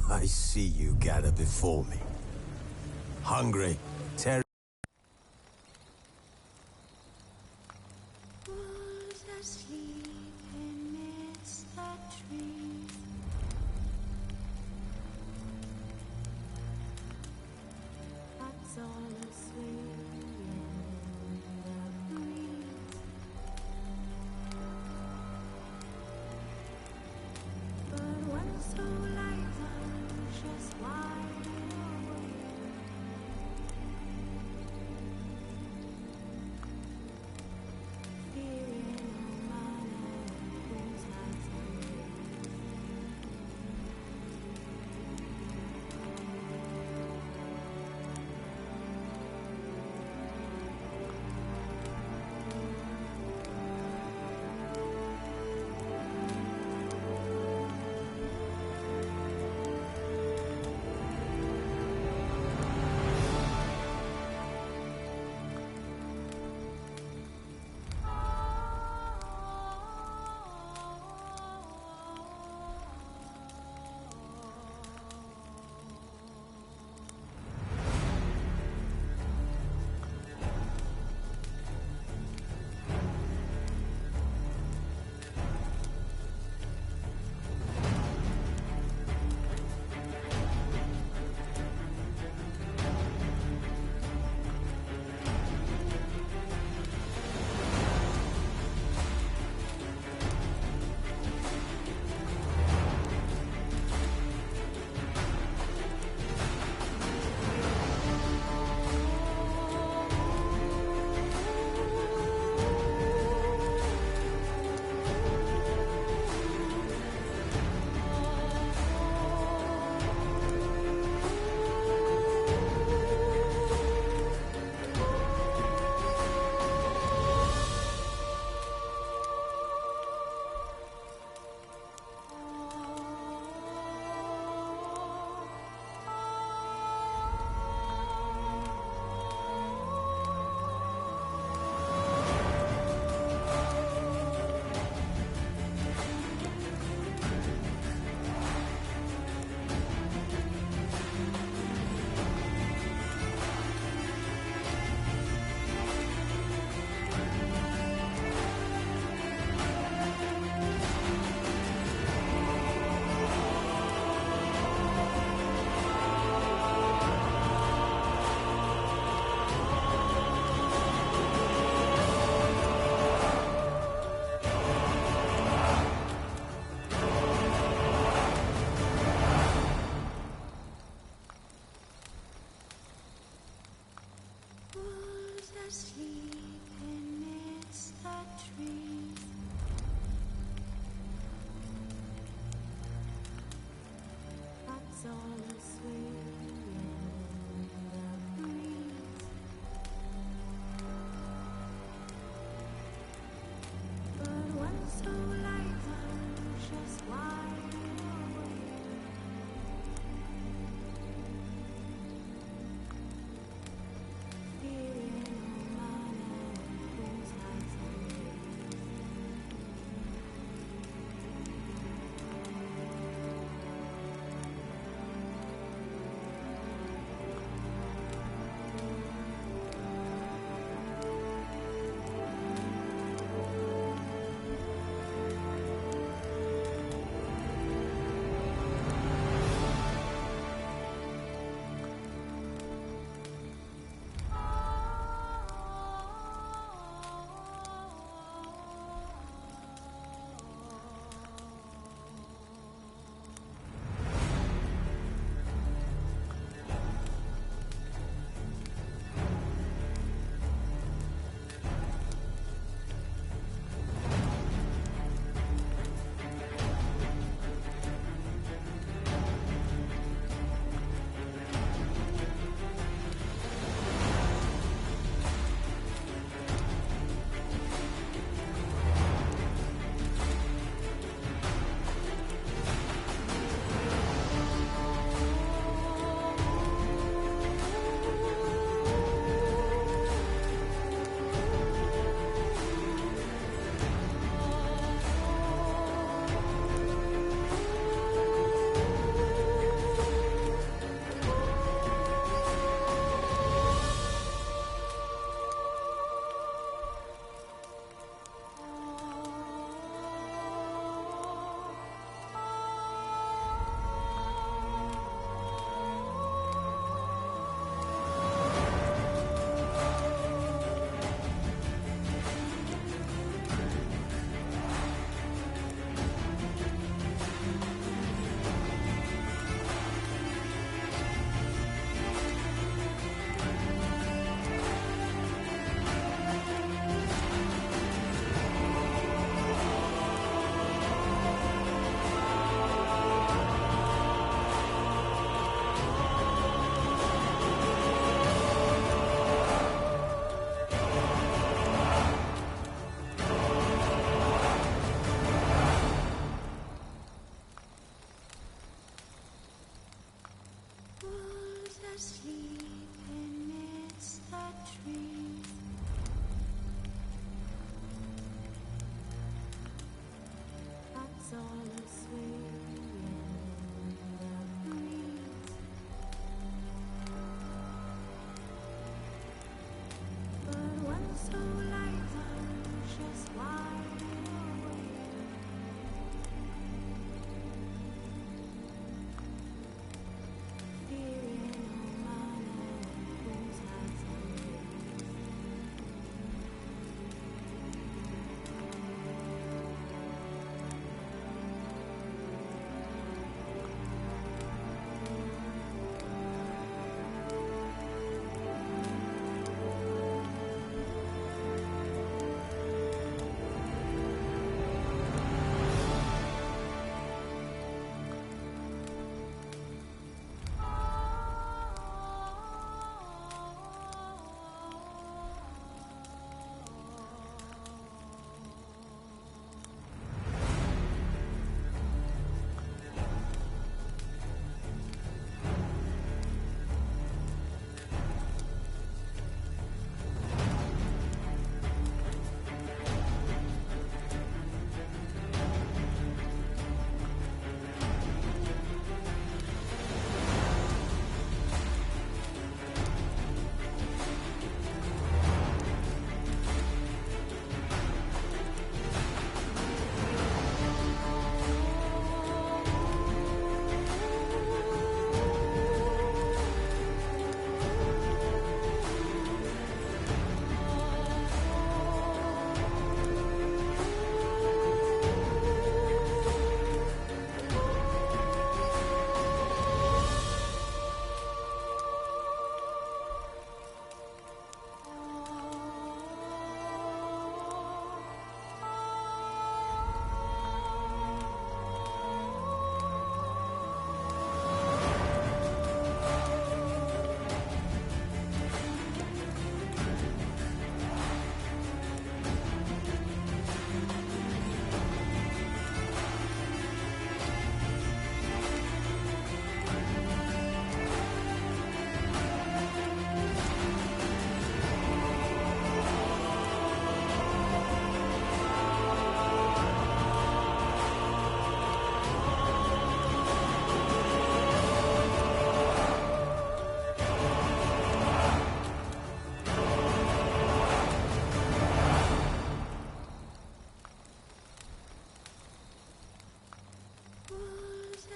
I see you gather before me. Hungry, terrible.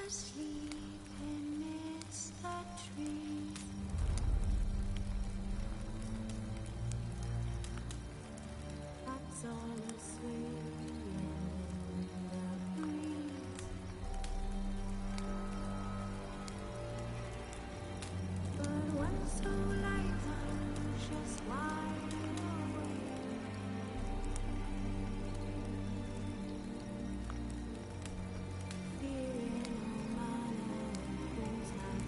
asleep amidst the trees. That's all asleep in the breeze. But when so light, I'm just wide awake. Feeling all my things have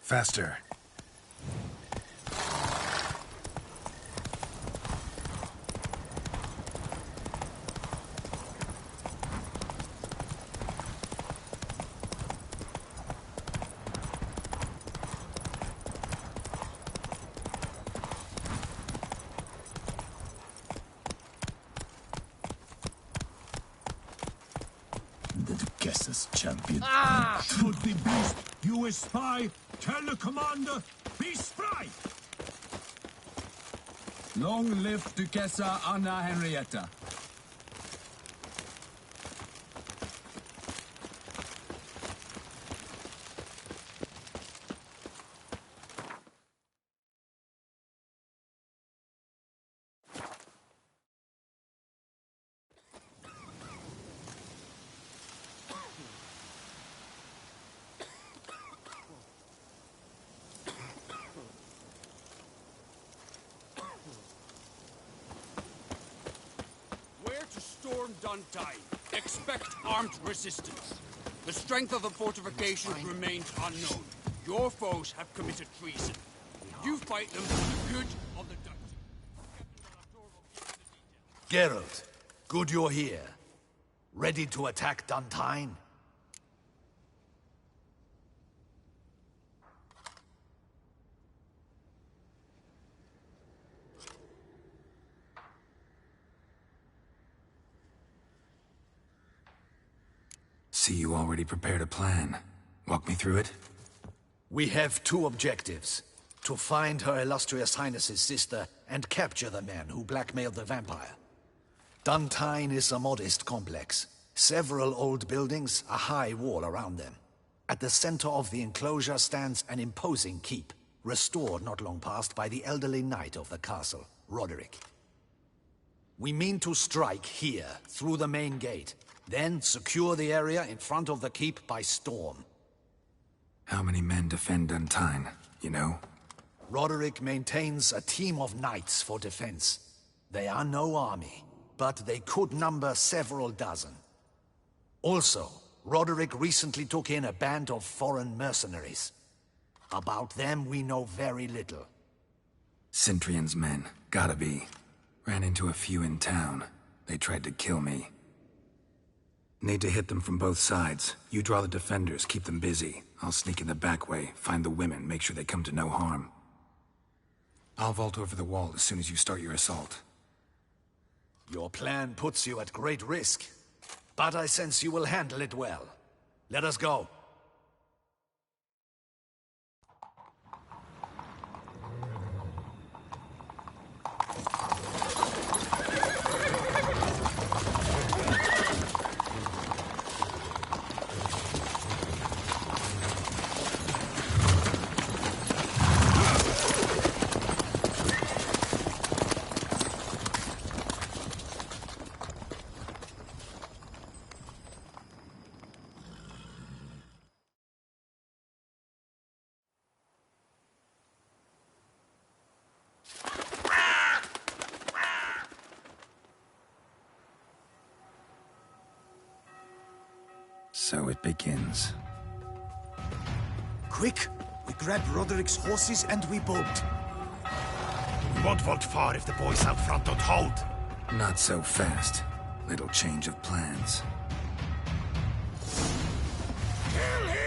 Faster. The Duchess's champion. Should the beast you espy tell the commander, be spry! Long live Duchessa Anna Henrietta. Storm Duntine. Expect armed resistance. The strength of the fortifications remains unknown. Your foes have committed treason. You fight them for the good of the Dutch. Geralt, good you're here. Ready to attack Duntine? See, you already prepared a plan. Walk me through it? We have two objectives. To find Her Illustrious Highness's sister and capture the men who blackmailed the vampire. Duntine is a modest complex. Several old buildings, a high wall around them. At the center of the enclosure stands an imposing keep, restored not long past by the elderly knight of the castle, Roderick. We mean to strike here, through the main gate, then secure the area in front of the keep by storm. How many men defend Duntine, you know? Roderick maintains a team of knights for defense. They are no army, but they could number several dozen. Also, Roderick recently took in a band of foreign mercenaries. About them we know very little. Cintrian's men, gotta be. Ran into a few in town. They tried to kill me. Need to hit them from both sides. You draw the defenders, keep them busy. I'll sneak in the back way, find the women, make sure they come to no harm. I'll vault over the wall as soon as you start your assault. Your plan puts you at great risk, but I sense you will handle it well. Let us go. So it begins. Quick! We grab Roderick's horses and we bolt. We won't vault far if the boys out front don't hold. Not so fast. Little change of plans. Kill him!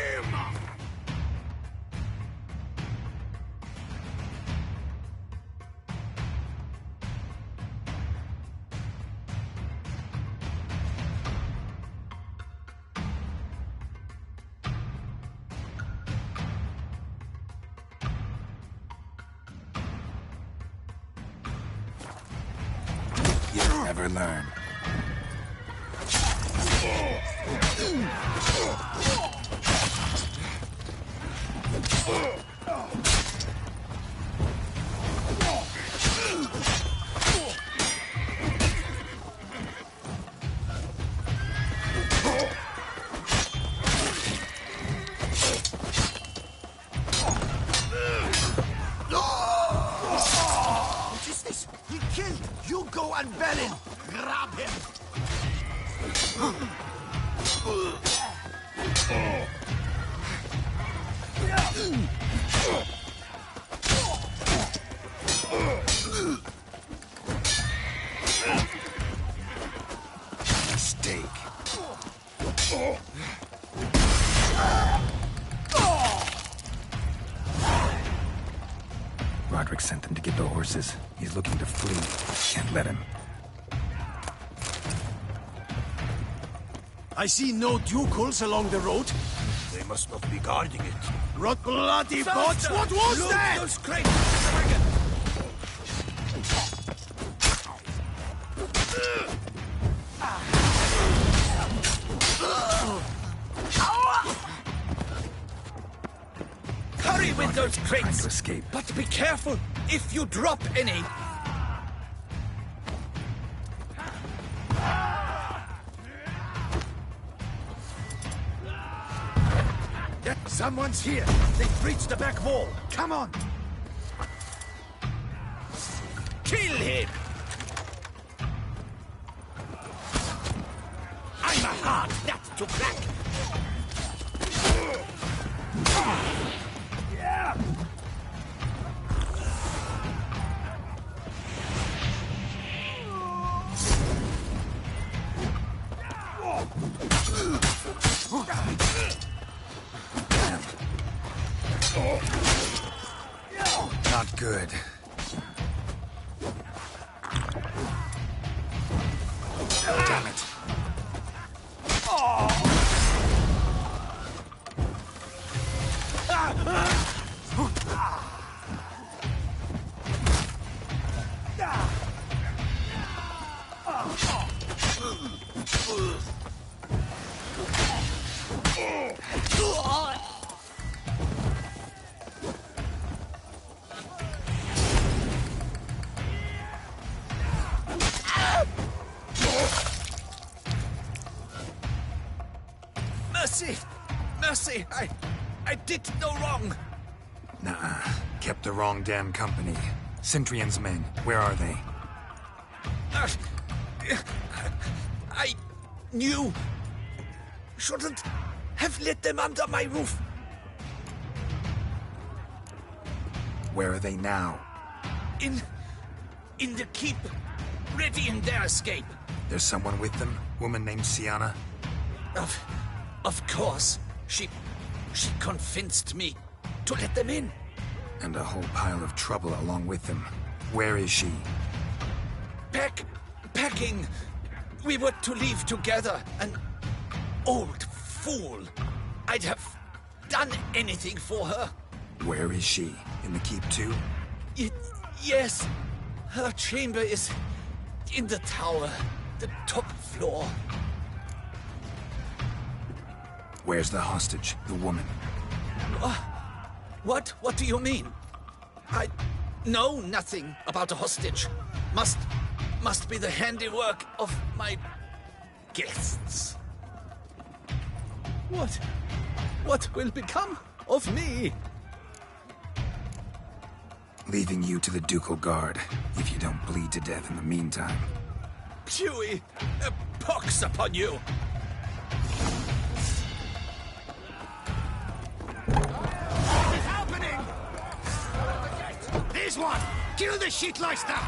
You'll never learn. What is this? He killed! You go and Belin! Grab him! Mistake. Roderick sent them to get the horses. He's looking to flee. Can't let him. I see no Ducals along the road. They must not be guarding it. Rot bloody bots! What was Look, that? those crates! Hurry with those Trying crates! to escape. But be careful if you drop any. Someone's here. They've breached the back wall. Come on. Kill him! I'm a hard nut to crack. Not good. Damn it. Mercy! Mercy! I did no wrong! Nuh-uh. Kept the wrong damn company. Centrion's men, where are they? I knew. Shouldn't have let them under my roof. Where are they now? In the keep, readying their escape. There's someone with them? Woman named Sienna? Of course. She convinced me to let them in. And a whole pile of trouble along with them. Where is she? Packing. We were to leave together. An old fool. I'd have done anything for her. Where is she? In the keep too? Yes. Her chamber is in the tower. The top floor. Where's the hostage? The woman? What? What do you mean? I know nothing about a hostage. Must be the handiwork of my guests. What will become of me? Leaving you to the ducal guard, if you don't bleed to death in the meantime. Chewie, a pox upon you! What is happening? There's one! Kill the shitleister!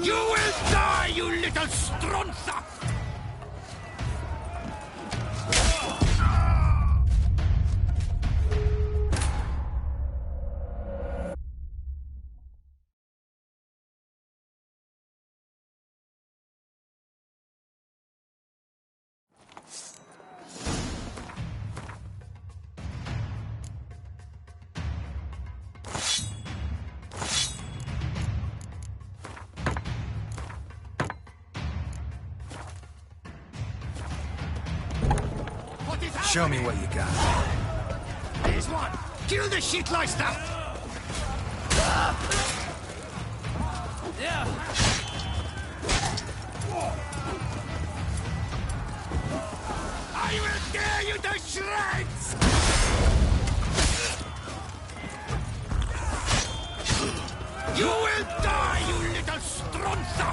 You will die, you little stronza! Show me what you got. There's one! Kill the shitleister! I will tear you to shreds! You will die, you little stronza!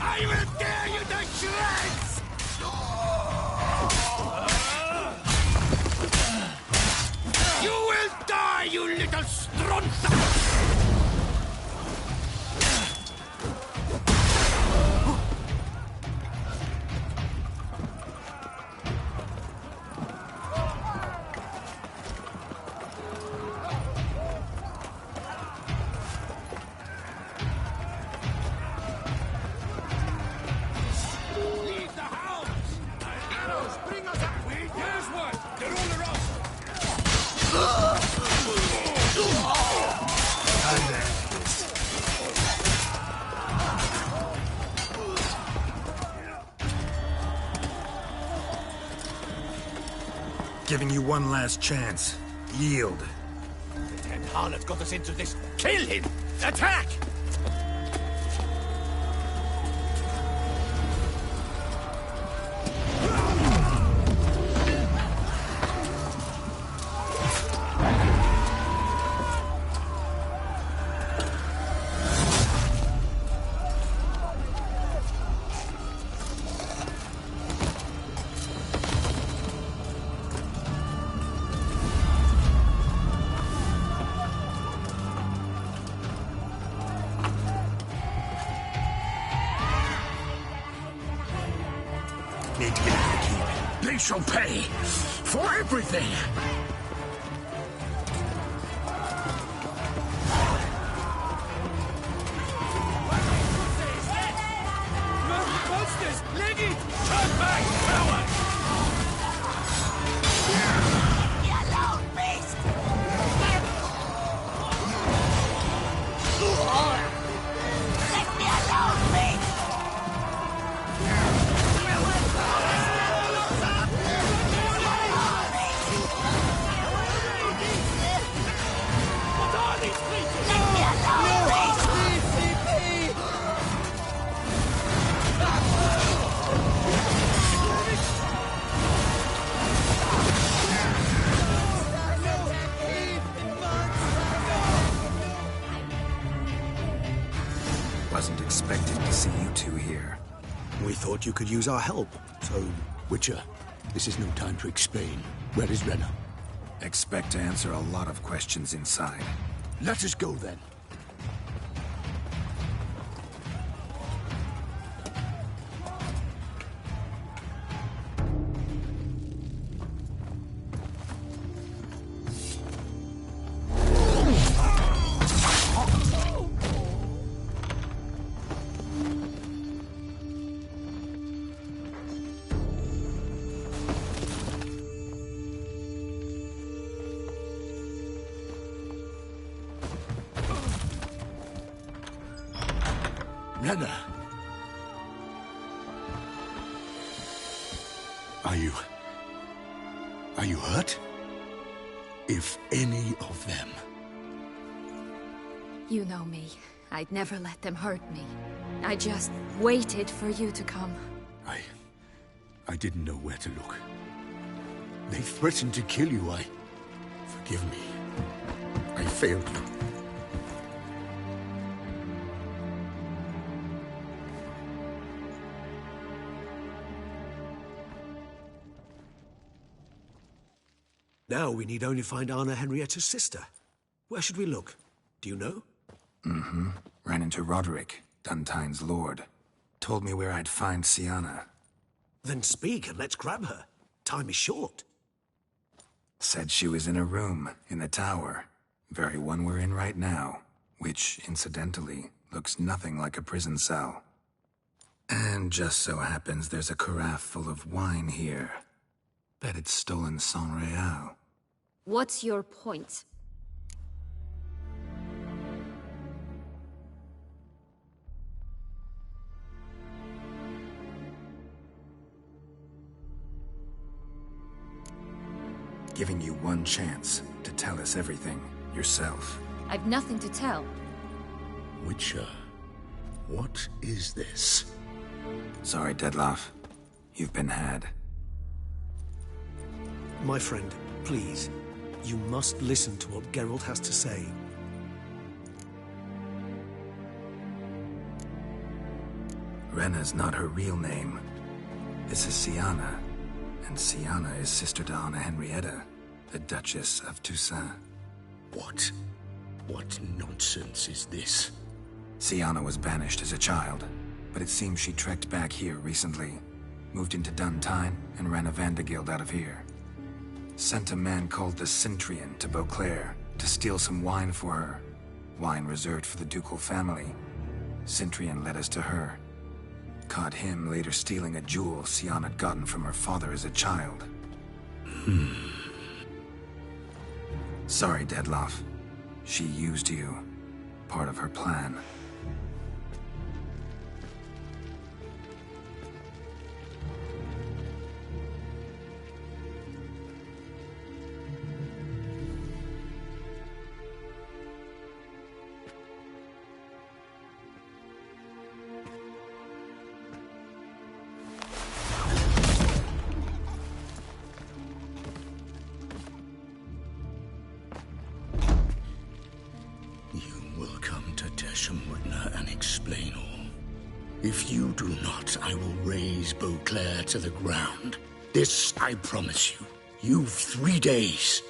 I will tear you to shreds! You will die, you little stronza! Leave the house! Arrows, bring us up! Here's one! They're all around! Giving you one last chance. Yield. The damn harlot got us into this. Kill him! Attack! Need to get out of the keep. They shall pay for everything. Monsters! Leggy! Turn back, coward! thought you could use our help, so... Witcher, this is no time to explain. Where is Renna? Expect to answer a lot of questions inside. Let us go then. Renna! Are you hurt? If any of them... You know me. I'd never let them hurt me. I just waited for you to come. I didn't know where to look. They threatened to kill you. Forgive me. I failed you. Now we need only find Anna Henrietta's sister. Where should we look? Do you know? Mm-hmm. Ran into Roderick, Duntine's lord. Told me where I'd find Sienna. Then speak and let's grab her. Time is short. Said she was in a room in the tower. Very one we're in right now. Which, incidentally, looks nothing like a prison cell. And just so happens there's a carafe full of wine here. Bet it's stolen San Real. What's your point? Giving you one chance to tell us everything yourself. I've nothing to tell. Witcher, what is this? Sorry, Dettlaff. You've been had. My friend, please. You must listen to what Geralt has to say. Renna's not her real name. This is Sienna. And Sienna is sister to Anna Henrietta, the Duchess of Toussaint. What? What nonsense is this? Sienna was banished as a child, but it seems she trekked back here recently. Moved into Duntine and ran a Vandergild out of here. Sent a man called the Cintrian to Beauclair to steal some wine for her. Wine reserved for the ducal family. Cintrian led us to her. Caught him later stealing a jewel Sienna had gotten from her father as a child. Sorry, Dettlaff. She used you. Part of her plan. And explain all. If you do not, I will raise Beauclair to the ground. This I promise you. You've 3 days.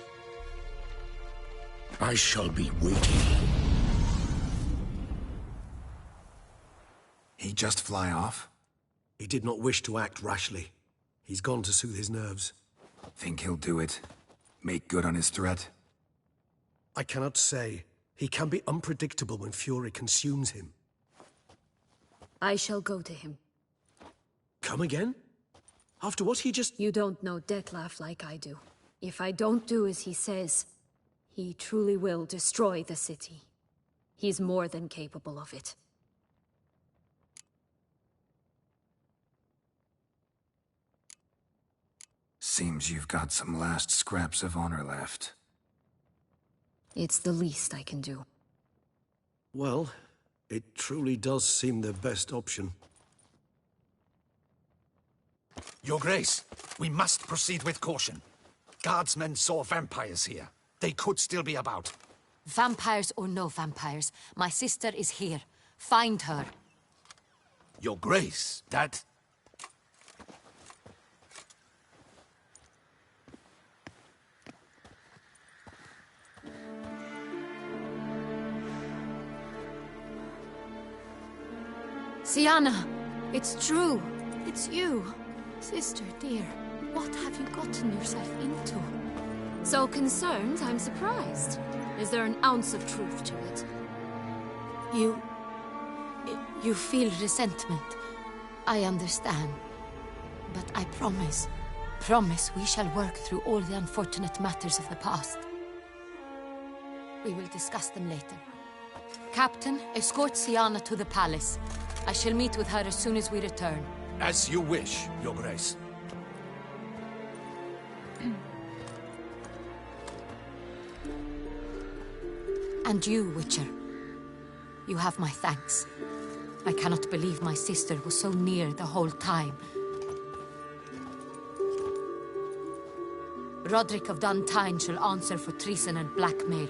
I shall be waiting. He just fly off? He did not wish to act rashly. He's gone to soothe his nerves. Think he'll do it? Make good on his threat? I cannot say. He can be unpredictable when fury consumes him. I shall go to him. Come again? After what he just... You don't know Dettlaff like I do. If I don't do as he says, he truly will destroy the city. He's more than capable of it. Seems you've got some last scraps of honor left. It's the least I can do. Well, it truly does seem the best option. Your Grace, we must proceed with caution. Guardsmen saw vampires here. They could still be about. Vampires or no vampires, my sister is here. Find her. Your Grace, that... Sienna, it's true. It's you. Sister, dear, what have you gotten yourself into? So concerned, I'm surprised. Is there an ounce of truth to it? You feel resentment. I understand. But I promise we shall work through all the unfortunate matters of the past. We will discuss them later. Captain, escort Sienna to the palace. I shall meet with her as soon as we return. As you wish, Your Grace. And you, Witcher. You have my thanks. I cannot believe my sister was so near the whole time. Roderick of Duntine shall answer for treason and blackmail.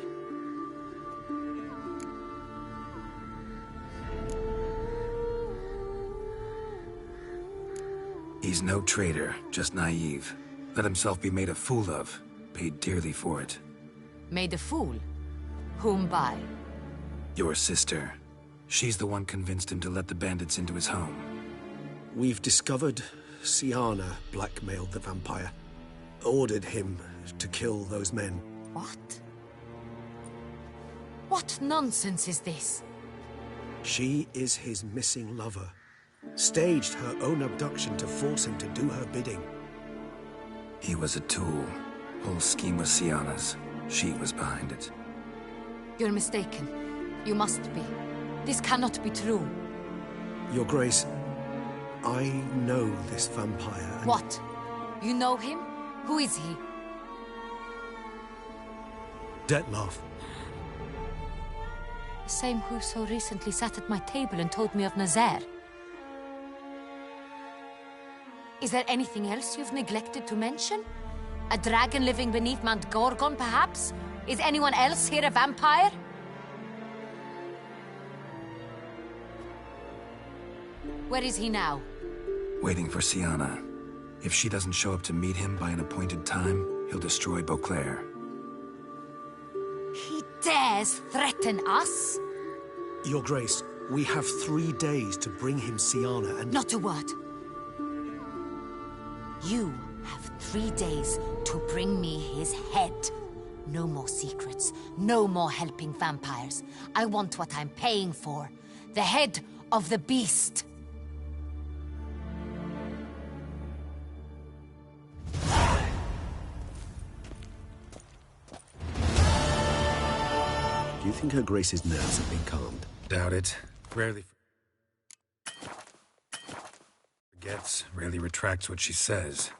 He's no traitor, just naive. Let himself be made a fool of. Paid dearly for it. Made a fool? Whom by? Your sister. She's the one convinced him to let the bandits into his home. We've discovered Sienna blackmailed the vampire. Ordered him to kill those men. What? What nonsense is this? She is his missing lover. Staged her own abduction to force him to do her bidding. He was a tool. Whole scheme was Sienna's. She was behind it. You're mistaken. You must be. This cannot be true. Your Grace, I know this vampire and... What? You know him? Who is he? Detlaff. The same who so recently sat at my table and told me of Nazaire. Is there anything else you've neglected to mention? A dragon living beneath Mount Gorgon, perhaps? Is anyone else here a vampire? Where is he now? Waiting for Sienna. If she doesn't show up to meet him by an appointed time, he'll destroy Beauclair. He dares threaten us? Your Grace, we have 3 days to bring him Sienna and... Not a word. You have 3 days to bring me his head. No more secrets. No more helping vampires. I want what I'm paying for. The head of the beast. Do you think Her Grace's nerves have been calmed? Doubt it. Rarely forgets, rarely retracts what she says.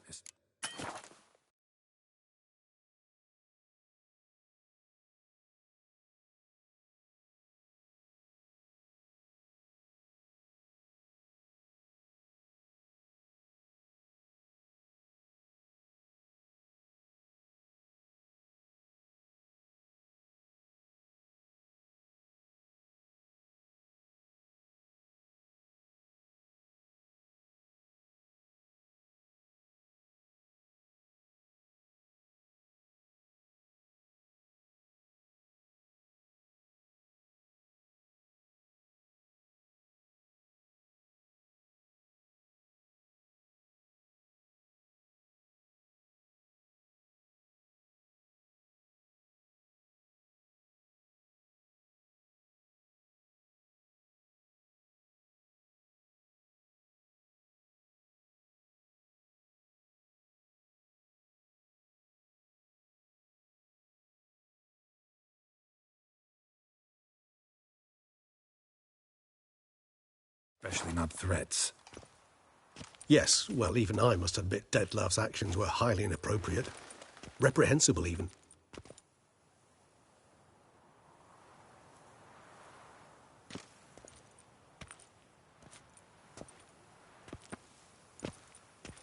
Especially not threats. Yes, well, even I must admit Detlaff's actions were highly inappropriate. Reprehensible, even.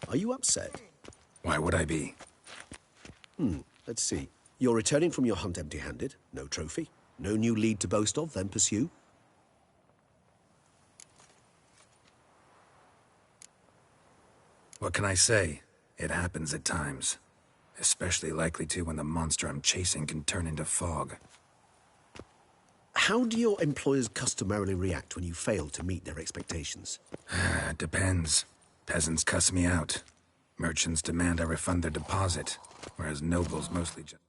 Are you upset? Why would I be? Let's see. You're returning from your hunt empty-handed. No trophy. No new lead to boast of, then pursue. What can I say? It happens at times. Especially likely to when the monster I'm chasing can turn into fog. How do your employers customarily react when you fail to meet their expectations? It depends. Peasants cuss me out. Merchants demand I refund their deposit, whereas nobles mostly just...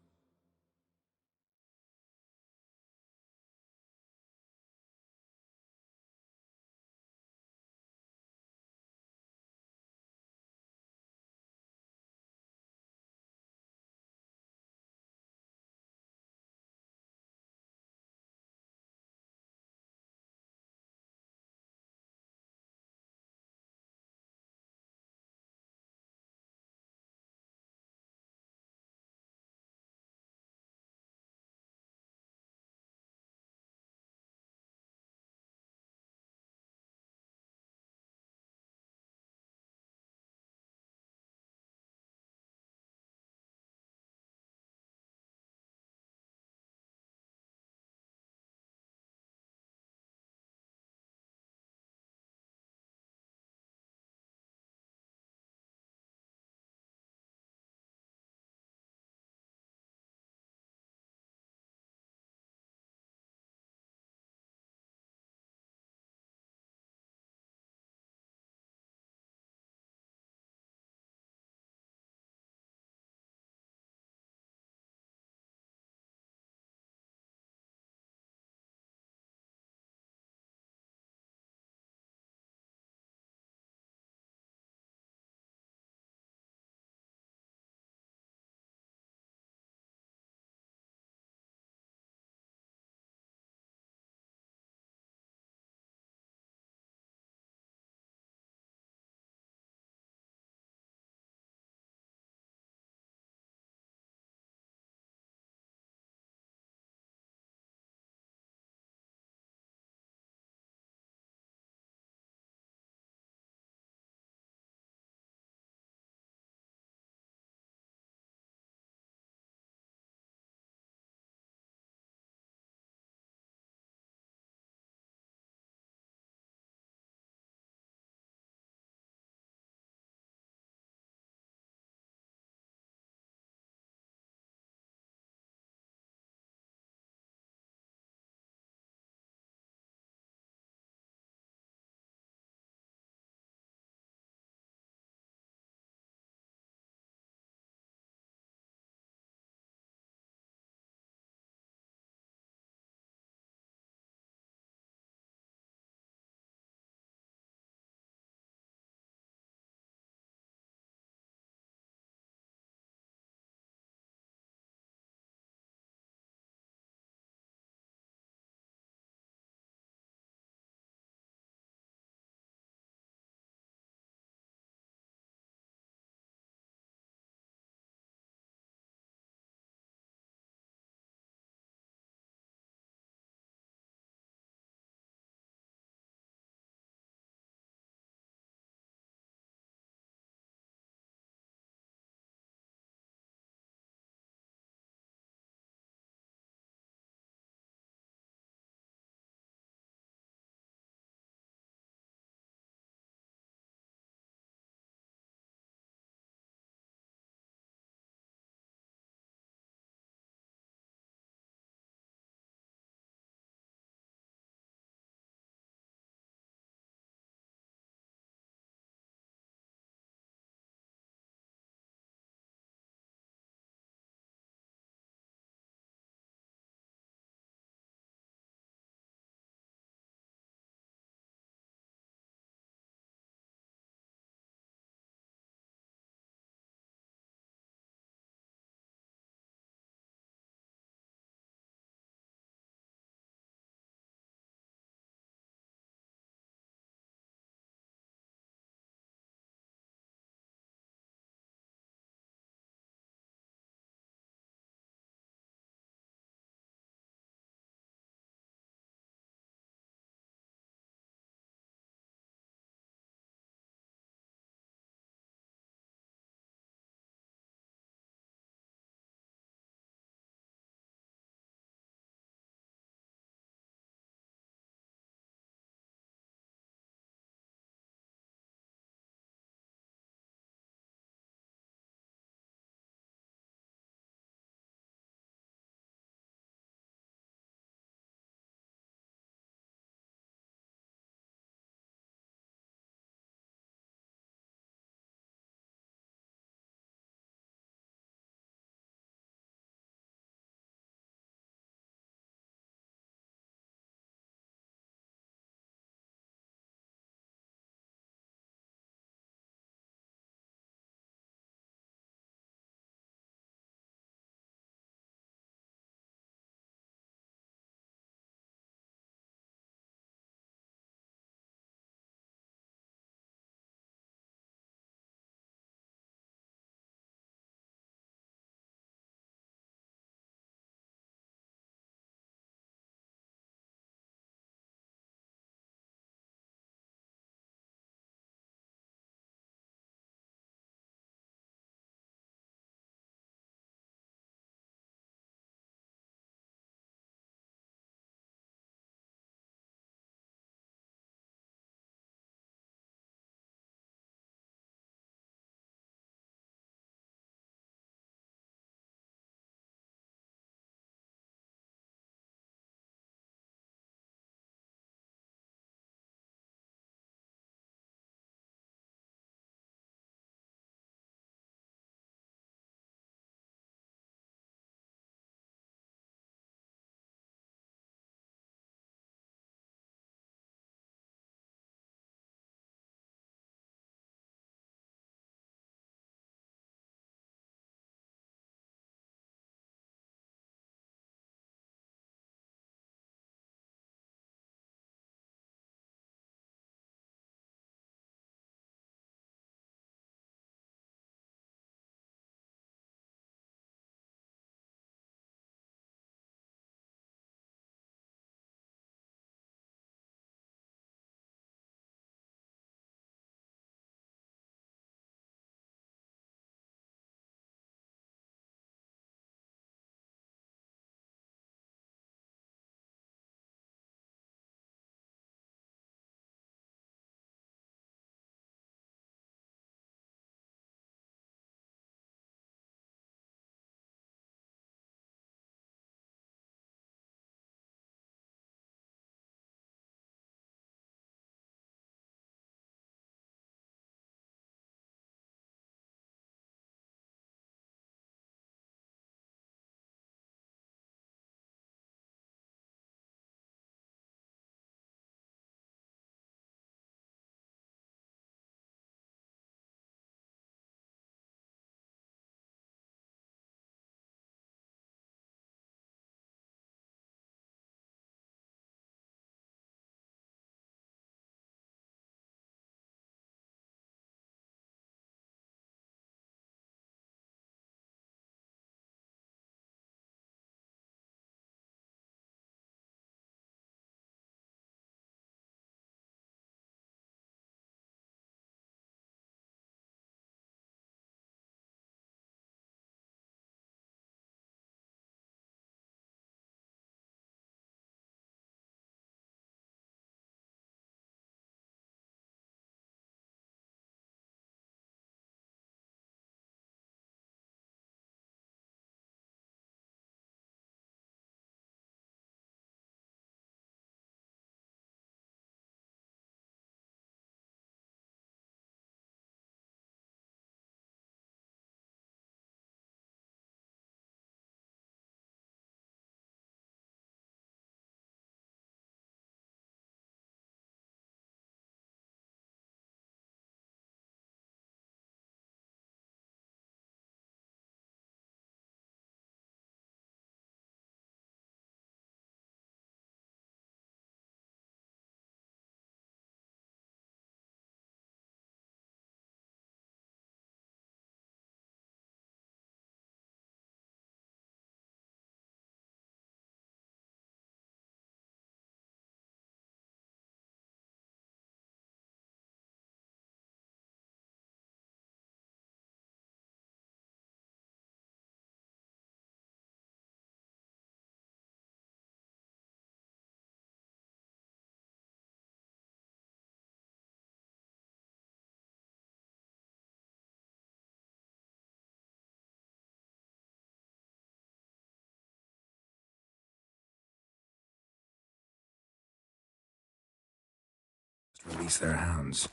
release their hounds.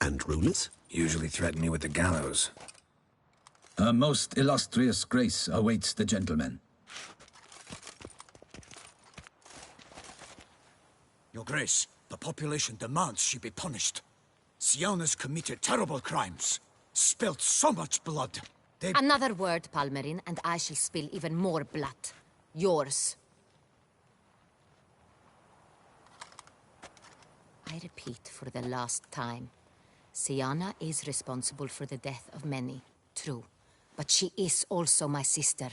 And rulers? Usually threaten me with the gallows. A most illustrious grace awaits the gentleman. Your Grace, the population demands she be punished. Syanna's committed terrible crimes. Spilt so much blood. Another word, Palmerin, and I shall spill even more blood. Yours. I repeat for the last time. Syanna is responsible for the death of many, true. But she is also my sister.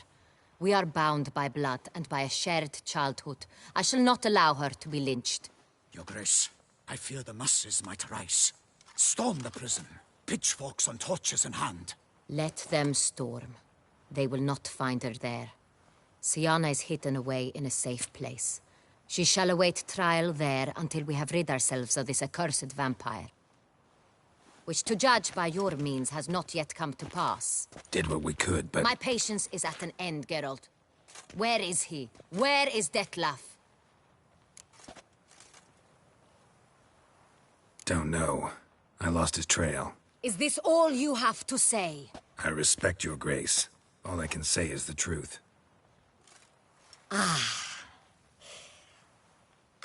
We are bound by blood and by a shared childhood. I shall not allow her to be lynched. Your Grace, I fear the masses might rise. Storm the prison, pitchforks and torches in hand. Let them storm. They will not find her there. Syanna is hidden away in a safe place. She shall await trial there until we have rid ourselves of this accursed vampire. Which, to judge by your means, has not yet come to pass. Did what we could, but... My patience is at an end, Geralt. Where is he? Where is Detlaf? Don't know. I lost his trail. Is this all you have to say? I respect your grace. All I can say is the truth. Ah.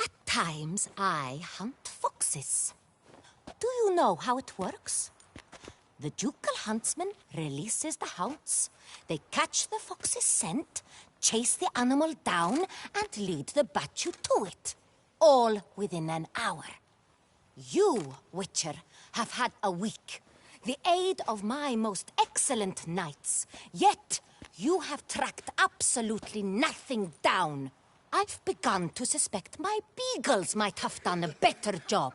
At times, I hunt foxes. Do you know how it works? The ducal huntsman releases the hounds. They catch the fox's scent, chase the animal down, and lead the Batu to it. All within an hour. You, Witcher, have had a week. The aid of my most excellent knights. Yet, you have tracked absolutely nothing down. I've begun to suspect my beagles might have done a better job.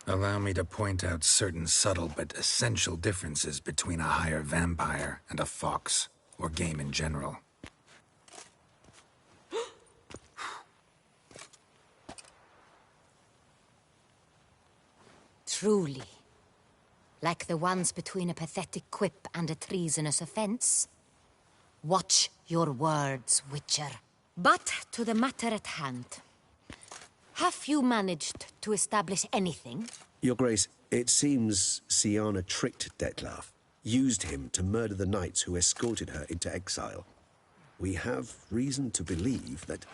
Allow me to point out certain subtle but essential differences between a higher vampire and a fox, or game in general. Truly. Like the ones between a pathetic quip and a treasonous offense. Watch your words, Witcher. But to the matter at hand. Have you managed to establish anything? Your Grace, it seems Syanna tricked Detlaf, used him to murder the knights who escorted her into exile. We have reason to believe that...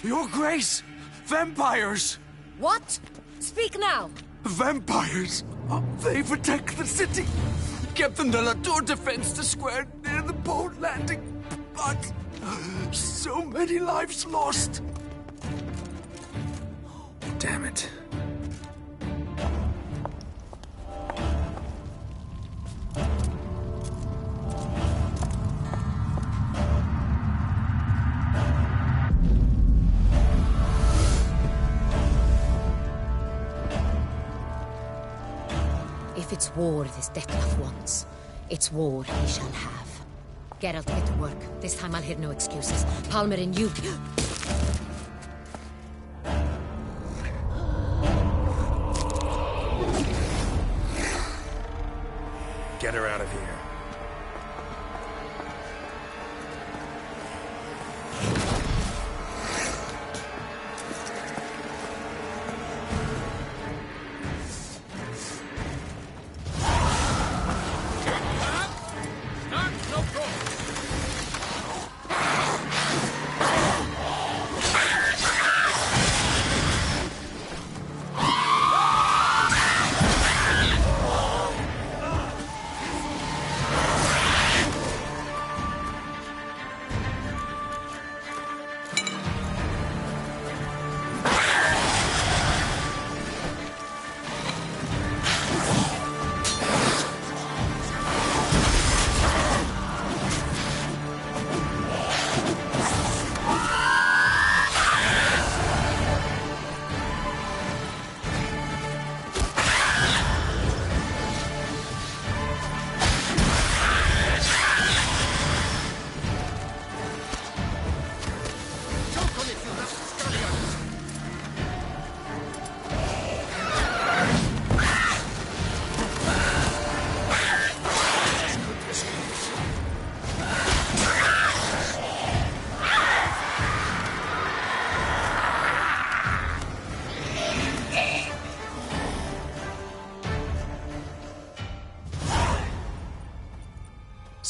Your Grace! Vampires! What? Speak now! Vampires! They protect the city! Captain de la Tour defends the square near the boat landing, but so many lives lost. Damn it. If it's war this Detlaf wants, it's war he shall have. Geralt, get to work. This time I'll hear no excuses. Palmerin, you... Get her out of here.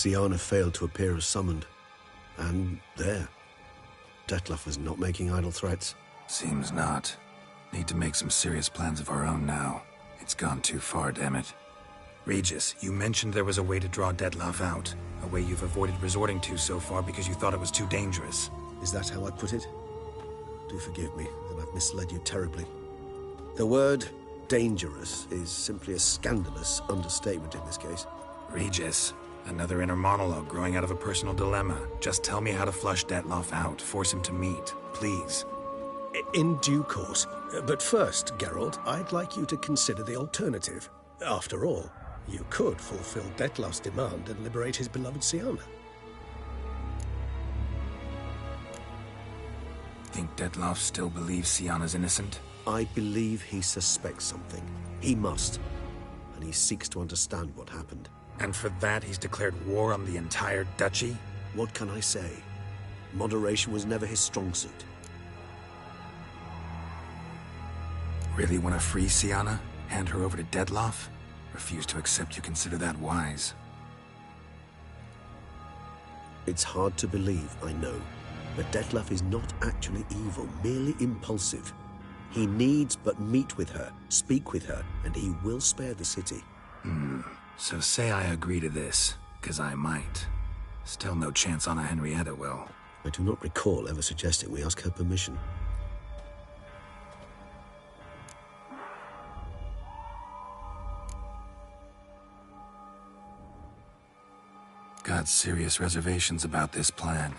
Siana failed to appear as summoned. And there. Dettlaff was not making idle threats. Seems not. Need to make some serious plans of our own now. It's gone too far, damn it. Regis, you mentioned there was a way to draw Dettlaff out. A way you've avoided resorting to so far because you thought it was too dangerous. Is that how I put it? Do forgive me that I've misled you terribly. The word dangerous is simply a scandalous understatement in this case. Regis, another inner monologue growing out of a personal dilemma. Just tell me how to flush Dettlaff out, force him to meet, please. In due course. But first, Geralt, I'd like you to consider the alternative. After all, you could fulfill Dettlaff's demand and liberate his beloved Siana. Think Dettlaff still believes Siana's innocent? I believe he suspects something. He must. And he seeks to understand what happened. And for that, he's declared war on the entire duchy? What can I say? Moderation was never his strong suit. Really want to free Siana? Hand her over to Dettlaff? Refuse to accept you consider that wise. It's hard to believe, I know. But Dettlaff is not actually evil, merely impulsive. He needs but meet with her, speak with her, and he will spare the city. So say I agree to this, 'cause I might. Still no chance Anna Henrietta will. I do not recall ever suggesting we ask her permission. Got serious reservations about this plan.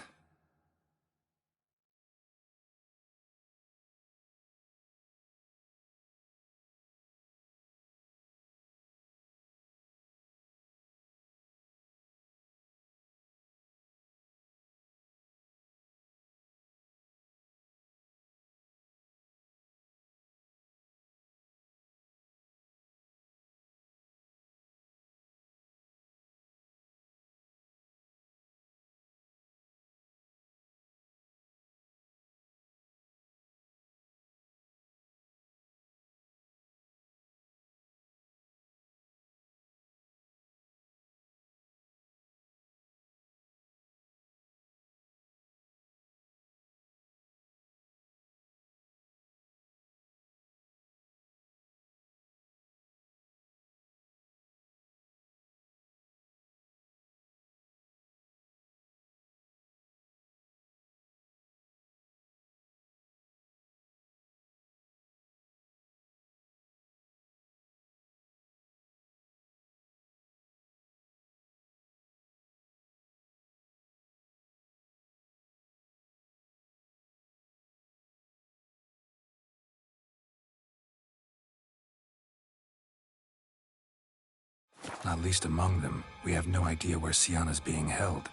Not least among them, we have no idea where Siana's being held.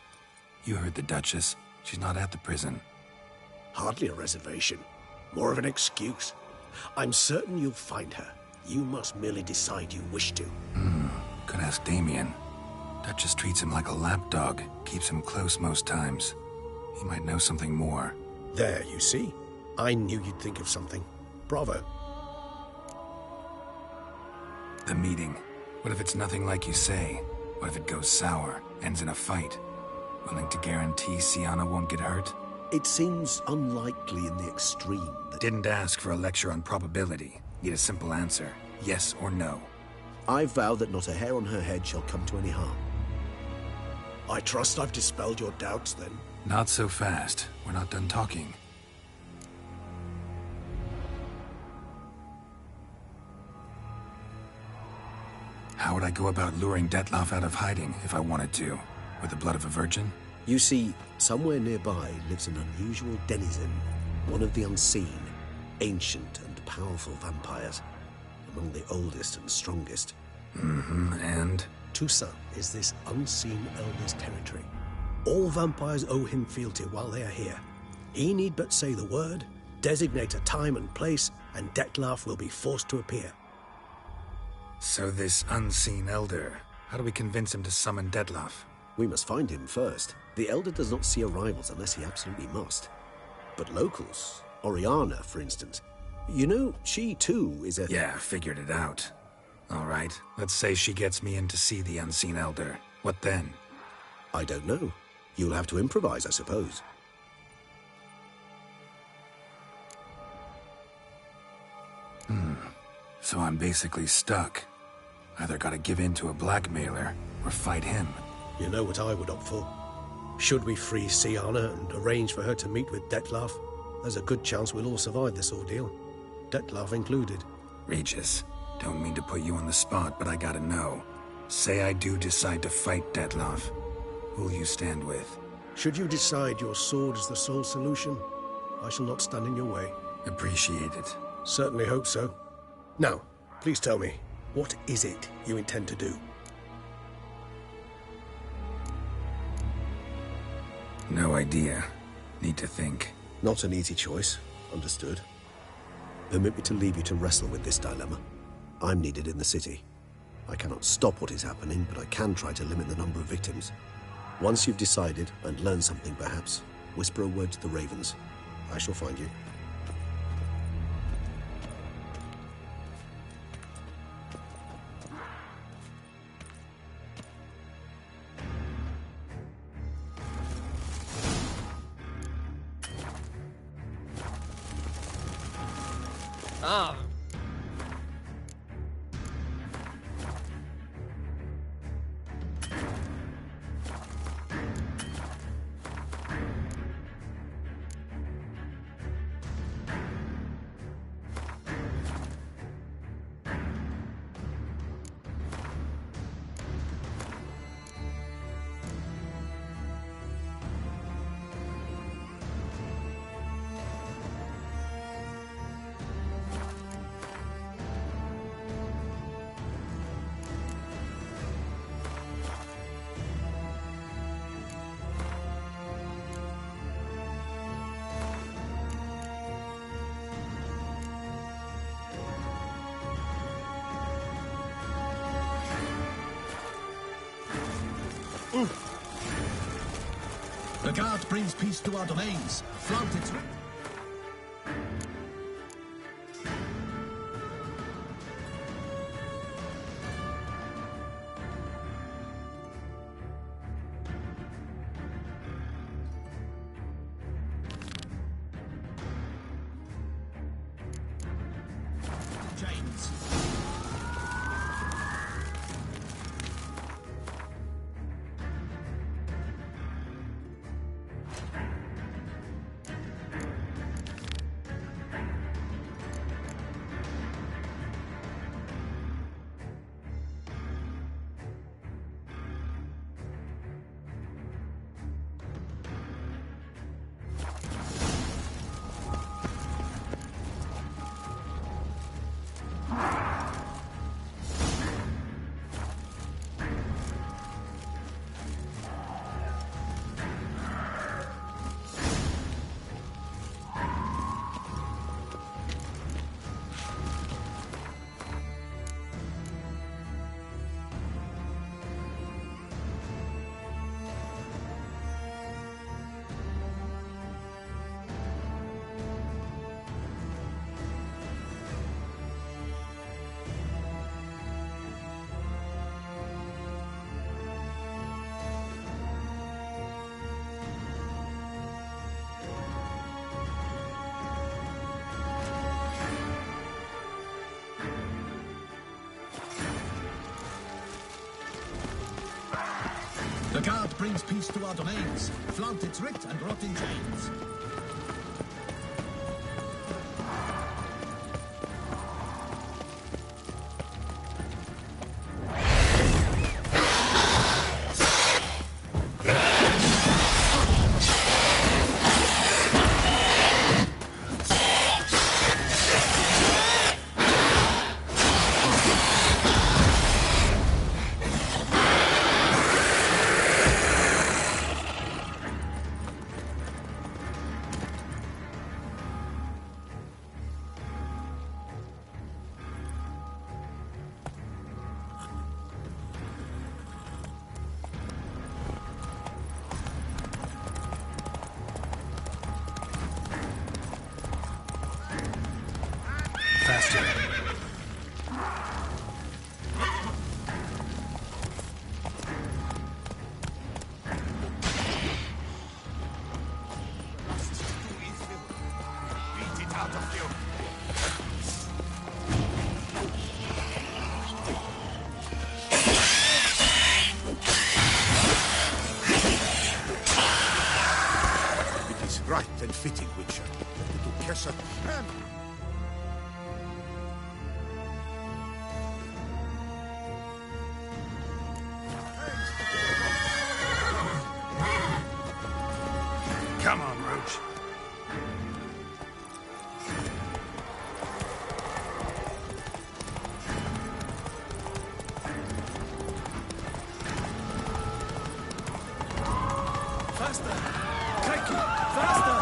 You heard the Duchess. She's not at the prison. Hardly a reservation. More of an excuse. I'm certain you'll find her. You must merely decide you wish to. Could ask Damien. Duchess treats him like a lapdog, keeps him close most times. He might know something more. There, you see? I knew you'd think of something. Bravo. The meeting. What if it's nothing like you say? What if it goes sour, ends in a fight? Willing to guarantee Siana won't get hurt? It seems unlikely in the extreme that... Didn't ask for a lecture on probability. Need a simple answer. Yes or no. I vow that not a hair on her head shall come to any harm. I trust I've dispelled your doubts, then. Not so fast. We're not done talking. How would I go about luring Dettlaff out of hiding if I wanted to? With the blood of a virgin? You see, somewhere nearby lives an unusual denizen, one of the unseen, ancient and powerful vampires, among the oldest and strongest. And? Toussaint is this unseen elder's territory. All vampires owe him fealty while they are here. He need but say the word, designate a time and place, and Dettlaff will be forced to appear. So this unseen elder, how do we convince him to summon Dettlaff? We must find him first. The Elder does not see arrivals unless he absolutely must. But locals, Oriana, for instance, you know, she too is a... Yeah, figured it out. All right, let's say she gets me in to see the unseen elder. What then? I don't know. You'll have to improvise, I suppose. So I'm basically stuck. Either gotta give in to a blackmailer, or fight him. You know what I would opt for. Should we free Siana and arrange for her to meet with Dettlaff, there's a good chance we'll all survive this ordeal. Dettlaff included. Regis, don't mean to put you on the spot, but I gotta know. Say I do decide to fight Dettlaff. Who'll you stand with? Should you decide your sword is the sole solution, I shall not stand in your way. Appreciate it. Certainly hope so. Now, please tell me, what is it you intend to do? No idea. Need to think. Not an easy choice. Understood. Permit me to leave you to wrestle with this dilemma. I'm needed in the city. I cannot stop what is happening, but I can try to limit the number of victims. Once you've decided, and learned something perhaps, whisper a word to the Ravens. I shall find you. Ah. The guard brings peace to our domains. Flaunt its... chains. The guard brings peace to our domains. Flaunt its writ and rot in chains. closer. Come on, Roach. Faster! Crikey! Faster!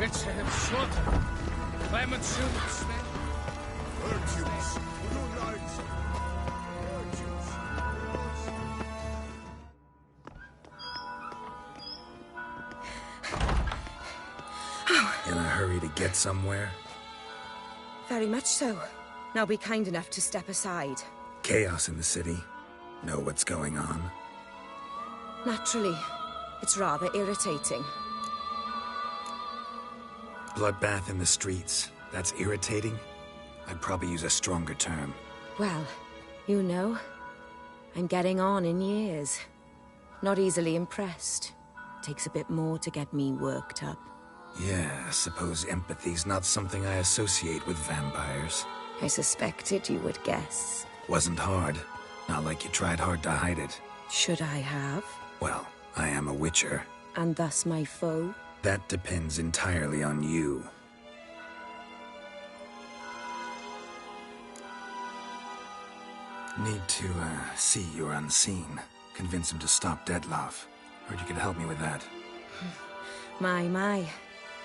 It's slaughter. Climate suits, Virtues. No lies. Virtues. In a hurry to get somewhere? Very much so. Now be kind enough to step aside. Chaos in the city. Know what's going on? Naturally. It's rather irritating. Bloodbath in the streets. That's irritating? I'd probably use a stronger term. Well, you know, I'm getting on in years. Not easily impressed. Takes a bit more to get me worked up. Yeah, I suppose empathy's not something I associate with vampires. I suspected you would guess. Wasn't hard. Not like you tried hard to hide it. Should I have? Well, I am a witcher. And thus my foe? That depends entirely on you. Need to, see you're unseen. Convince him to stop Dettlaff. Heard you could help me with that. My.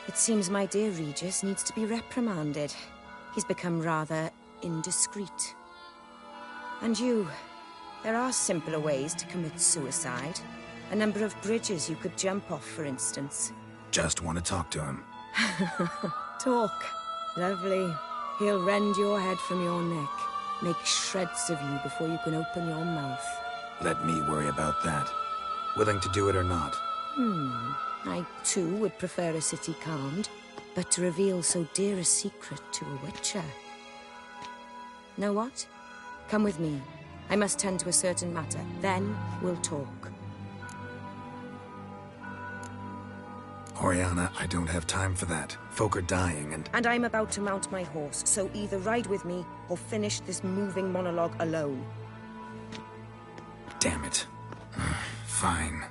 It seems my dear Regis needs to be reprimanded. He's become rather indiscreet. And you, there are simpler ways to commit suicide. A number of bridges you could jump off, for instance. Just want to talk to him. Talk. Lovely. He'll rend your head from your neck. Make shreds of you before you can open your mouth. Let me worry about that. Willing to do it or not? I, too, would prefer a city calmed, but to reveal so dear a secret to a witcher. Know what? Come with me. I must tend to a certain matter. Then we'll talk. Oriana, I don't have time for that. Folk are dying and... And I'm about to mount my horse, so either ride with me or finish this moving monologue alone. Damn it. Fine.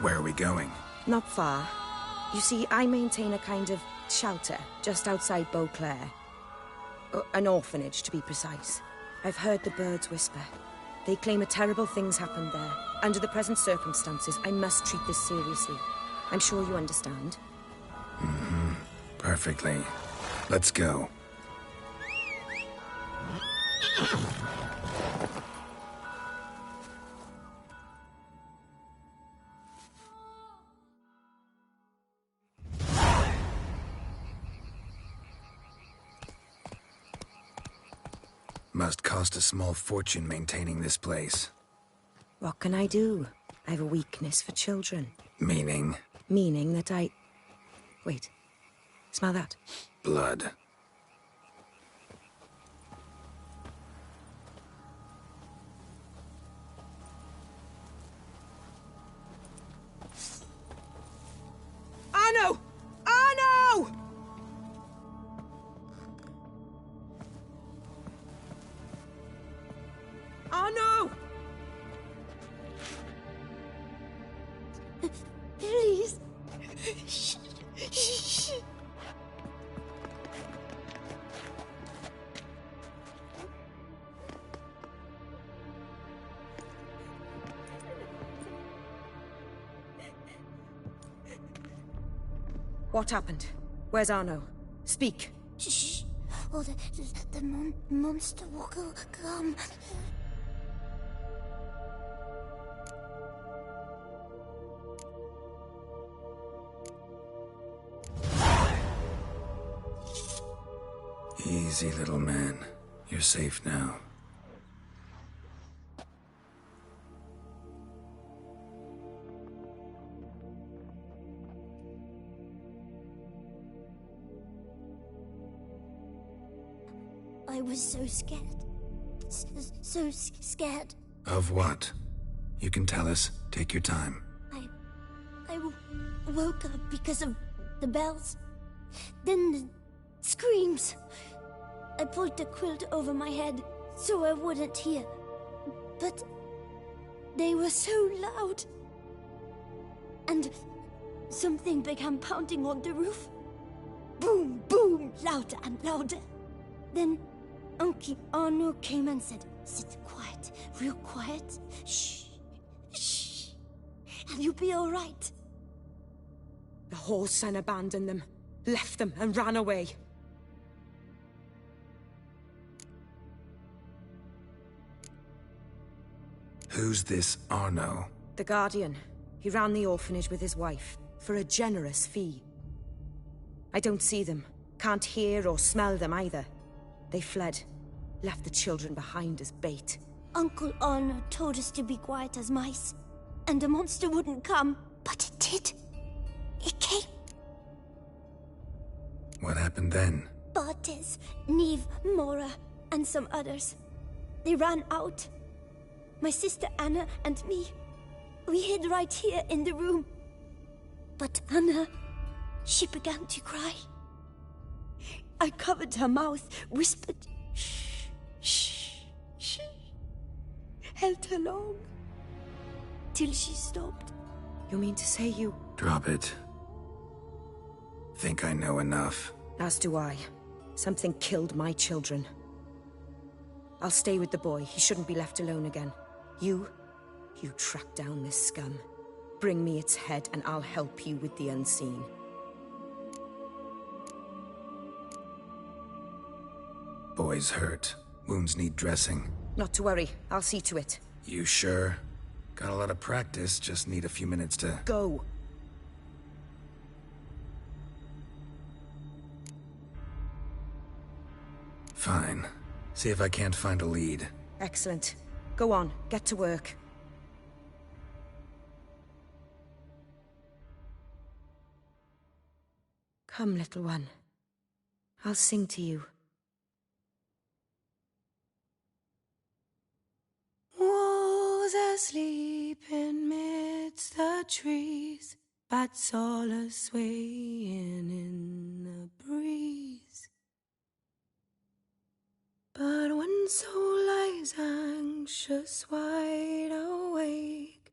Where are we going? Not far. You see, I maintain a kind of shelter just outside Beauclair. An orphanage, to be precise. I've heard the birds whisper. They claim a terrible thing's happened there. Under the present circumstances, I must treat this seriously. I'm sure you understand. Perfectly. Let's go. Must cost a small fortune maintaining this place. What can I do? I have a weakness for children. Meaning? Meaning that I... Wait. Smell that? Blood. Arno! Arno! Arno! Please. What happened? Where's Arno? Speak. Shh. Oh, the monster will come. Easy, little man. You're safe now. I was so scared. So scared. Of what? You can tell us. Take your time. I woke up because of the bells. Then the screams. I pulled the quilt over my head so I wouldn't hear. But they were so loud. And something began pounding on the roof. Boom, boom, louder and louder. Then Uncle Arno came and said, "Sit quiet, real quiet. Shh, shh, and you'll be all right." The whoreson abandoned them. left them and ran away. Who's this Arno? The Guardian. He ran the orphanage with his wife, for a generous fee. I don't see them, can't hear or smell them either. They fled, left the children behind as bait. Uncle Arno told us to be quiet as mice, and the monster wouldn't come, but it did. It came. What happened then? Bartes, Neve, Mora, and some others. They ran out. My sister Anna and me, we hid right here in the room. But Anna, she began to cry. I covered her mouth, whispered, shh, shh, shh. Held her long, till she stopped. You mean to say you... Drop it. Think I know enough. As do I. Something killed my children. I'll stay with the boy. He shouldn't be left alone again. You track down this scum. Bring me its head and I'll help you with the unseen. Boy's hurt. Wounds need dressing. Not to worry. I'll see to it. You sure? Got a lot of practice, just need a few minutes to... Go! Fine. See if I can't find a lead. Excellent. Go on, get to work. Come, little one. I'll sing to you. Was asleep in midst the trees, bats all a-swaying in the breeze. But one soul lies anxious, wide awake,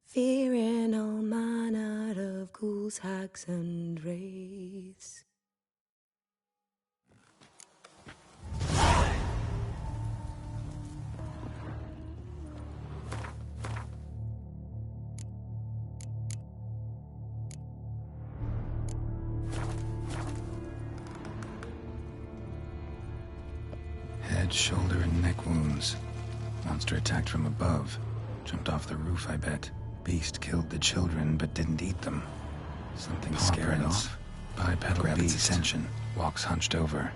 fearing all manner of ghouls, hags, and wraiths. Head, shoulder, and neck wounds. Monster attacked from above. Jumped off the roof, I bet. Beast killed the children, but didn't eat them. Something scaring off. Bipedal beast. Attention. Walks hunched over.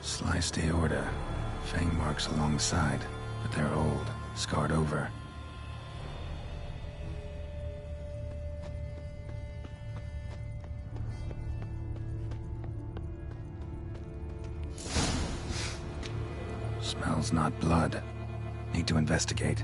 Sliced aorta. Fang marks alongside, but they're old, scarred over. Smells not blood. Need to investigate.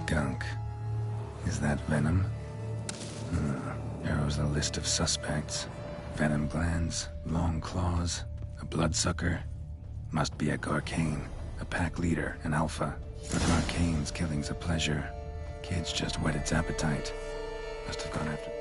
Gunk. Is that venom? Narrows the list of suspects. Venom glands, long claws, a bloodsucker. Must be a Garcane, a pack leader, an alpha. For Garcane's killing's a pleasure. Kid's just whet its appetite. Must have gone after...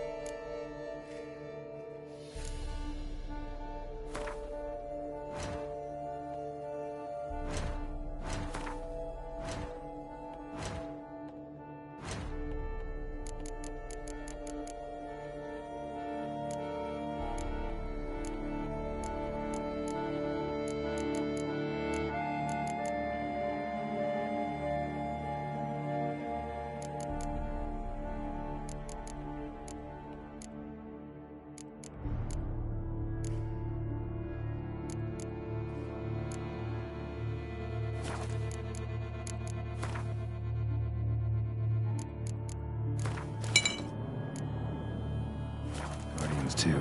Too.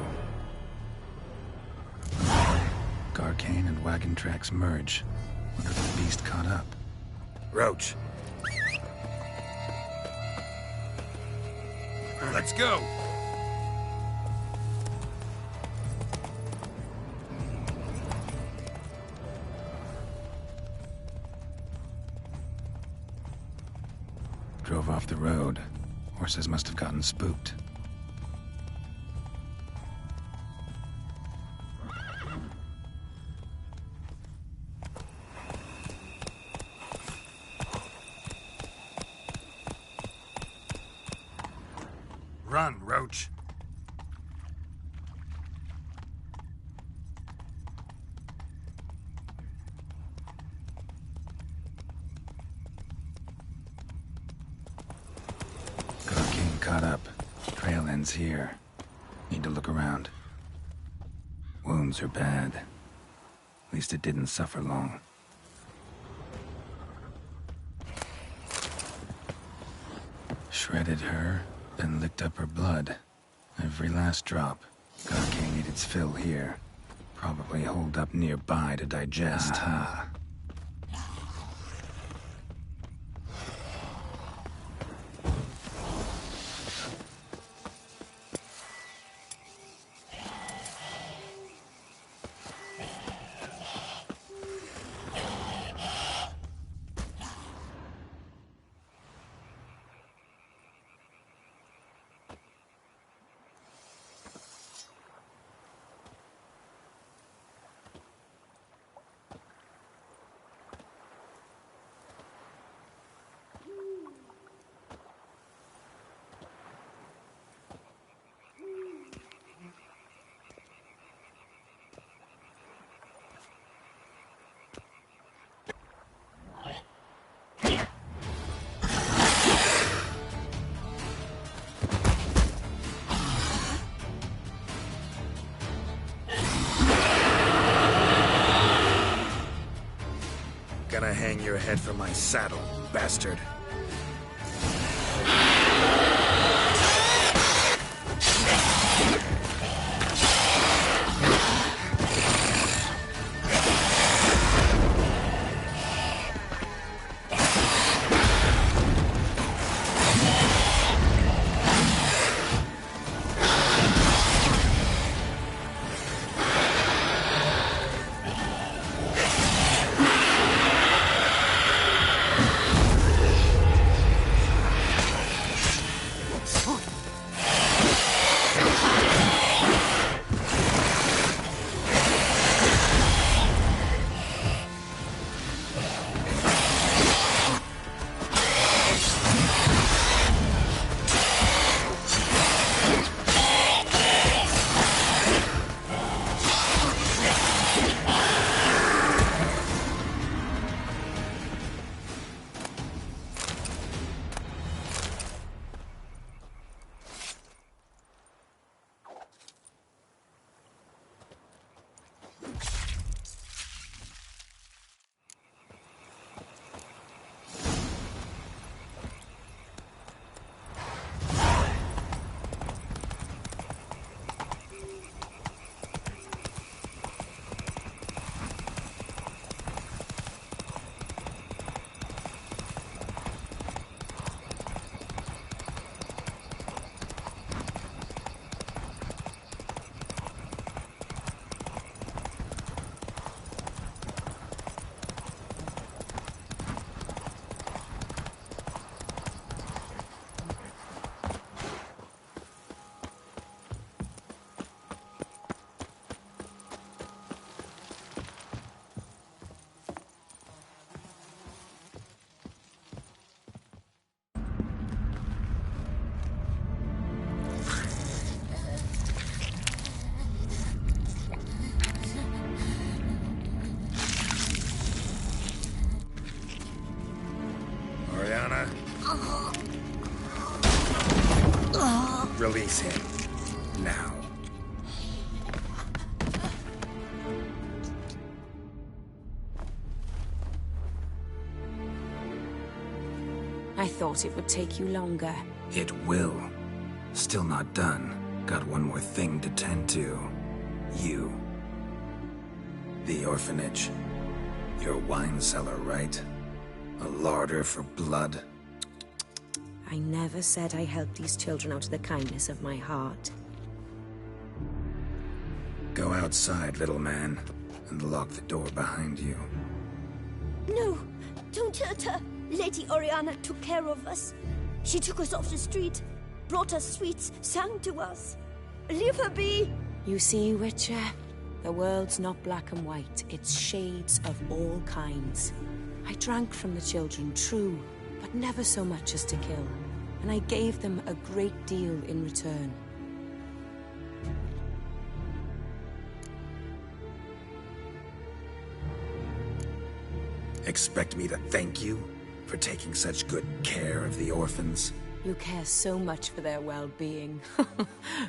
Garcane and wagon tracks merge. Wonder if the beast caught up. Roach. Let's go! drove off the road. Horses must have gotten spooked. Run, Roach. King caught up. Trail ends here. Need to look around. Wounds are bad. At least it didn't suffer long. Shredded her, then licked up her blood. Every last drop. God can't eat its fill here. Probably holed up nearby to digest. Aha. Gonna hang your head from my saddle, bastard. Release him. Now. I thought it would take you longer. It will. Still not done. Got one more thing to tend to. You. The orphanage. Your wine cellar, right? A larder for blood. I never said I helped these children out of the kindness of my heart. Go outside, little man, and lock the door behind you. No, don't hurt her. Lady Oriana took care of us. She took us off the street, brought us sweets, sang to us. Leave her be! You see, Witcher? The world's not black and white. It's shades of all kinds. I drank from the children, true, but never so much as to kill. And I gave them a great deal in return. Expect me to thank you for taking such good care of the orphans? You care so much for their well-being.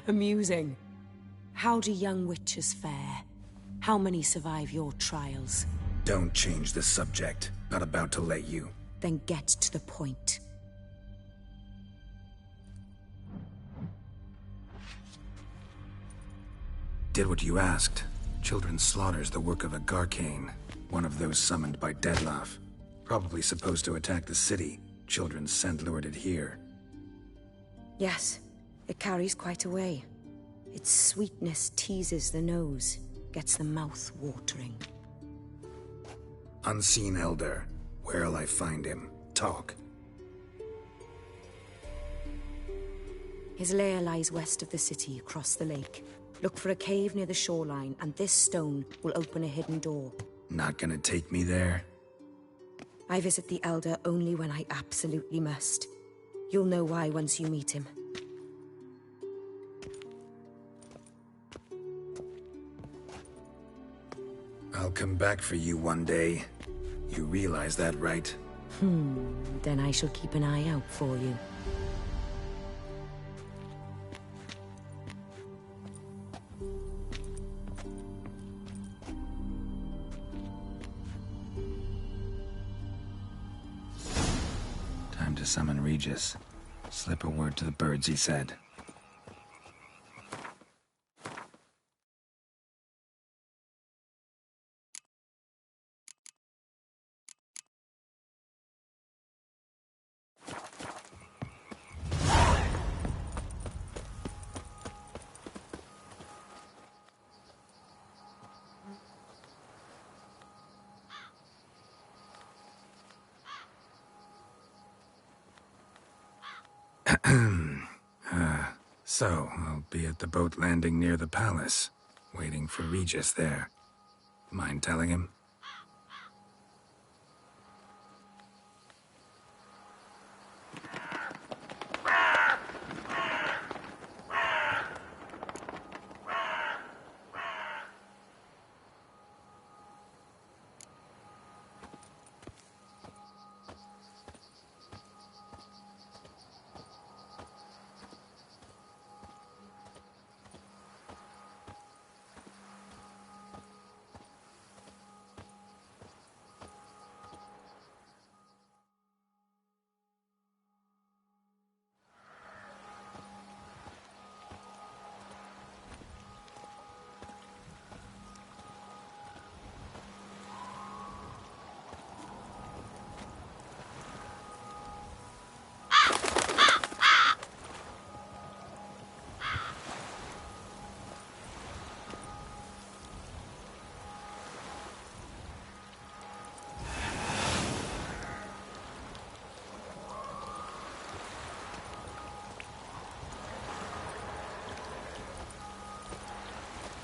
Amusing. How do young witches fare? How many survive your trials? Don't change the subject. Not about to let you. Then get to the point. Did what you asked. Children's slaughter's the work of a Garcane, one of those summoned by Dettlaff. Probably supposed to attack the city. Children's scent lured it here. Yes, it carries quite a way. Its sweetness teases the nose, gets the mouth watering. Unseen Elder. Where'll I find him? Talk. His lair lies west of the city, across the lake. Look for a cave near the shoreline, and this stone will open a hidden door. Not gonna take me there? I visit the Elder only when I absolutely must. You'll know why once you meet him. I'll come back for you one day. You realize that, right? Then I shall keep an eye out for you. Time to summon Regis. Slip a word to the birds, he said. So, I'll be at the boat landing near the palace, waiting for Regis there. Mind telling him?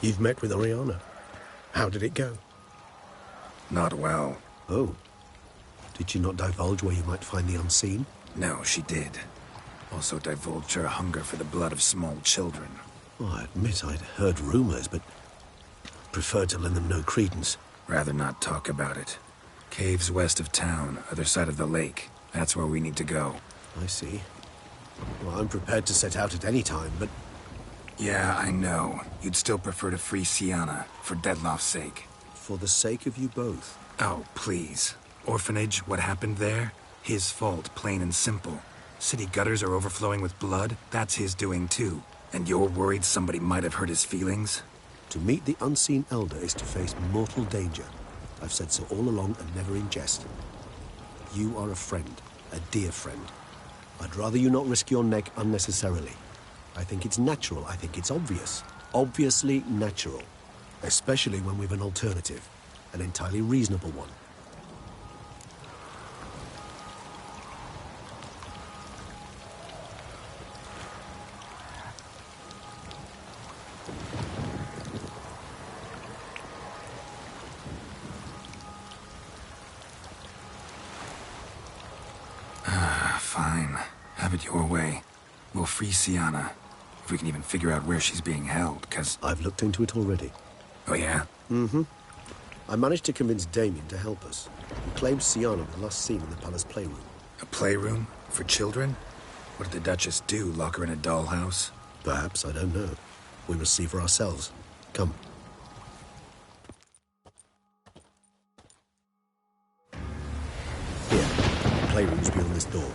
You've met with Oriana. How did it go? Not well. Oh. Did she not divulge where you might find the unseen? No, she did. Also divulged her hunger for the blood of small children. Well, I admit I'd heard rumors, but preferred to lend them no credence. Rather not talk about it. Caves west of town, other side of the lake. That's where we need to go. I see. Well, I'm prepared to set out at any time, but... Yeah, I know. You'd still prefer to free Sienna, for Dettlaff's sake. For the sake of you both. Oh, please. Orphanage, what happened there? His fault, plain and simple. City gutters are overflowing with blood. That's his doing too. And you're worried somebody might have hurt his feelings? To meet the unseen elder is to face mortal danger. I've said so all along and never in jest. You are a friend, a dear friend. I'd rather you not risk your neck unnecessarily. I think it's natural, I think it's obvious. Obviously natural. Especially when we've an alternative. An entirely reasonable one. Have it your way. We'll free Sienna. If we can even figure out where she's being held, 'cause... I've looked into it already. Oh, yeah? Mm-hmm. I managed to convince Damien to help us. He claims Sienna was last seen in the palace playroom. A playroom? For children? What did the Duchess do, lock her in a dollhouse? Perhaps, I don't know. We must see for ourselves. Come. Here, the playroom's beyond this door.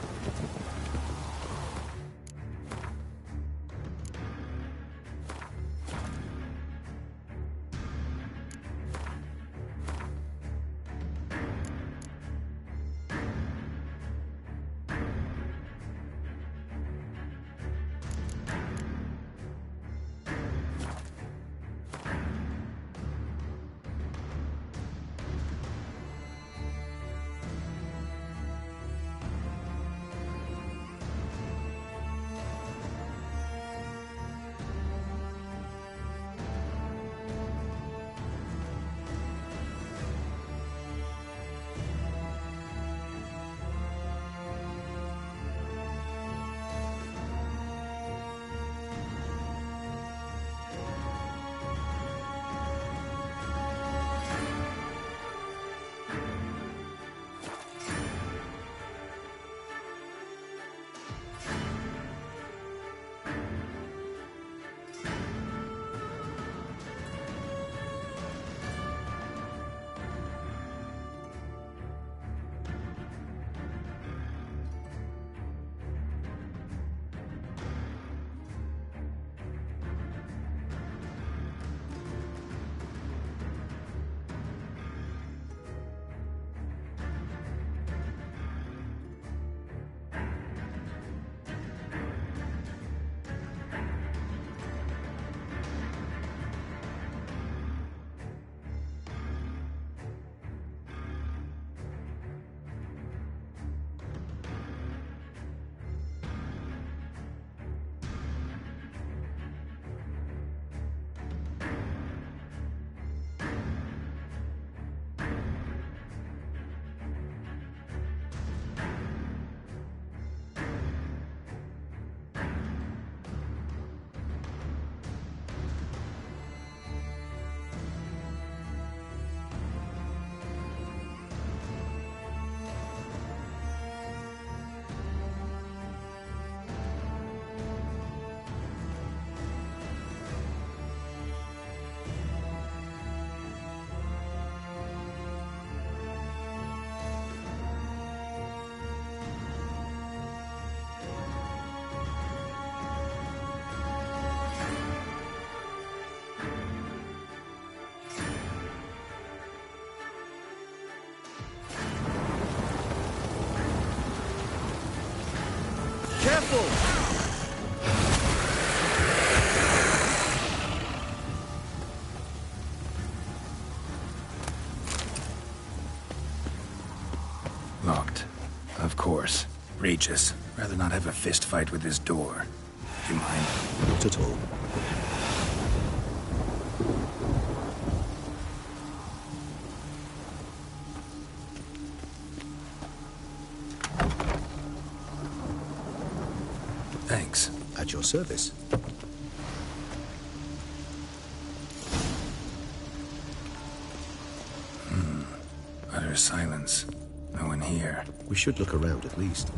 Careful! Locked. Of course. Regis. Rather not have a fist fight with this door. Do you mind? Not at all. Thanks. At your service. Utter silence. No one here. We should look around at least.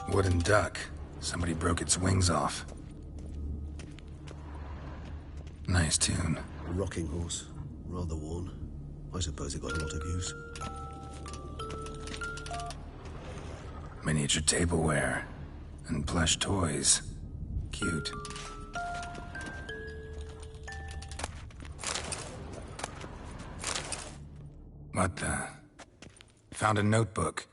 Wooden duck. Somebody broke its wings off. Nice tune. A rocking horse. Rather worn. I suppose it got a lot of use. Miniature tableware. And plush toys. Cute. What the? Found a notebook.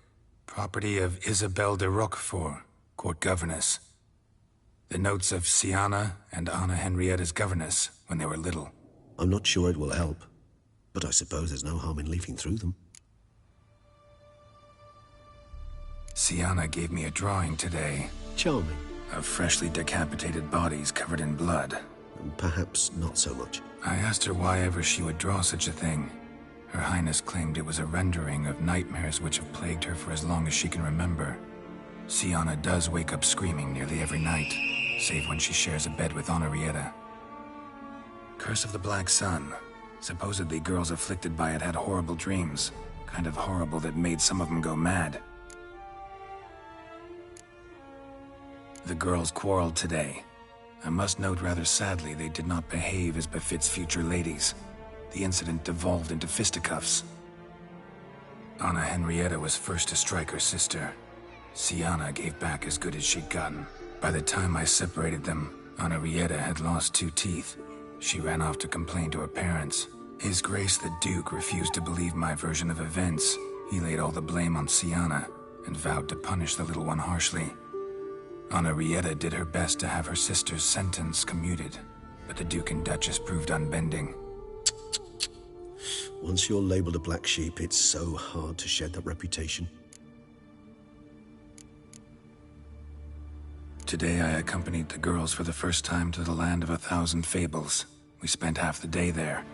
Property of Isabelle de Roquefort, court governess. The notes of Sienna and Anna Henrietta's governess when they were little. I'm not sure it will help, but I suppose there's no harm in leafing through them. Sienna gave me a drawing today. Charming. Of freshly decapitated bodies covered in blood. Perhaps not so much. I asked her why ever she would draw such a thing. Her Highness claimed it was a rendering of nightmares which have plagued her for as long as she can remember. Siana does wake up screaming nearly every night, save when she shares a bed with Henrietta. Curse of the Black Sun. Supposedly girls afflicted by it had horrible dreams. Kind of horrible that made some of them go mad. The girls quarreled today. I must note rather sadly they did not behave as befits future ladies. The incident devolved into fisticuffs. Anna Henrietta was first to strike her sister. Siana gave back as good as she'd gotten. By the time I separated them, Henrietta had lost 2 teeth. She ran off to complain to her parents. His Grace the Duke refused to believe my version of events. He laid all the blame on Siana and vowed to punish the little one harshly. Henrietta did her best to have her sister's sentence commuted, but the Duke and Duchess proved unbending. Once you're labeled a black sheep, it's so hard to shed that reputation. Today I accompanied the girls for the first time to the land of 1,000 fables. We spent half the day there.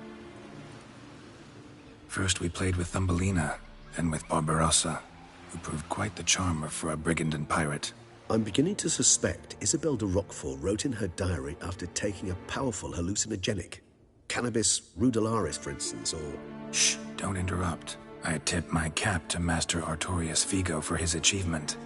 First we played with Thumbelina, then with Barbarossa, who proved quite the charmer for a brigand and pirate. I'm beginning to suspect Isabel de Roquefort wrote in her diary after taking a powerful hallucinogenic. Cannabis rudularis, for instance, or... Shh, don't interrupt. I tip my cap to Master Artorius Vigo for his achievement.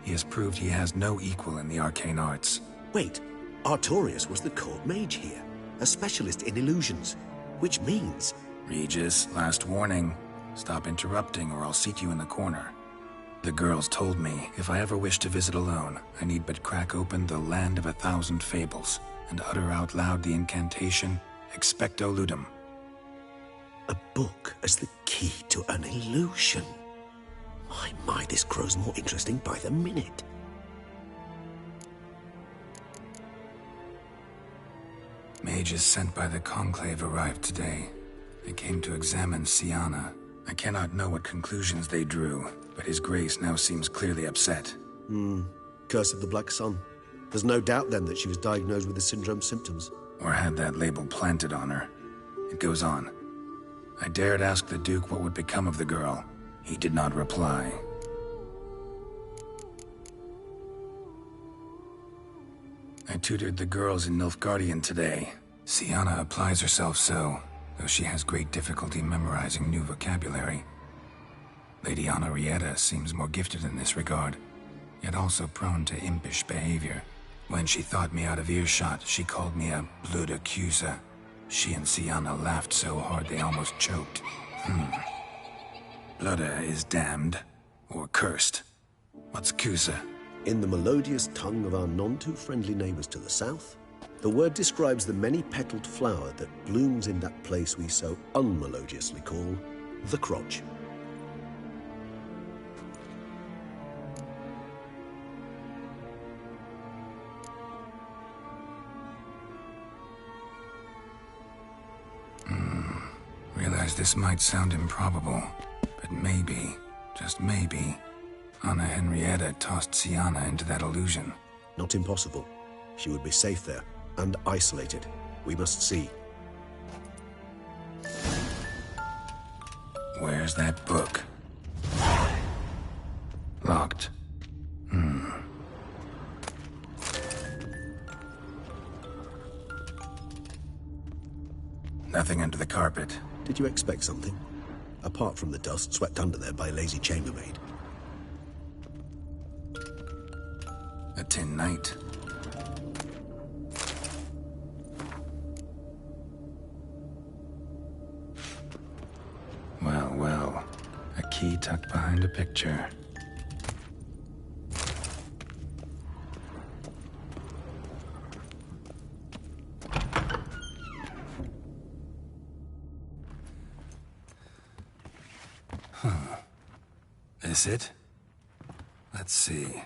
He has proved he has no equal in the arcane arts. Wait, Artorius was the court mage here, a specialist in illusions, which means... Regis, last warning. Stop interrupting or I'll seat you in the corner. The girls told me if I ever wish to visit alone, I need but crack open the land of 1,000 fables and utter out loud the incantation, Expecto Ludum. A book as the key to an illusion. My, this grows more interesting by the minute. Mages sent by the Conclave arrived today. They came to examine Siana. I cannot know what conclusions they drew, but His Grace now seems clearly upset. Curse of the Black Sun. There's no doubt then that she was diagnosed with the syndrome symptoms. Or had that label planted on her. It goes on. I dared ask the Duke what would become of the girl. He did not reply. I tutored the girls in Nilfgaardian today. Siana applies herself so, though she has great difficulty memorizing new vocabulary. Lady Henrietta seems more gifted in this regard, yet also prone to impish behavior. When she thought me out of earshot, she called me a blood accuser. She and Siana laughed so hard they almost choked. Blooda is damned, or cursed. What's Cusa? In the melodious tongue of our none-too-friendly neighbors to the south, the word describes the many-petaled flower that blooms in that place we so unmelodiously call the crotch. Realize this might sound improbable, but maybe, just maybe, Anna Henrietta tossed Siana into that illusion. Not impossible. She would be safe there, and isolated. We must see. Where's that book? Locked. Nothing under the carpet. Did you expect something? Apart from the dust swept under there by a lazy chambermaid. A tin knight. Well, well. A key tucked behind a picture. This it? Let's see.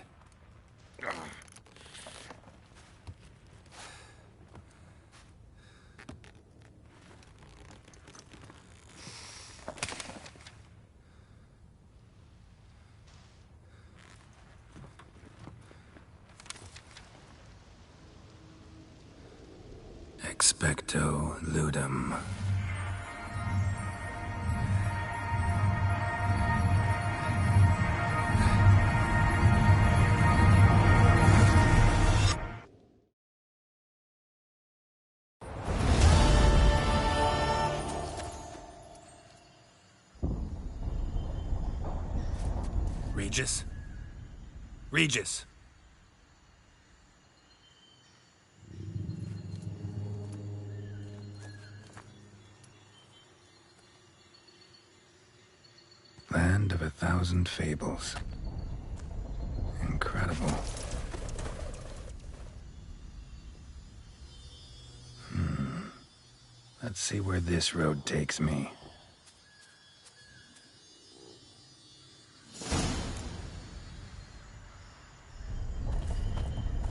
Expecto Ludum. Regis? Regis! Land of 1,000 fables. Incredible. Let's see where this road takes me.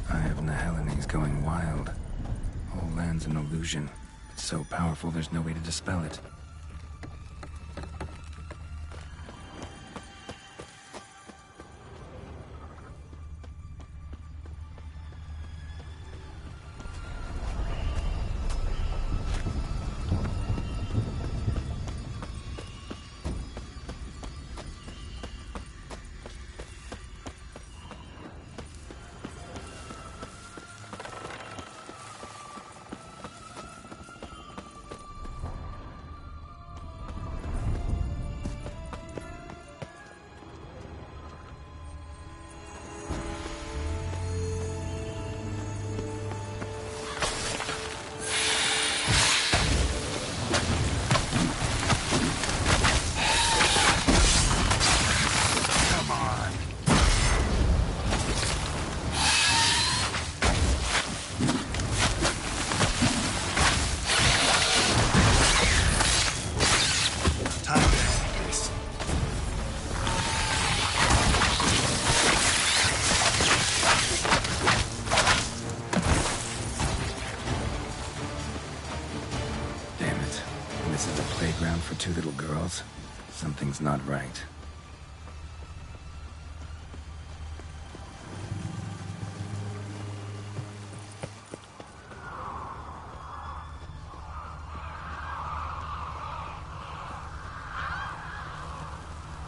Eye of Nehelene going wild. Whole land's an illusion. It's so powerful there's no way to dispel it. For two little girls, something's not right.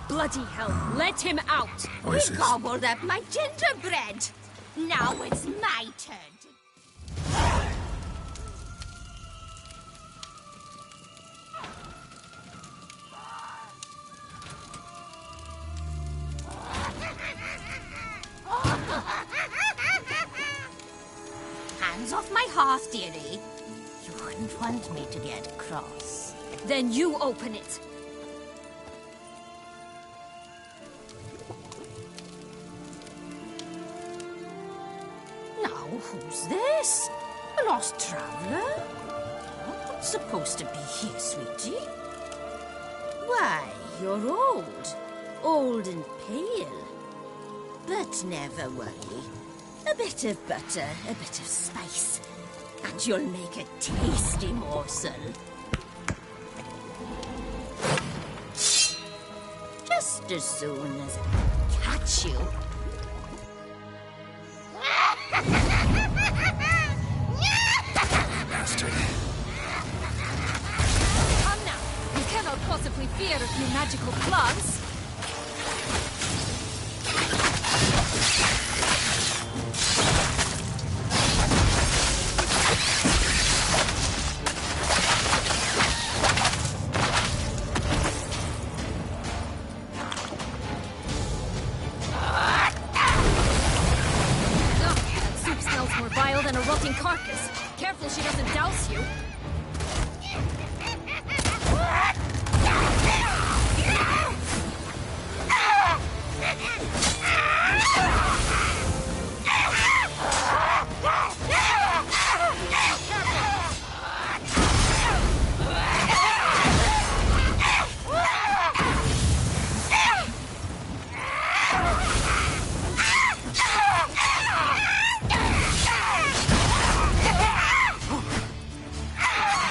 Bloody hell, let him out! Voices. He gobbled up my gingerbread. Now it's my turn to... Hands off my hearth, dearie. You wouldn't want me to get cross. Then you open it. Now, who's this? A lost traveler? Not supposed to be here, sweetie. Why, you're old. Old and pale. But never worry. A bit of butter, a bit of spice, and you'll make a tasty morsel. Just as soon as I catch you. Bastard. Come now, you cannot possibly fear a few magical plugs. Than a rotting carcass. Careful she doesn't douse you.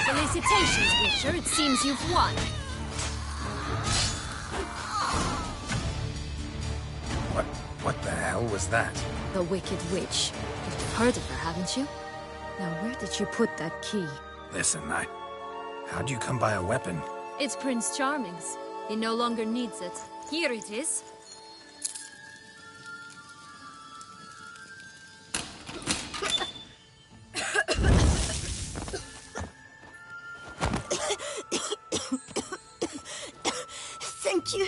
Felicitations, Witcher. It seems you've won. What the hell was that? The Wicked Witch. You've heard of her, haven't you? Now, where did you put that key? Listen, how'd you come by a weapon? It's Prince Charming's. He no longer needs it. Here it is. Thank you.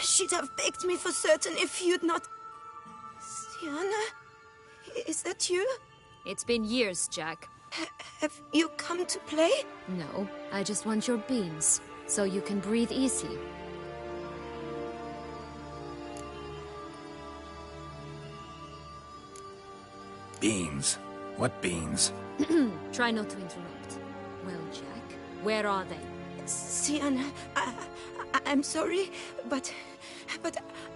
She She'd have begged me for certain if you'd not... Sienna? Is that you? It's been years, Jack. Have you come to play? No, I just want your beans, so you can breathe easy. Beans? What beans? Try not to interrupt. Well, Jack, where are they? Sienna, I'm sorry, but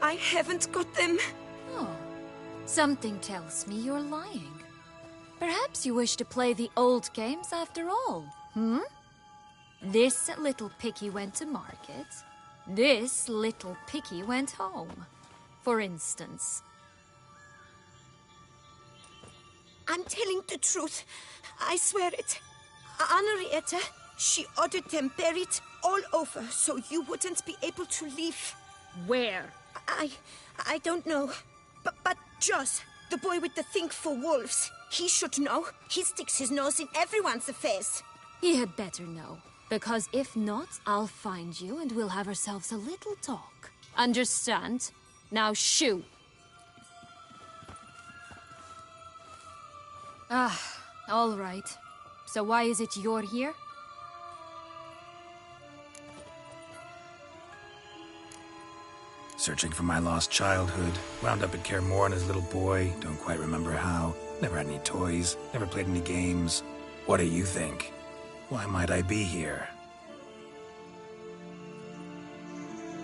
I haven't got them. Oh, something tells me you're lying. Perhaps you wish to play the old games after all, This little piggy went to market. This little piggy went home, for instance. I'm telling the truth. I swear it. Henrietta, she ordered them buried all over so you wouldn't be able to leave. Where? I don't know. But Joss, the boy with the thing for wolves, he should know. He sticks his nose in everyone's affairs. He had better know. Because if not, I'll find you and we'll have ourselves a little talk. Understand? Now shoo! All right. So why is it you're here? Searching for my lost childhood. Wound up at Kaer Morhen as a little boy. Don't quite remember how. Never had any toys. Never played any games. What do you think? Why might I be here?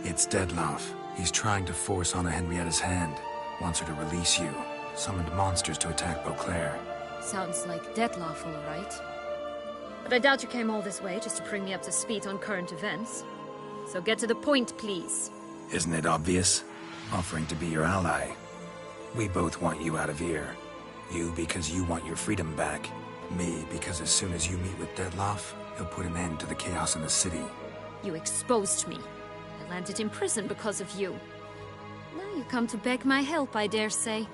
It's Dettlaff. He's trying to force Anna Henrietta's hand. Wants her to release you. Summoned monsters to attack Beauclair. Sounds like Dettlaff, all right. But I doubt you came all this way just to bring me up to speed on current events. So get to the point, please. Isn't it obvious? Offering to be your ally. We both want you out of here. You because you want your freedom back. Me because as soon as you meet with Dettlaff, he'll put an end to the chaos in the city. You exposed me. I landed in prison because of you. Now you come to beg my help, I dare say.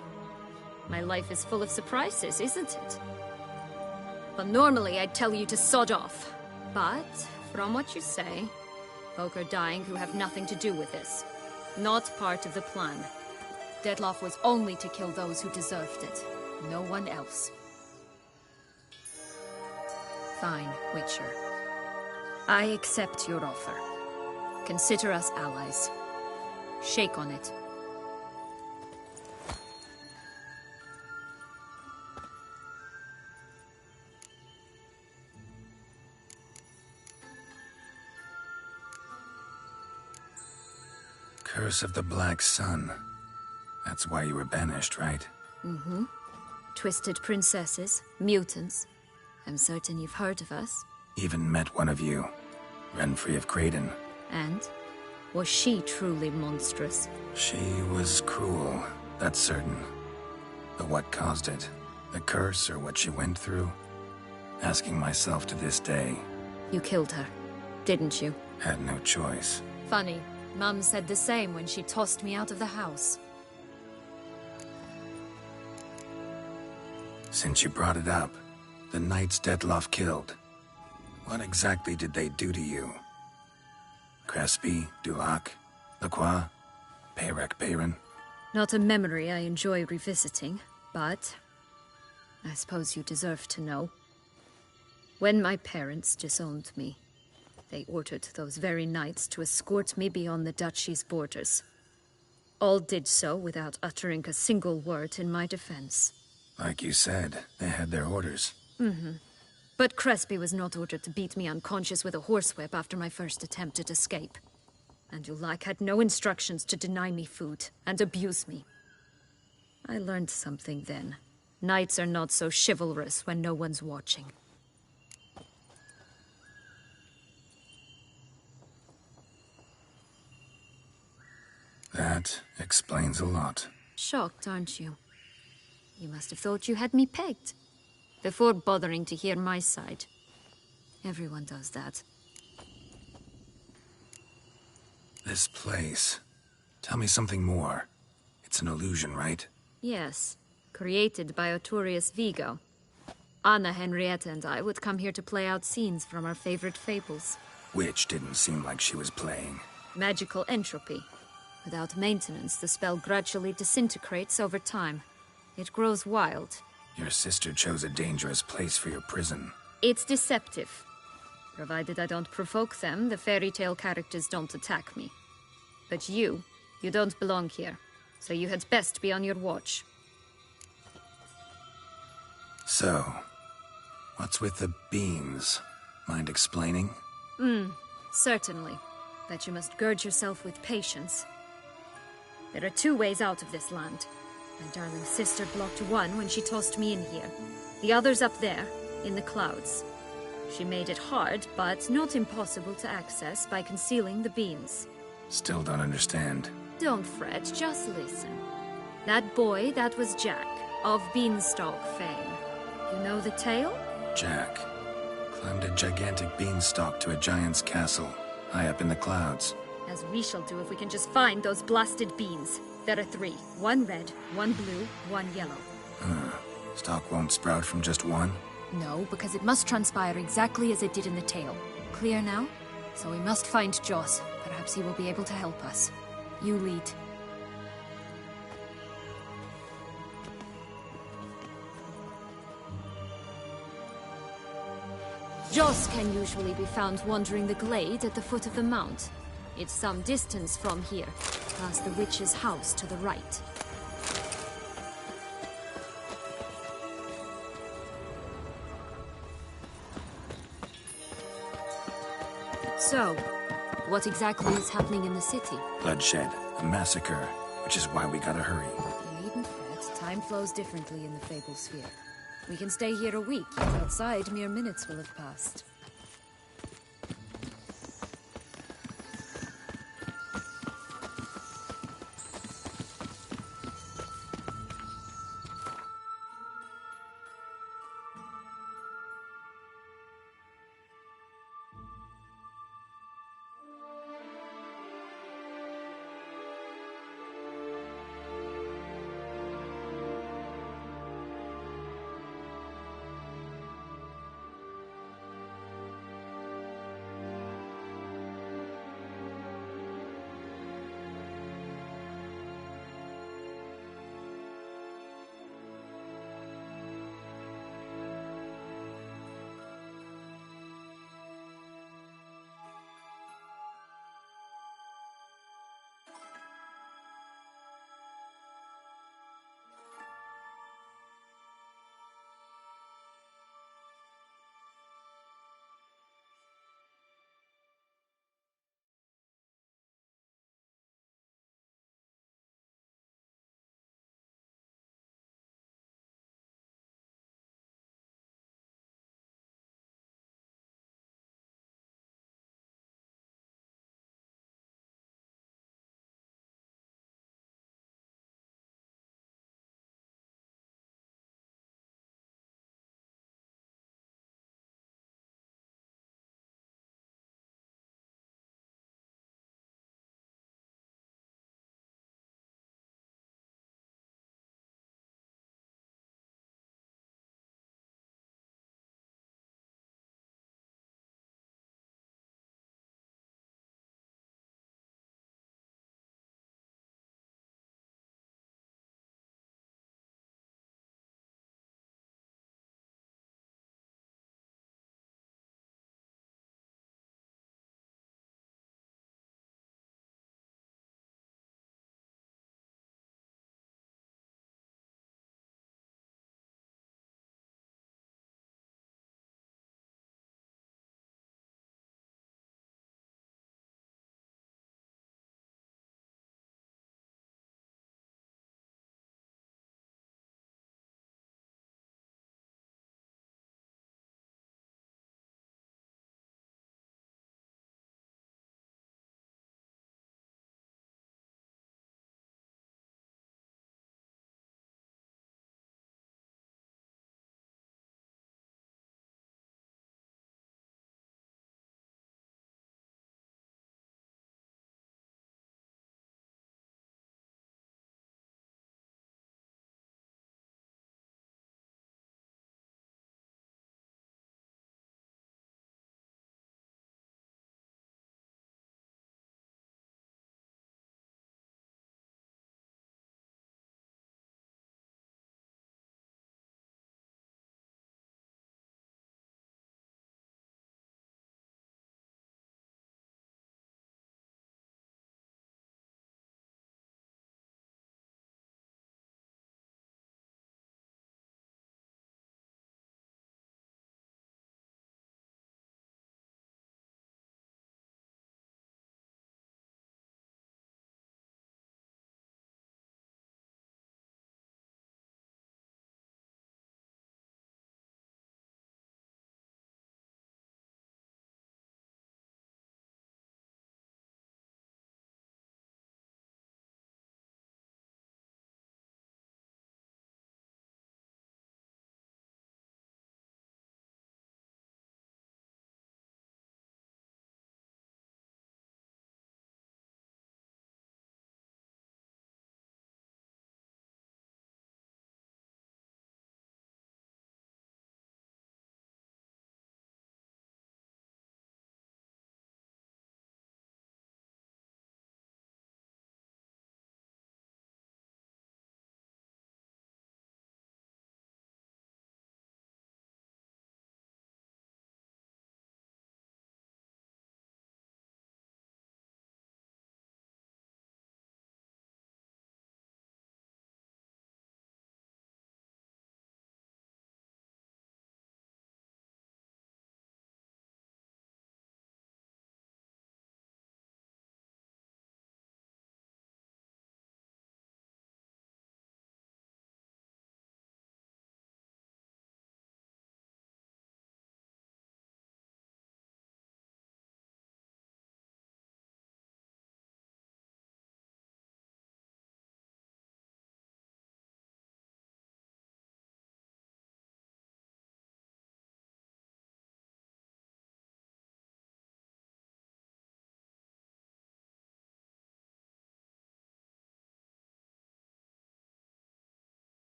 My life is full of surprises, isn't it? But normally I'd tell you to sod off. But, from what you say, folk are dying who have nothing to do with this. Not part of the plan. Dettlaff was only to kill those who deserved it. No one else. Fine, Witcher. I accept your offer. Consider us allies. Shake on it. Curse of the Black Sun. That's why you were banished, right? Mm-hmm. Twisted princesses, mutants. I'm certain you've heard of us. Even met one of you. Renfrey of Craden. And? Was she truly monstrous? She was cruel, that's certain. But what caused it? The curse or what she went through? Asking myself to this day. You killed her, didn't you? Had no choice. Funny. Mum said the same when she tossed me out of the house. Since you brought it up, the knights Dettlaff killed. What exactly did they do to you? Crespi, Dulac, Lacroix, Peyrek Peyron? Not a memory I enjoy revisiting, but I suppose you deserve to know. When my parents disowned me, they ordered those very knights to escort me beyond the duchy's borders. All did so without uttering a single word in my defense. Like you said, they had their orders. Mm-hmm. But Crespi was not ordered to beat me unconscious with a horsewhip after my first attempt at escape. And Dulac had no instructions to deny me food and abuse me. I learned something then. Knights are not so chivalrous when no one's watching. That explains a lot. Shocked, aren't you? You must have thought you had me pegged. Before bothering to hear my side. Everyone does that. This place. Tell me something more. It's an illusion, right? Yes. Created by Arturius Vigo. Anna, Henrietta, and I would come here to play out scenes from our favorite fables. Which didn't seem like she was playing. Magical entropy. Without maintenance, the spell gradually disintegrates over time. It grows wild. Your sister chose a dangerous place for your prison. It's deceptive. Provided I don't provoke them, the fairy tale characters don't attack me. But you don't belong here. So you had best be on your watch. So, what's with the beans? Mind explaining? Certainly. But you must gird yourself with patience. There are 2 ways out of this land. My darling sister blocked one when she tossed me in here. The other's up there, in the clouds. She made it hard, but not impossible to access by concealing the beans. Still don't understand. Don't fret, just listen. That boy, that was Jack, of Beanstalk fame. You know the tale? Jack climbed a gigantic beanstalk to a giant's castle, high up in the clouds. As we shall do if we can just find those blasted beans. There are 3. 1 red, 1 blue, 1 yellow. Stalk won't sprout from just one? No, because it must transpire exactly as it did in the tale. Clear now? So we must find Joss. Perhaps he will be able to help us. You lead. Joss can usually be found wandering the glade at the foot of the mount. It's some distance from here, past the witch's house to the right. So, what exactly is happening in the city? Bloodshed, a massacre, which is why we gotta hurry. You needn't fret. Time flows differently in the Fable Sphere. We can stay here a week, yet outside mere minutes will have passed.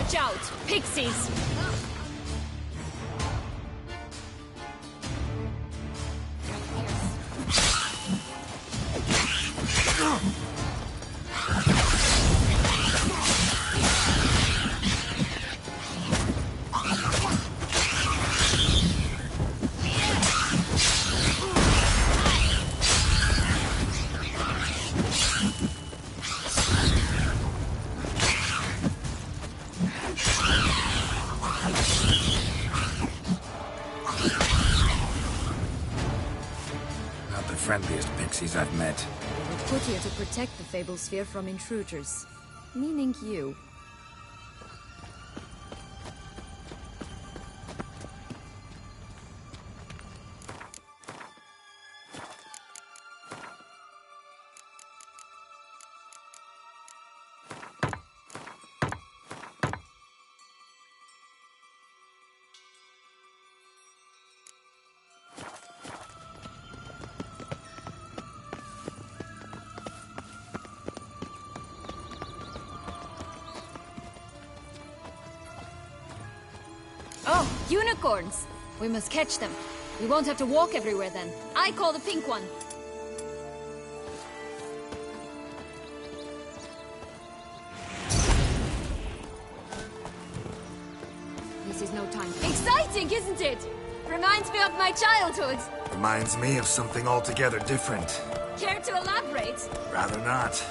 Watch out! Pixies! Friendliest pixies I've met. They were put here to protect the Fable Sphere from intruders. Meaning you. Oh, unicorns! We must catch them. We won't have to walk everywhere then. I call the pink one. This is no time. Exciting, isn't it? Reminds me of my childhood. Reminds me of something altogether different. Care to elaborate? Rather not.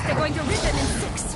They're going to rip them in six.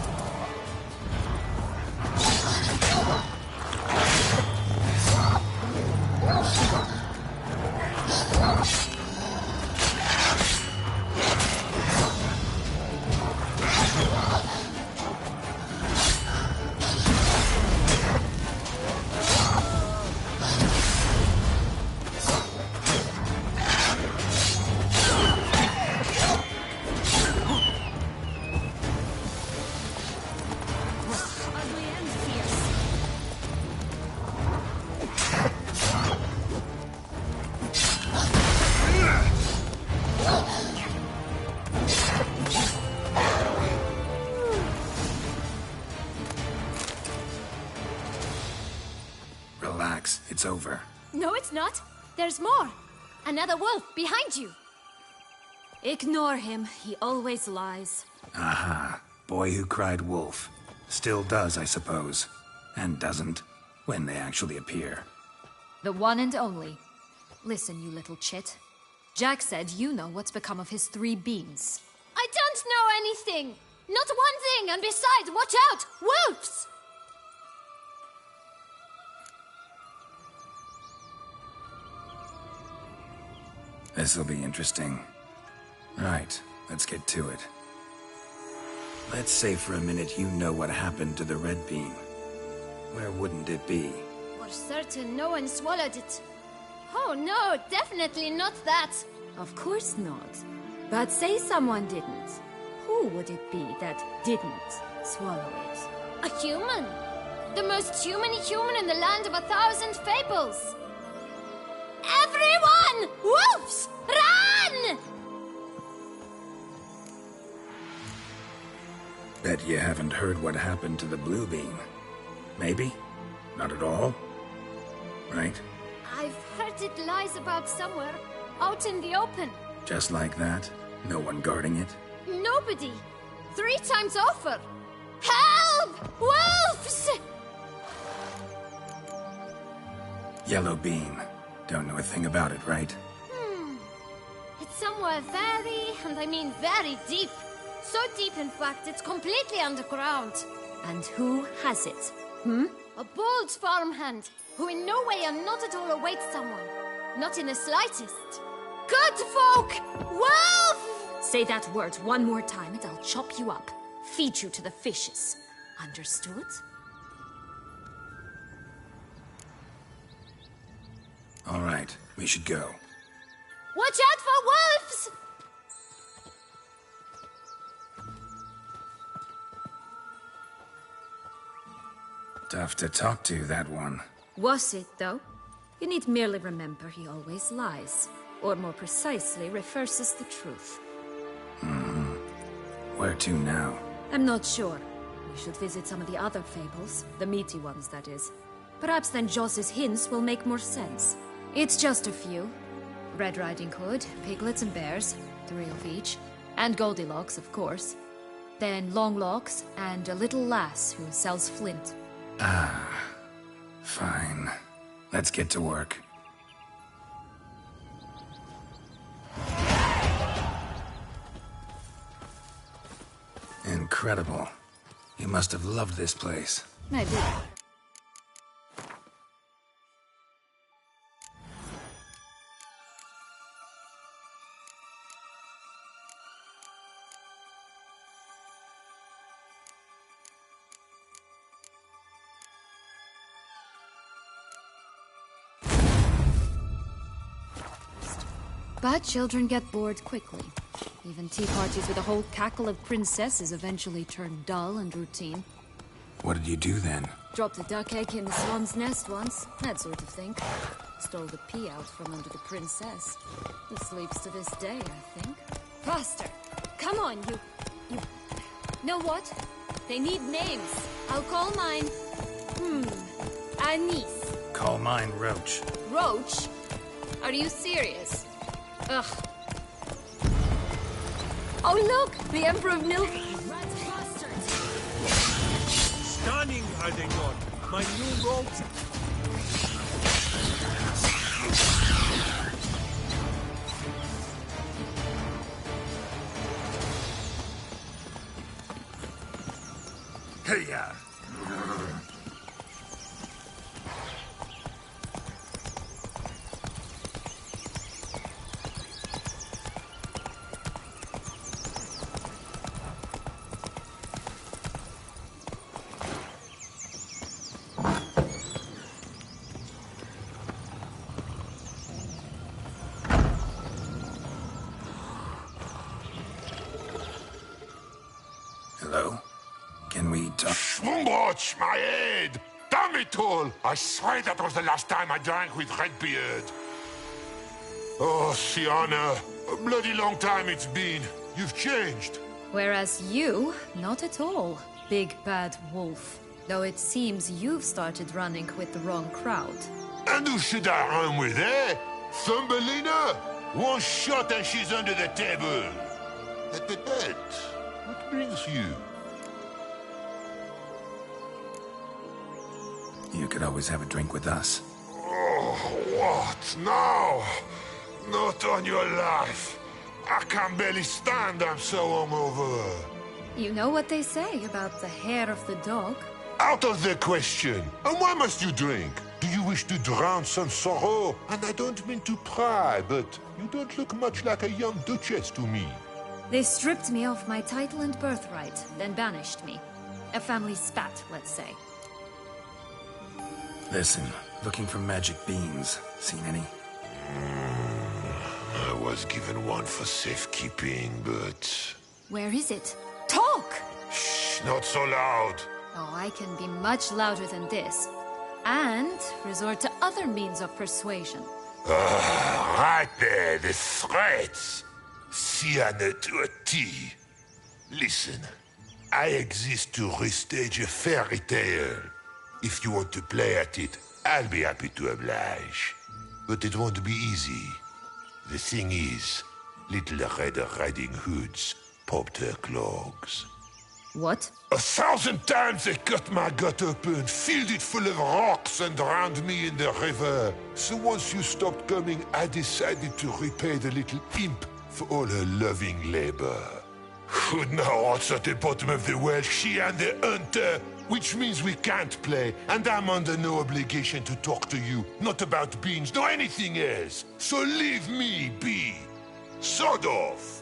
Relax, it's over. No, it's not. There's more. Another wolf behind you. Ignore him. He always lies. Aha. Boy who cried wolf. Still does, I suppose. And doesn't, when they actually appear. The one and only. Listen, you little chit. Jack said you know what's become of his 3 beans. I don't know anything! Not one thing, and besides, watch out! Wolves! This'll be interesting. Right, let's get to it. Let's say for a minute you know what happened to the red bean. Where wouldn't it be? For certain, no one swallowed it. Oh no, definitely not that. Of course not. But say someone didn't. Who would it be that didn't swallow it? A human. The most human in the land of 1,000 fables. Everyone! Wolves! Run! Bet you haven't heard what happened to the blue bean. Maybe? Not at all? Right? I've heard it lies about somewhere, out in the open. Just like that? No one guarding it? Nobody. 3 times over. Help! Wolves! Yellow bean. Don't know a thing about it, right? It's somewhere very, and I mean very deep. So deep, in fact, it's completely underground. And who has it? A bold farmhand, who in no way and not at all awaits someone. Not in the slightest. Good folk! Wolf! Say that word one more time and I'll chop you up. Feed you to the fishes. Understood? All right, we should go. Watch out for wolves! Tough to talk to, that one. Was it, though? You need merely remember he always lies. Or more precisely, reverses the truth. Where to now? I'm not sure. We should visit some of the other fables. The meaty ones, that is. Perhaps then Joss's hints will make more sense. It's just a few. Red Riding Hood, piglets and bears, 3 of each. And Goldilocks, of course. Then Longlocks, and a little lass who sells flint. Fine. Let's get to work. Incredible. You must have loved this place. I did. But children get bored quickly. Even tea parties with a whole cackle of princesses eventually turn dull and routine. What did you do then? Dropped a duck egg in the swan's nest once, that sort of thing. Stole the pea out from under the princess. Who sleeps to this day, I think. Faster! Come on, you... Know what? They need names. I'll call mine... Anise. Call mine Roach. Roach? Are you serious? Ugh. Oh look! The Emperor of Milk... Stunning are they not? My new robes... Hey-ya! Hello? Can we talk? Schwumbroch, my head! Damn it all! I swear that was the last time I drank with Redbeard. Oh, Sienna, a bloody long time it's been. You've changed. Whereas you, not at all, big bad wolf. Though it seems you've started running with the wrong crowd. And who should I run with, eh? Thumbelina? One shot and she's under the table. But, what brings you? You could always have a drink with us. Oh, what now? Not on your life. I can barely stand, I'm so hungover. You know what they say about the hair of the dog? Out of the question. And why must you drink? Do you wish to drown some sorrow? And I don't mean to pry, but you don't look much like a young duchess to me. They stripped me of my title and birthright, then banished me. A family spat, let's say. Listen, looking for magic beans. Seen any? I was given one for safekeeping, but... Where is it? Talk! Shh, not so loud. Oh, I can be much louder than this. And resort to other means of persuasion. Right there, the threats. Sienna to a T. Listen, I exist to restage a fairy tale. If you want to play at it, I'll be happy to oblige. But it won't be easy. The thing is, little Red Riding Hoods popped her clogs. What? 1,000 times they cut my gut open, filled it full of rocks and drowned me in the river. So once you stopped coming, I decided to repay the little imp for all her loving labor. Who now what's at the bottom of the well, she and the hunter, which means we can't play, and I'm under no obligation to talk to you, not about beans, nor anything else. So leave me be. Sod off.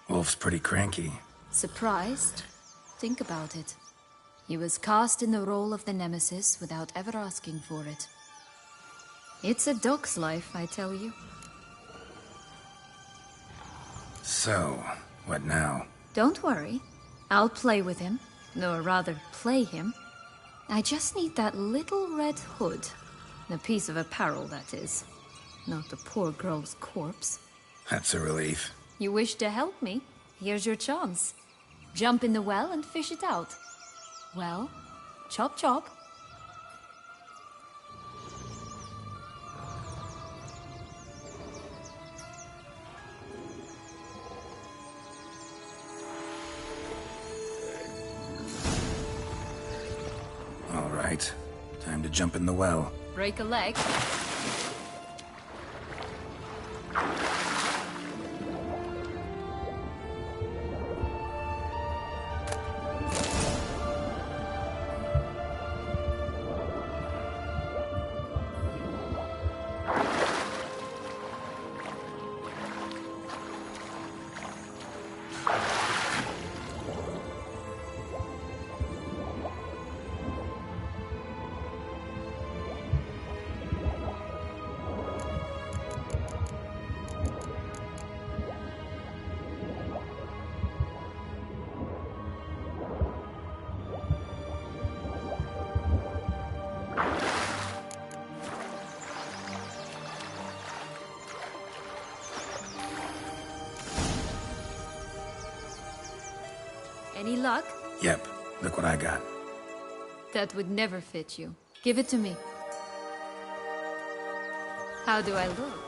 Wolf's pretty cranky. Surprised? Think about it. He was cast in the role of the Nemesis without ever asking for it. It's a dog's life, I tell you. So, what now? Don't worry. I'll play with him. Or rather, play him. I just need that little red hood. A piece of apparel, that is. Not the poor girl's corpse. That's a relief. You wish to help me? Here's your chance. Jump in the well and fish it out. Well, chop chop. All right. Time to jump in the well. Break a leg. Any luck? Yep. Look what I got. That would never fit you. Give it to me. How do I look?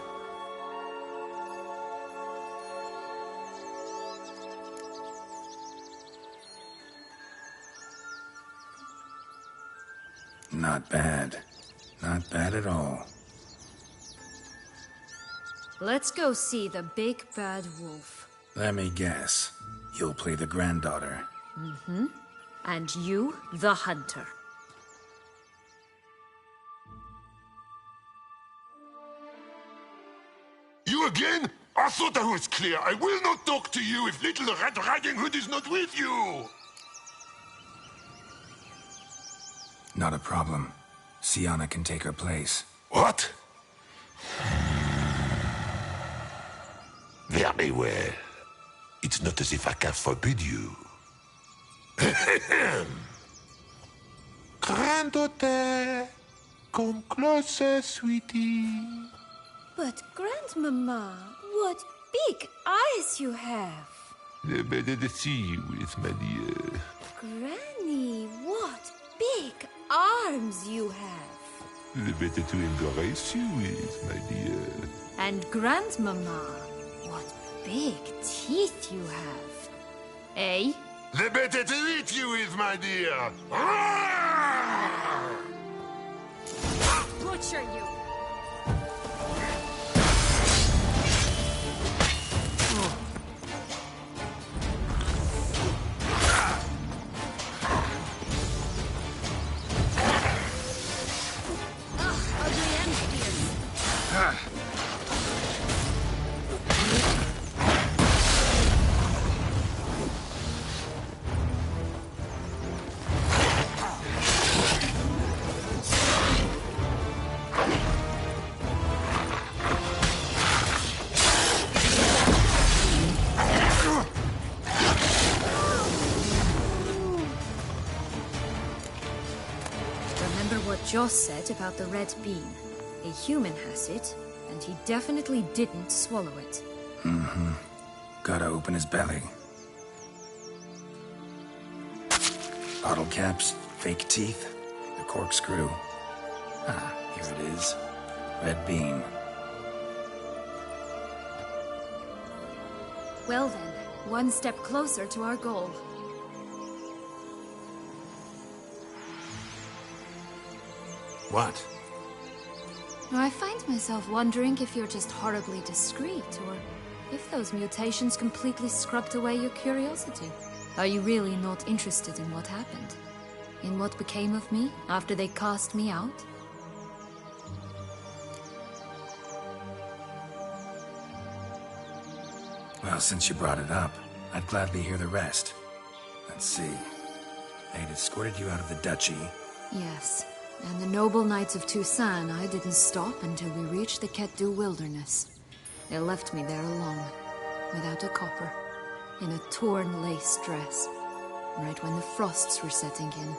Not bad. Not bad at all. Let's go see the big bad wolf. Let me guess. You'll play the granddaughter. Mm-hmm. And you, the hunter. You again? I thought I was clear. I will not talk to you if little Red Riding Hood is not with you! Not a problem. Sienna can take her place. What? Very well. It's not as if I can forbid you. Granddaughter, come closer, sweetie. But, Grandmama, what big eyes you have. The better to see you with, my dear. Granny, what big arms you have. The better to embrace you with, my dear. And Grandmama, what big teeth you have. Eh? The better to eat you with, my dear. Butcher you! Joss said about the red bean. A human has it, and he definitely didn't swallow it. Mm-hmm. Gotta open his belly. Bottle caps, fake teeth, the corkscrew. Ah, here it is. Red bean. Well then, one step closer to our goal. What? I find myself wondering if you're just horribly discreet, or if those mutations completely scrubbed away your curiosity. Are you really not interested in what happened? In what became of me after they cast me out? Well, since you brought it up, I'd gladly hear the rest. Let's see. They'd escorted you out of the duchy. Yes. And the noble knights of Toussaint, I didn't stop until we reached the Ketdu wilderness. They left me there alone, without a copper, in a torn lace dress, right when the frosts were setting in.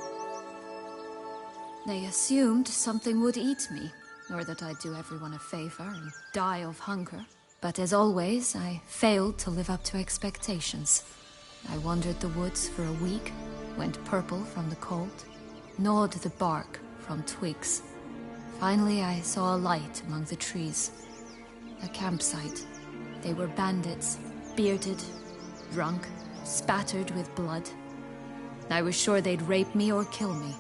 They assumed something would eat me, or that I'd do everyone a favor and die of hunger. But as always, I failed to live up to expectations. I wandered the woods for a week, went purple from the cold, gnawed the bark from twigs. Finally, I saw a light among the trees. A campsite. They were bandits, bearded, drunk, spattered with blood. I was sure they'd rape me or kill me.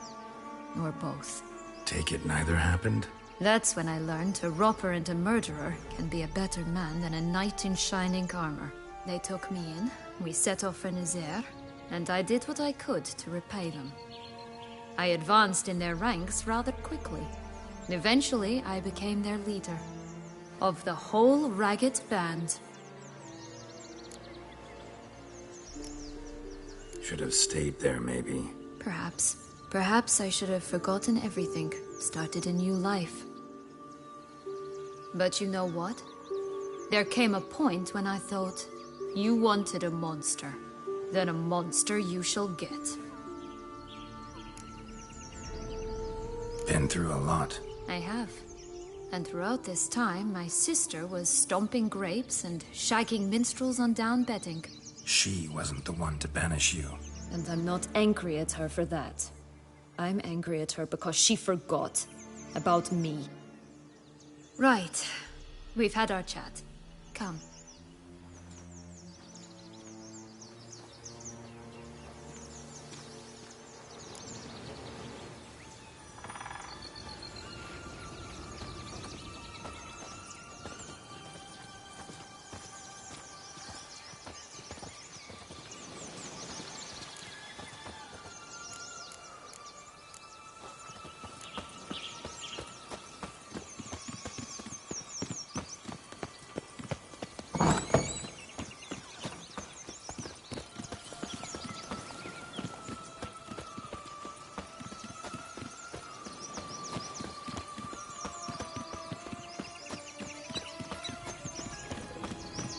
Or both. Take it neither happened? That's when I learned a robber and a murderer can be a better man than a knight in shining armor. They took me in, we set off for Nazaire, and I did what I could to repay them. I advanced in their ranks rather quickly. Eventually, I became their leader. Of the whole ragged band. Should have stayed there, maybe. Perhaps. Perhaps I should have forgotten everything, started a new life. But you know what? There came a point when I thought, you wanted a monster. Then a monster you shall get. Been through a lot. I have. And throughout this time, my sister was stomping grapes and shagging minstrels on down bedding. She wasn't the one to banish you. And I'm not angry at her for that. I'm angry at her because she forgot about me. Right. We've had our chat. Come.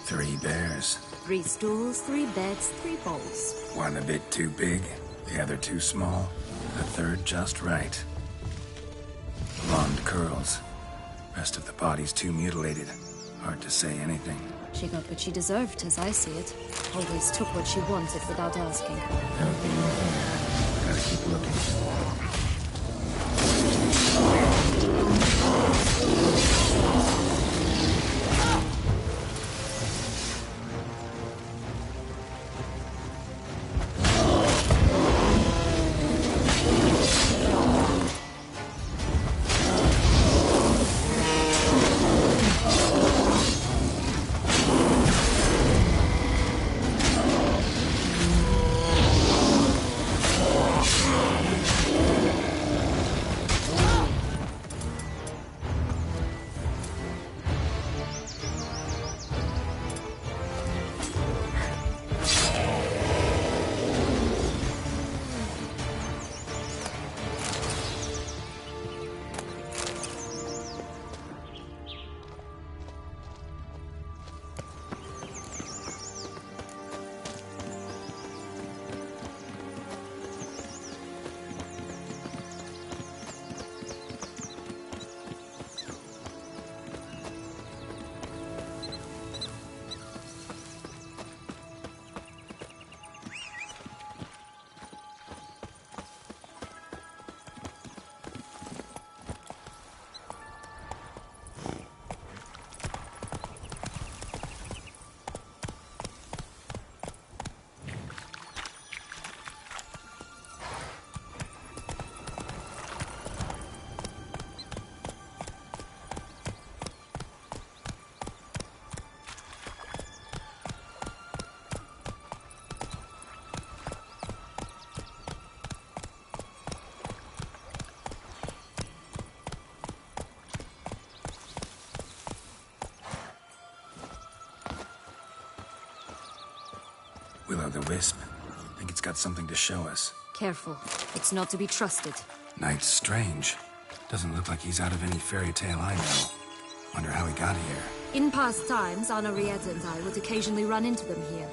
Three bears. 3 stools, 3 beds, 3 bowls. One a bit too big, the other too small, the third just right. Blonde curls. Rest of the body's too mutilated. Hard to say anything. She got what she deserved, as I see it. Always took what she wanted without asking. There'll be more here. Gotta keep looking. Will-o'-the-wisp. Think it's got something to show us. Careful. It's not to be trusted. Night's strange. Doesn't look like he's out of any fairy tale I know. Wonder how he got here. In past times, Anna Rieta and I would occasionally run into them here.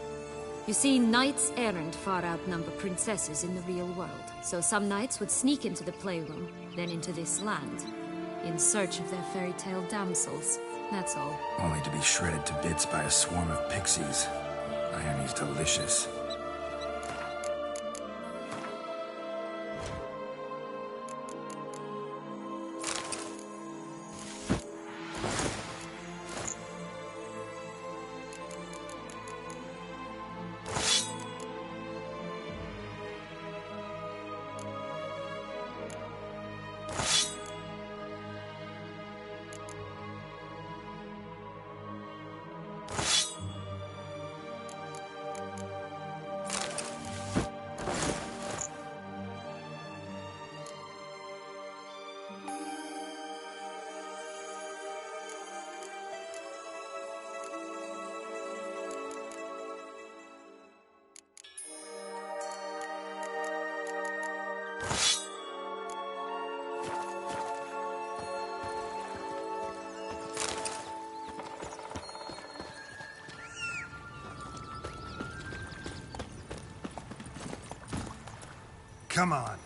You see, knights errant far outnumber princesses in the real world. So some knights would sneak into the playroom, then into this land, in search of their fairy tale damsels. That's all. Only to be shredded to bits by a swarm of pixies. Irony's delicious. Come on.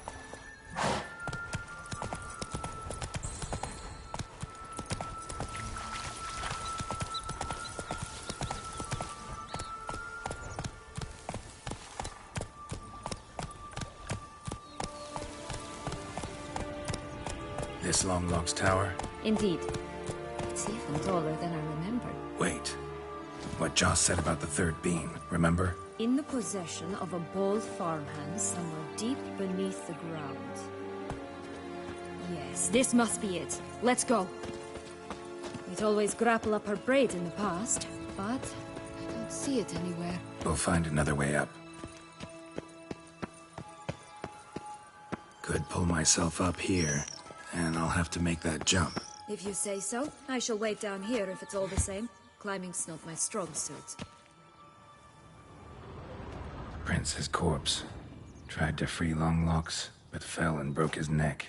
This Longlock's tower? Indeed. It's even taller than I remembered. Wait. What Joss said about the third beam, remember? In the possession of a bold farmhand somewhere deep beneath the ground. Yes, this must be it. Let's go. We'd always grapple up her braid in the past, but I don't see it anywhere. We'll find another way up. Could pull myself up here, and I'll have to make that jump. If you say so, I shall wait down here if it's all the same. Climbing's not my strong suit. Prince's corpse. Tried to free Longlocks, but fell and broke his neck.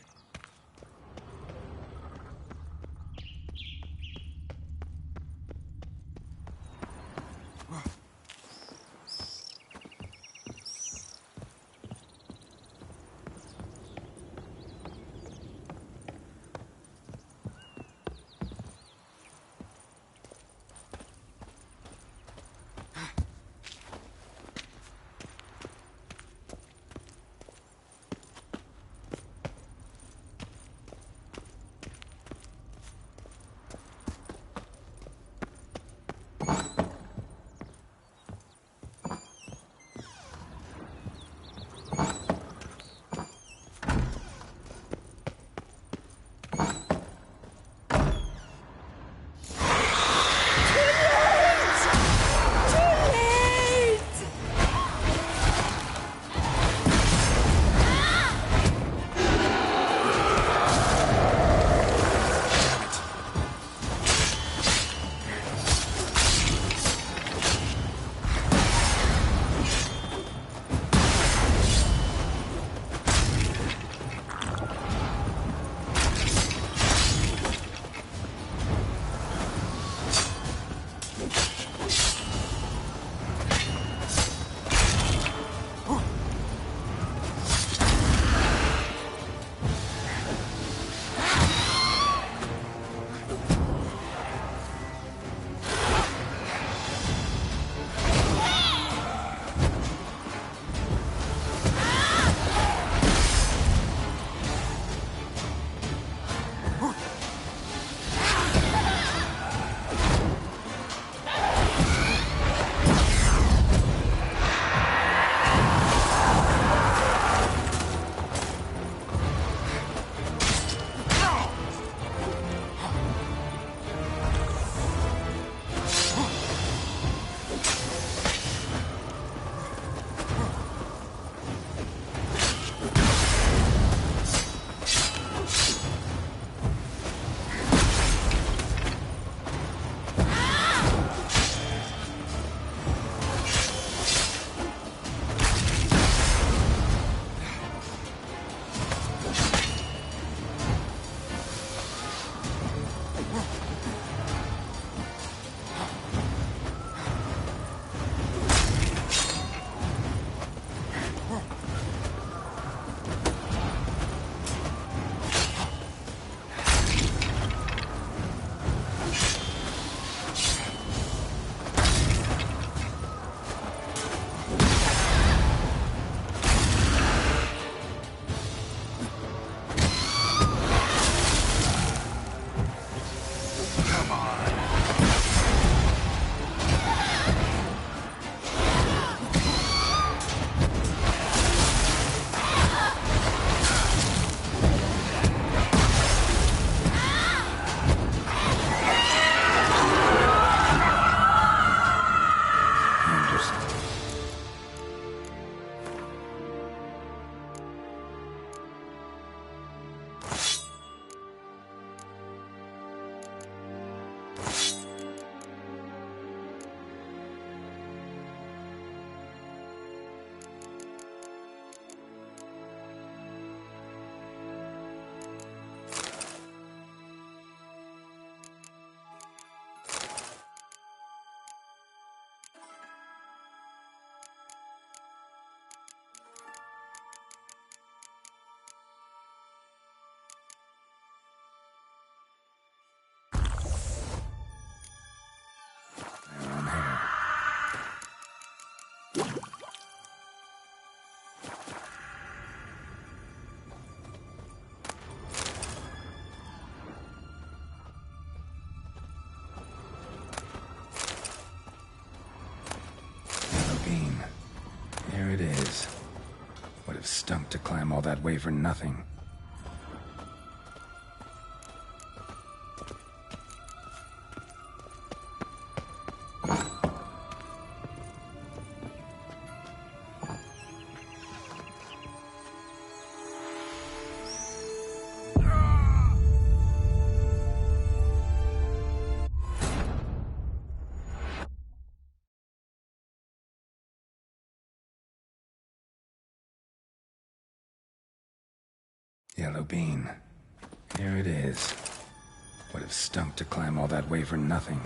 stunk to climb all that way for nothing. Yellow bean. Here it is. Would have stunk to climb all that way for nothing.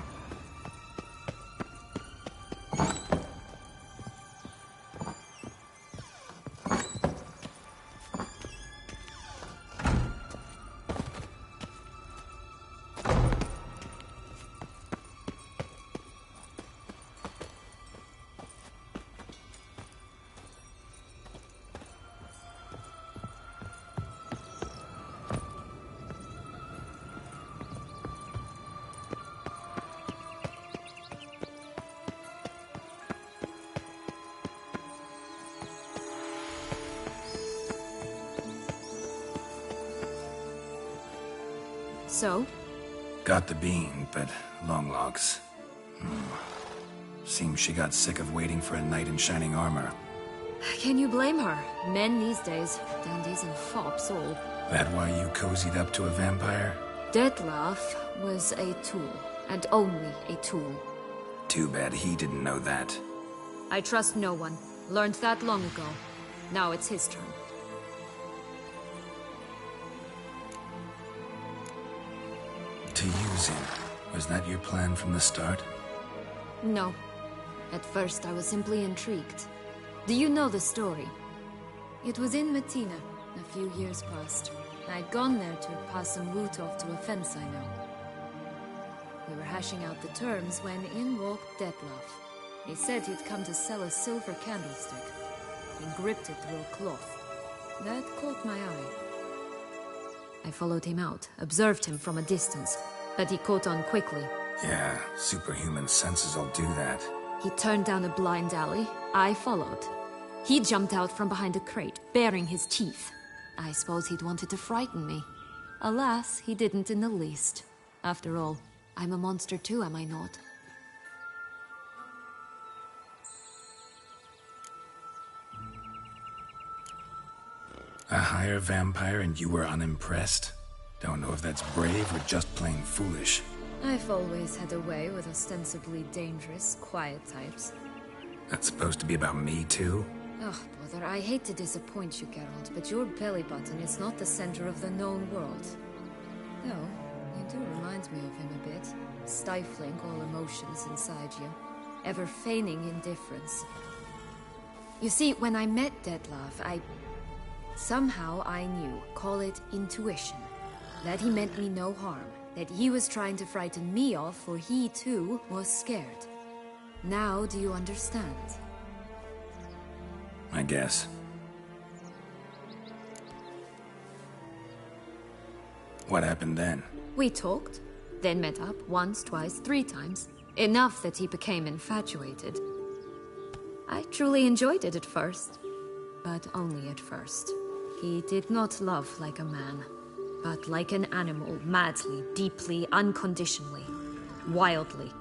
So? Got the bean, but long logs. Seems she got sick of waiting for a knight in shining armor. Can you blame her? Men these days, dandies and fops all. That why you cozied up to a vampire? Detlef was a tool, and only a tool. Too bad he didn't know that. I trust no one. Learned that long ago. Now it's his turn. To use him. Was that your plan from the start? No. At first I was simply intrigued. Do you know the story? It was in Matina, a few years past. I'd gone there to pass some loot off to a fence I know. We were hashing out the terms when in walked Detlef. He said he'd come to sell a silver candlestick. He gripped it through a cloth. That caught my eye. I followed him out, observed him from a distance, but he caught on quickly. Yeah, superhuman senses will do that. He turned down a blind alley. I followed. He jumped out from behind a crate, baring his teeth. I suppose he'd wanted to frighten me. Alas, he didn't in the least. After all, I'm a monster too, am I not? A higher vampire and you were unimpressed? Don't know if that's brave or just plain foolish. I've always had a way with ostensibly dangerous, quiet types. That's supposed to be about me too? Oh, brother, I hate to disappoint you, Geralt, but your belly button is not the center of the known world. Though, you do remind me of him a bit. Stifling all emotions inside you. Ever feigning indifference. You see, when I met Detlef, somehow I knew, call it intuition, that he meant me no harm, that he was trying to frighten me off, for he too was scared. Now do you understand? I guess. What happened then? We talked, then met up once, twice, 3 times. Enough that he became infatuated. I truly enjoyed it at first, but only at first. He did not love like a man, but like an animal, madly, deeply, unconditionally, wildly.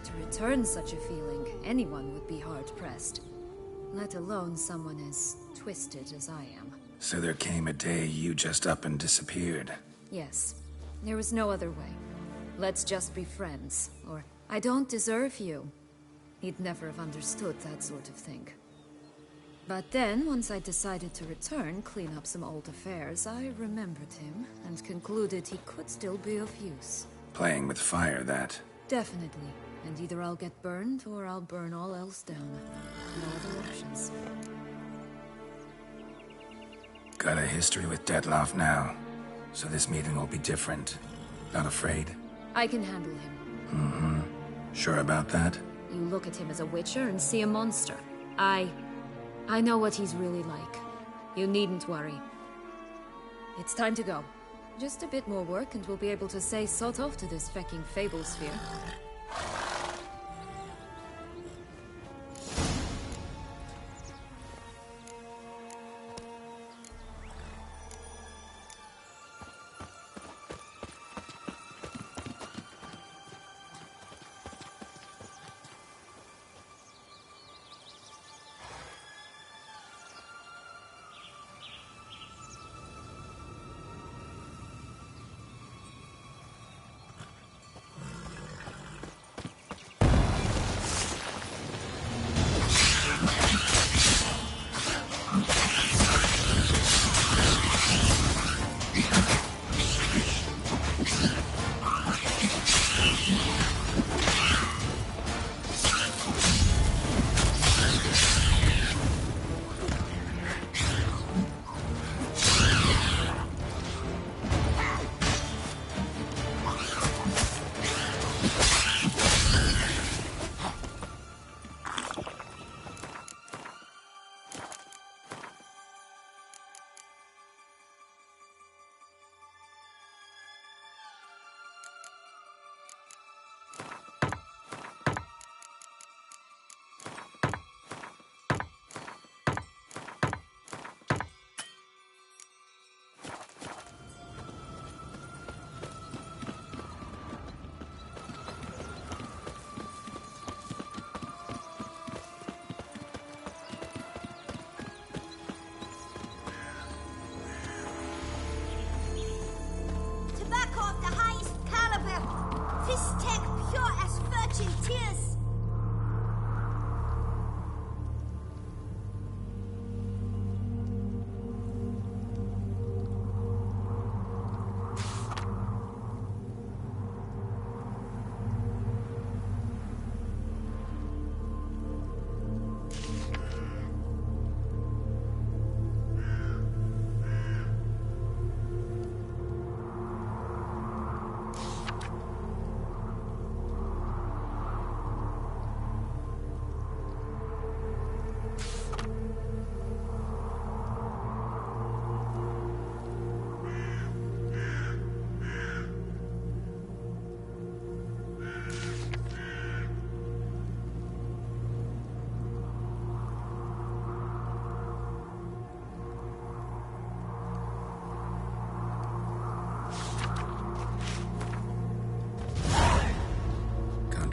To return such a feeling, anyone would be hard-pressed, let alone someone as twisted as I am. So there came a day you just up and disappeared. Yes, there was no other way. Let's just be friends, or I don't deserve you. He'd never have understood that sort of thing. But then, once I decided to return, clean up some old affairs, I remembered him and concluded he could still be of use. Playing with fire, that. Definitely. And either I'll get burned, or I'll burn all else down. No other options. Got a history with Detlef now, so this meeting will be different. Not afraid? I can handle him. Mm-hmm. Sure about that? You look at him as a witcher and see a monster. I know what he's really like. You needn't worry. It's time to go. Just a bit more work and we'll be able to say sod off to this fecking fable sphere.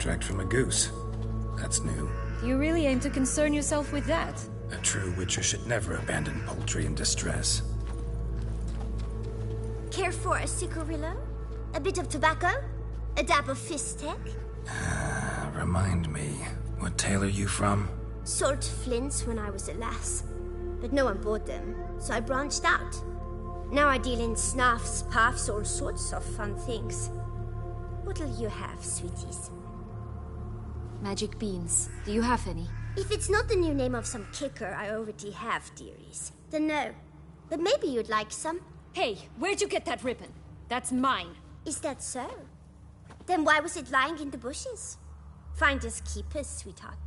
contract from a goose. That's new. Do you really aim to concern yourself with that? A true witcher should never abandon poultry in distress. Care for a cigarillo? A bit of tobacco? A dab of fistek? Remind me, what tale are you from? Sold flints when I was a lass. But no one bought them, so I branched out. Now I deal in snuffs, puffs, all sorts of fun things. What'll you have, sweeties? Magic beans. Do you have any? If it's not the new name of some kicker I already have, dearies, then no. But maybe you'd like some. Hey, where'd you get that ribbon? That's mine. Is that so? Then why was it lying in the bushes? Finders keepers, sweetheart.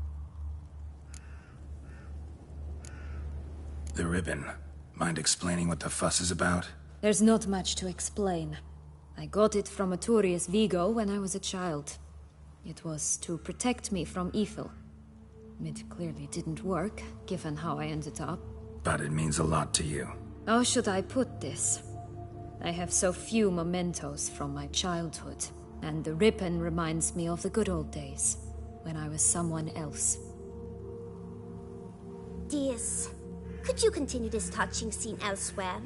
The ribbon. Mind explaining what the fuss is about? There's not much to explain. I got it from Arturius Vigo when I was a child. It was to protect me from evil. It clearly didn't work, given how I ended up. But it means a lot to you. How should I put this? I have so few mementos from my childhood, and the ribbon reminds me of the good old days, when I was someone else. Dears, could you continue this touching scene elsewhere,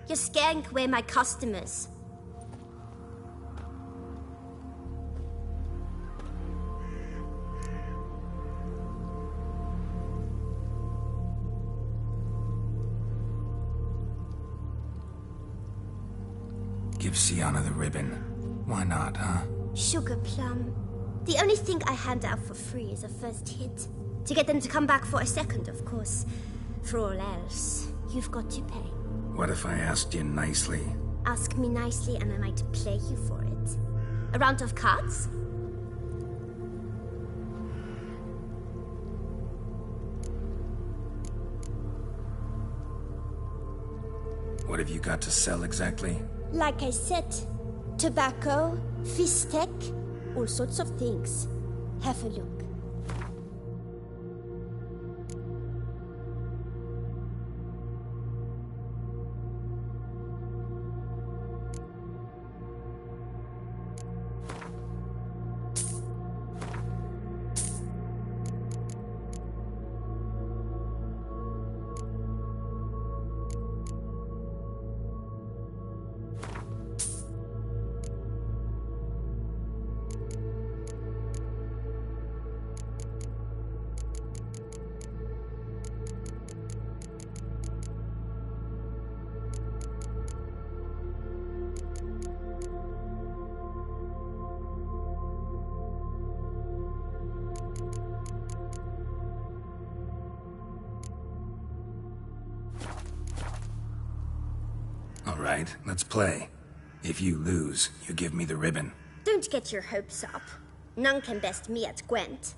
You're scaring away my customers. Give Sienna the ribbon. Why not, huh? Sugar plum. The only thing I hand out for free is a first hit. To get them to come back for a second, of course. For all else, you've got to pay. What if I asked you nicely? Ask me nicely and I might play you for it. A round of cards? What have you got to sell exactly? Like I said, tobacco, fistek, all sorts of things. Have a look. All right, let's play. If you lose, you give me the ribbon. Don't get your hopes up. None can best me at Gwent.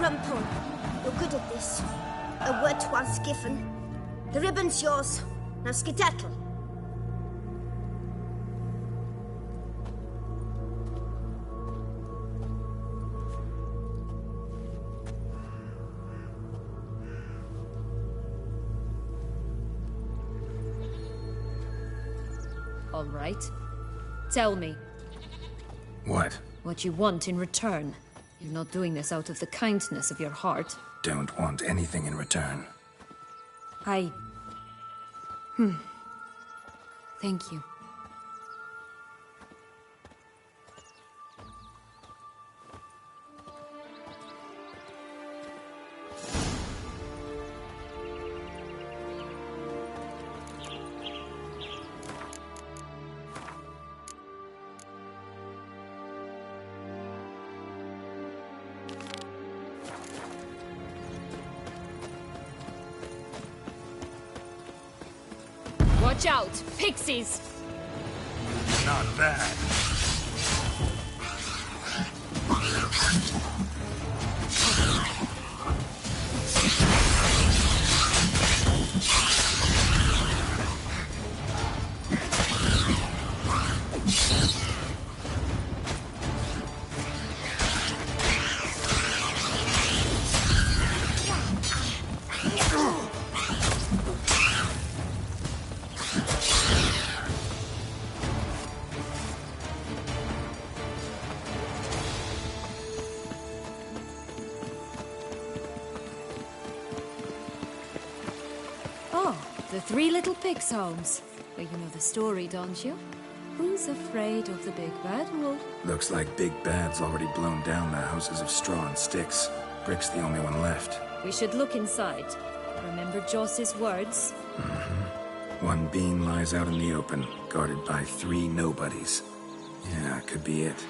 Rumpole. You're good at this. A word once given. The ribbon's yours. Now skedaddle. All right. Tell me. What? What you want in return. You're not doing this out of the kindness of your heart. Don't want anything in return. Thank you. Watch out! Pixies! Not bad. The Three Little Pigs homes. Well, you know the story, don't you? Who's afraid of the big bad wolf? Looks like Big Bad's already blown down the houses of straw and sticks. Brick's the only one left. We should look inside. Remember Joss's words? One being lies out in the open, guarded by 3 nobodies. Yeah, could be it.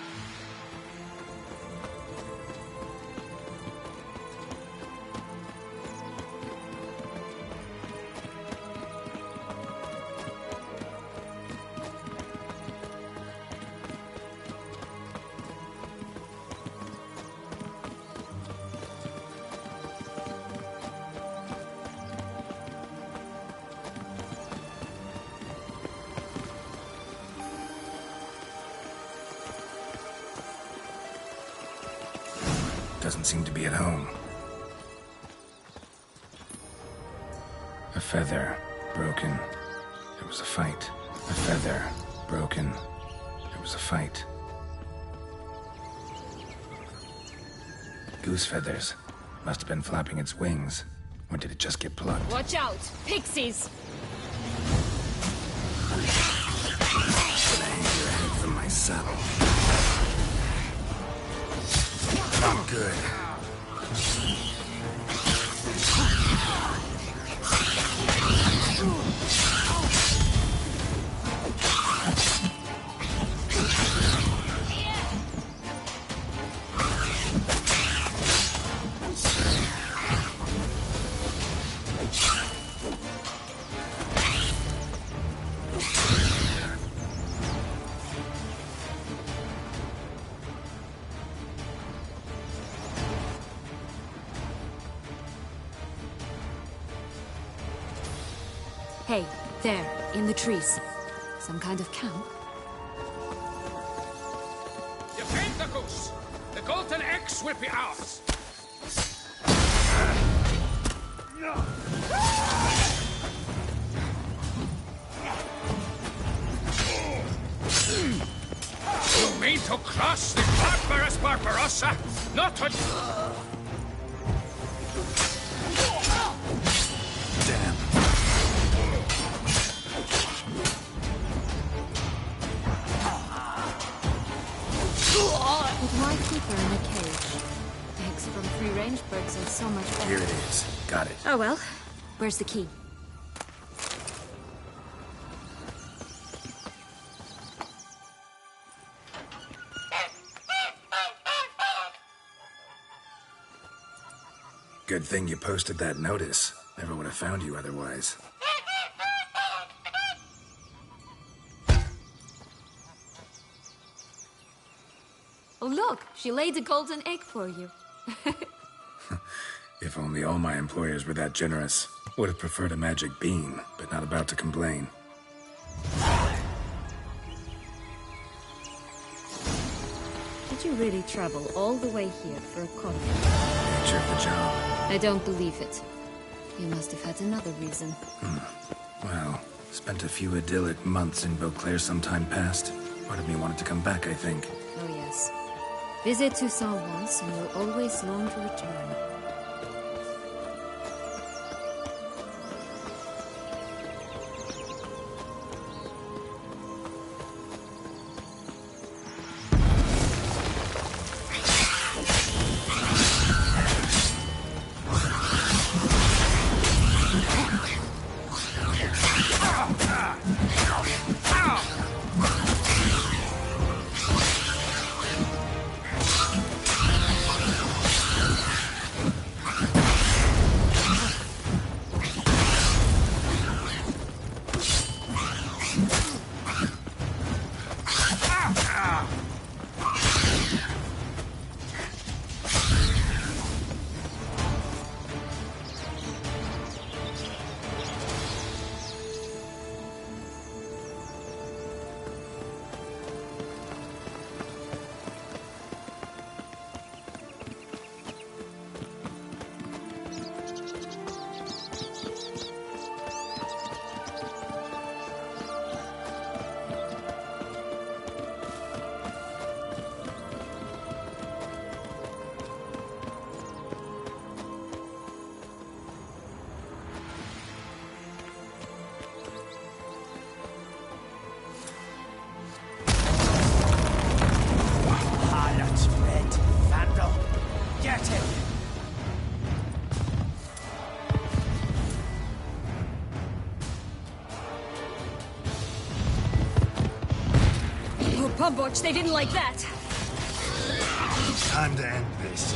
Doesn't seem to be at home. A feather, broken. There was a fight. A feather, broken. There was a fight. Goose feathers. Must have been flapping its wings. Or did it just get plucked? Watch out! Pixies! Gonna hang your head from my saddle. Not good. Hey, there, in the trees. Some kind of camp? Defend the goose! The golden eggs will be ours! You mean to cross the barbarous Barbarossa? Not to... Damn. But why keep her in a cage? Eggs from free-range birds are so much better. Here it is. Got it. Oh well. Where's the key? Good thing you posted that notice. Never would have found you otherwise. Oh look, she laid a golden egg for you. If only all my employers were that generous. Would have preferred a magic bean, but not about to complain. Did you really travel all the way here for a coffee? Nature of the job. I don't believe it. You must have had another reason. Well, spent a few idyllic months in Beauclair some time past. Part of me wanted to come back, I think. Oh yes. Visit Toussaint once, and you'll always long to return. Pumboch, they didn't like that. Time to end this.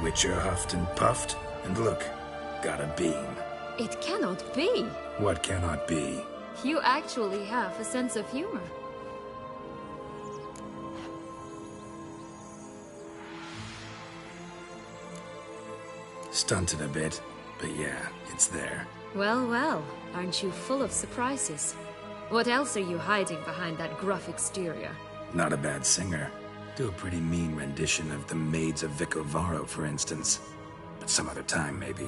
Witcher huffed and puffed, and look, got a beam. It cannot be. What cannot be? You actually have a sense of humor. Stunted a bit, but yeah, it's there. Well, well, aren't you full of surprises? What else are you hiding behind that gruff exterior? Not a bad singer. Do a pretty mean rendition of the Maids of Vicovaro, for instance. But some other time, maybe.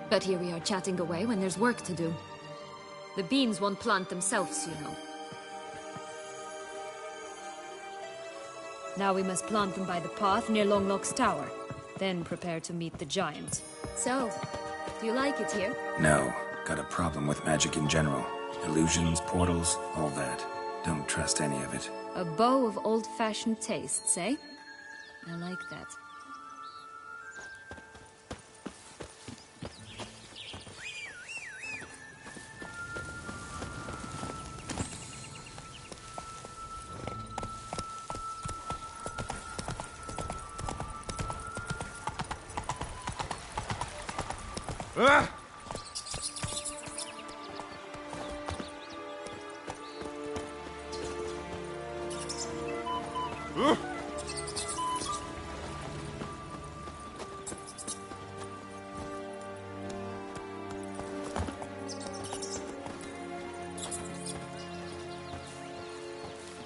But here we are chatting away when there's work to do. The beans won't plant themselves, you know. Now we must plant them by the path near Longlock's tower. Then prepare to meet the giant. So, do you like it here? No. Got a problem with magic in general. Illusions, portals, all that. Don't trust any of it. A bow of old-fashioned tastes, eh? I like that.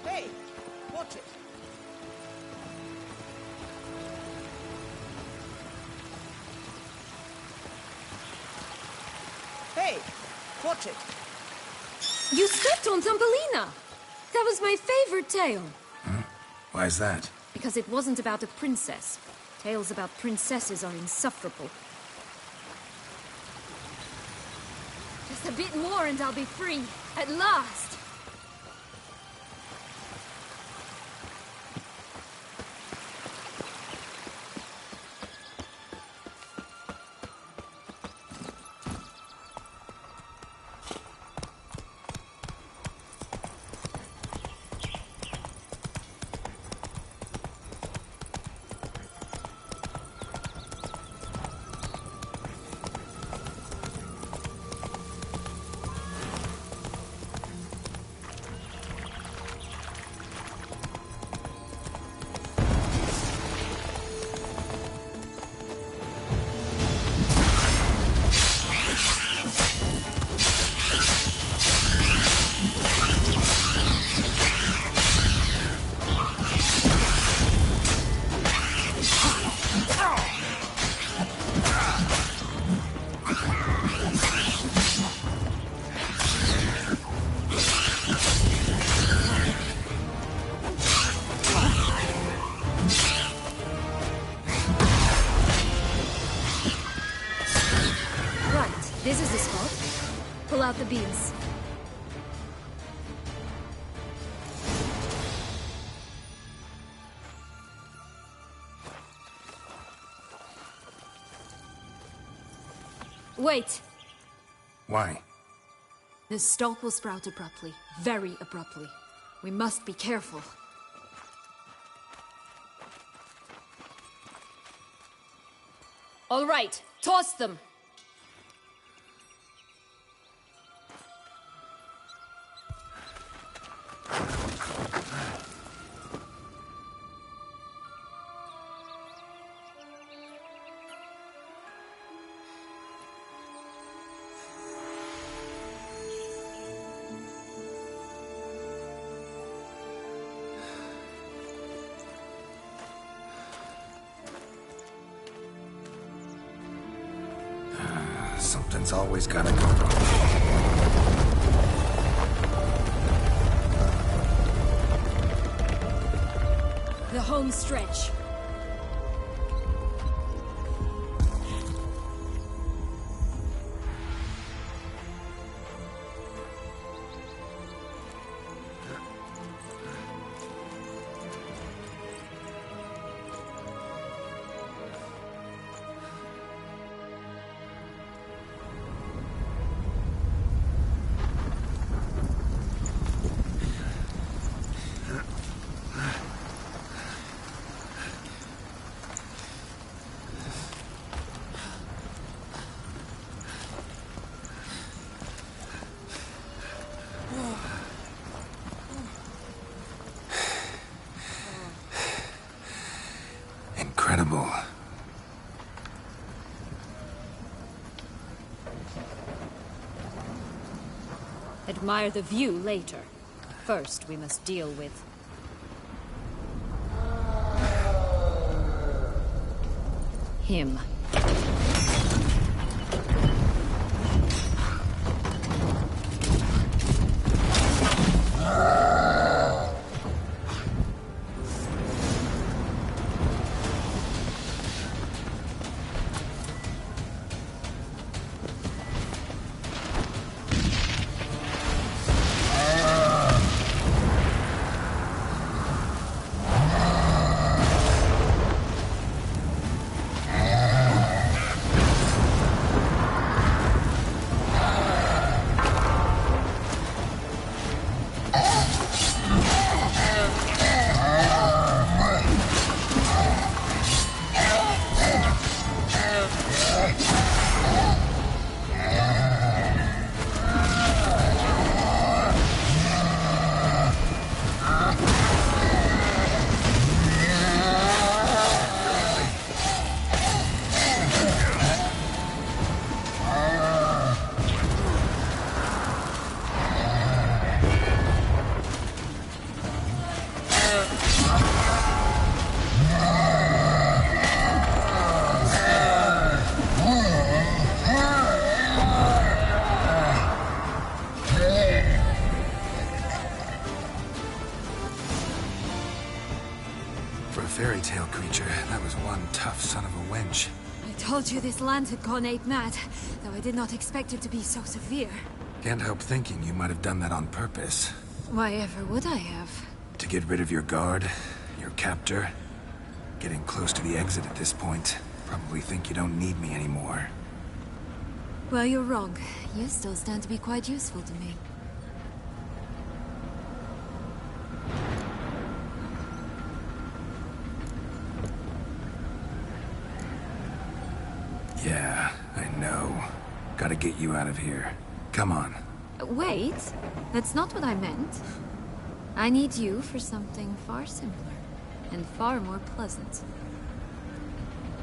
Hey, watch it. Hey, watch it. You stepped on Thumbelina! That was my favorite tale. Why is that? Because it wasn't about a princess. Tales about princesses are insufferable. Just a bit more and I'll be free. At last! This is the spot. Pull out the beams. Wait! Why? The stalk will sprout abruptly. Very abruptly. We must be careful. All right, toss them! Something's always gotta go wrong. The home stretch. Incredible. Admire the view later. First, we must deal with... him. tail creature. That was one tough son of a wench. I told you this land had gone ape mad, though I did not expect it to be so severe. Can't help thinking you might have done that on purpose. Why ever would I have? To get rid of your guard, your captor. Getting close to the exit at this point. Probably think you don't need me anymore. Well, you're wrong. You still stand to be quite useful to me. Yeah, I know. Gotta get you out of here. Come on. Wait, that's not what I meant. I need you for something far simpler and far more pleasant.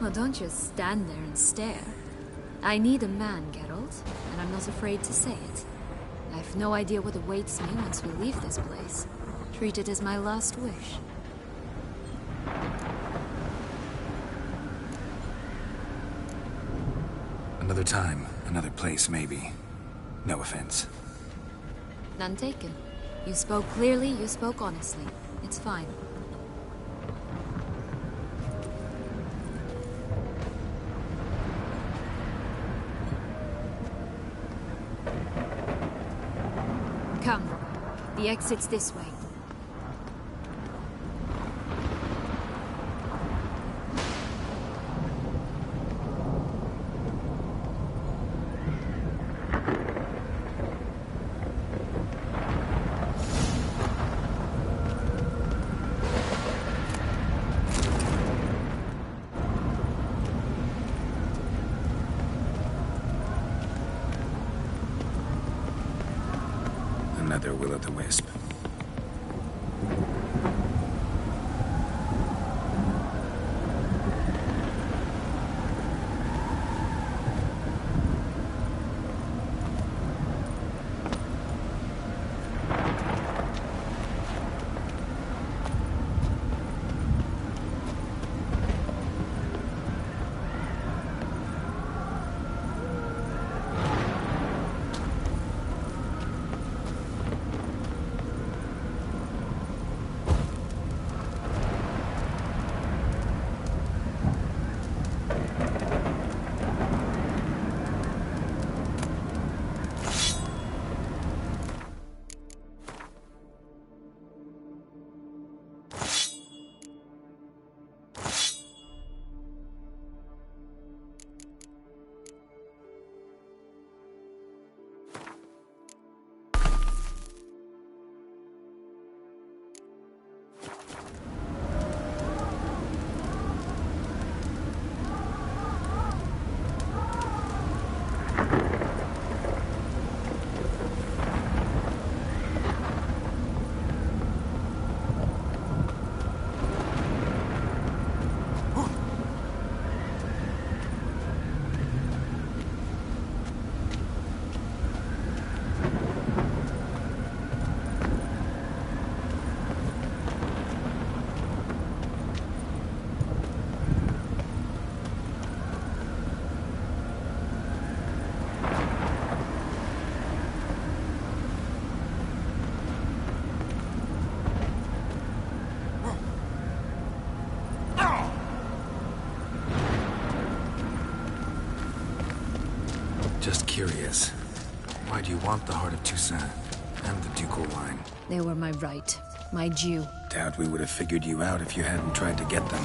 Well, don't just stand there and stare. I need a man, Geralt, and I'm not afraid to say it. I have no idea what awaits me once we leave this place. Treat it as my last wish. Another time, another place, maybe. No offense. None taken. You spoke clearly, you spoke honestly. It's fine. Come. The exit's this way. Another will-o'-the-wisp. Just curious. Why do you want the Heart of Toussaint and the ducal line? They were my right. My due. Doubt we would have figured you out if you hadn't tried to get them.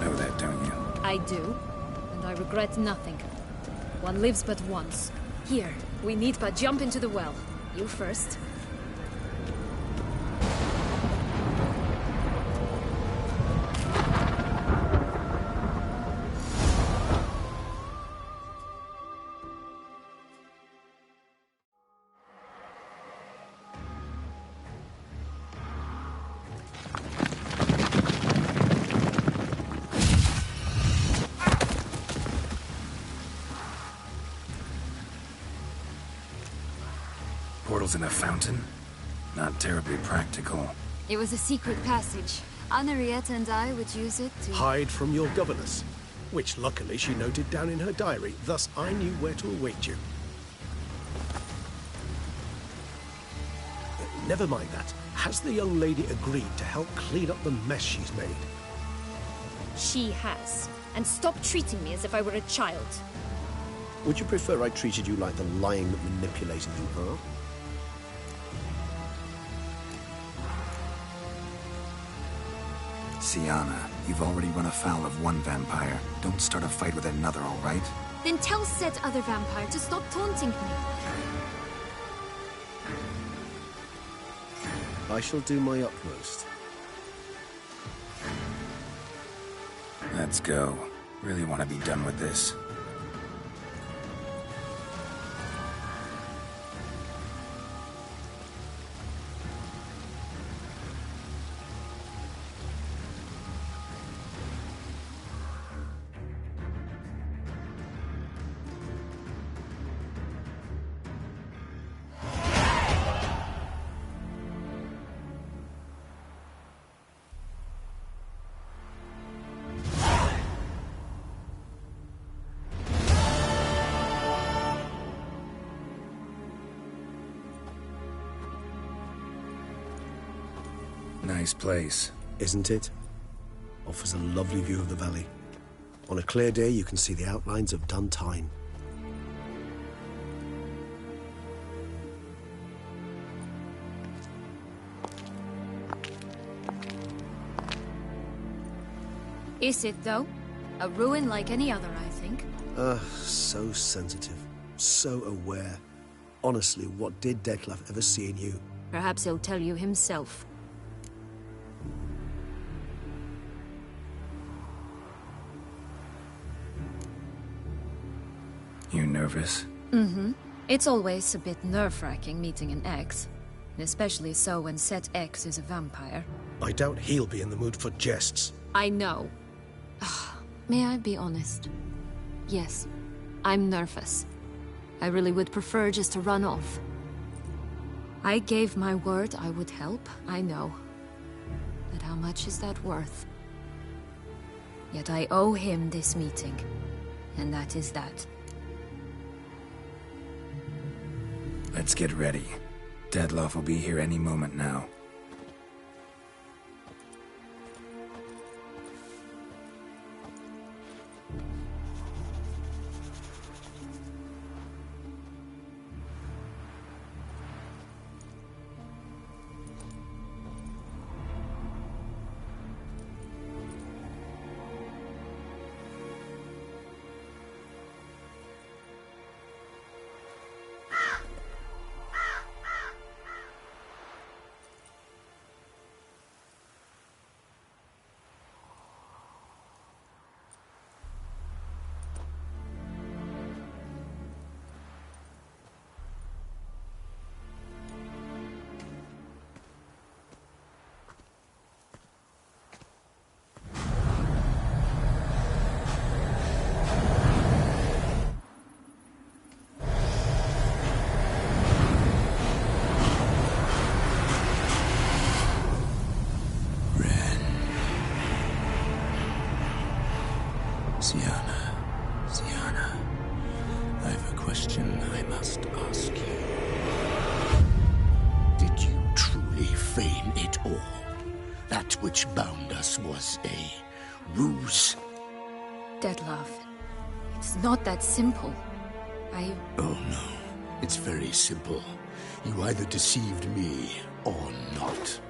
Know that, don't you? I do. And I regret nothing. One lives but once. Here, we need but jump into the well. You first. Portals in a fountain? Not terribly practical. It was a secret passage. Henriette and I would use it to... Hide from your governess, which luckily she noted down in her diary, thus I knew where to await you. Never mind that. Has the young lady agreed to help clean up the mess she's made? She has. And stop treating me as if I were a child. Would you prefer I treated you like the lying, manipulated you are? Sienna, you've already run afoul of one vampire. Don't start a fight with another, all right? Then tell said other vampire to stop taunting me. I shall do my utmost. Let's go. Really want to be done with this. Nice place. Isn't it? Offers a lovely view of the valley. On a clear day, you can see the outlines of Duntine. Is it, though? A ruin like any other, I think. So sensitive. So aware. Honestly, what did Detlef ever see in you? Perhaps he'll tell you himself. You nervous? Mm-hmm. It's always a bit nerve-wracking meeting an ex. Especially so when said ex is a vampire. I doubt he'll be in the mood for jests. I know. May I be honest? Yes, I'm nervous. I really would prefer just to run off. I gave my word I would help, I know. But how much is that worth? Yet I owe him this meeting. And that is that. Let's get ready. Detlef will be here any moment now. Sienna, I have a question I must ask you. Did you truly feign it all? That which bound us was a ruse? Detlef, it's not that simple. Oh no, it's very simple. You either deceived me or not.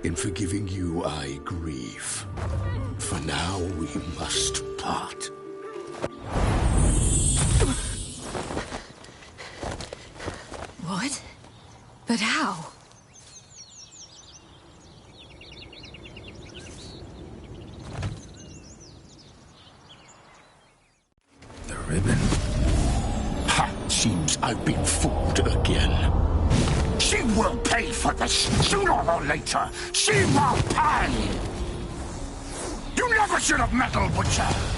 In forgiving you, I grieve. For now, we must part. What? But how? The ribbon. Ha! Seems I've been fooled again. She will pay for this, sooner or later. She will pay! You never should have meddled with her!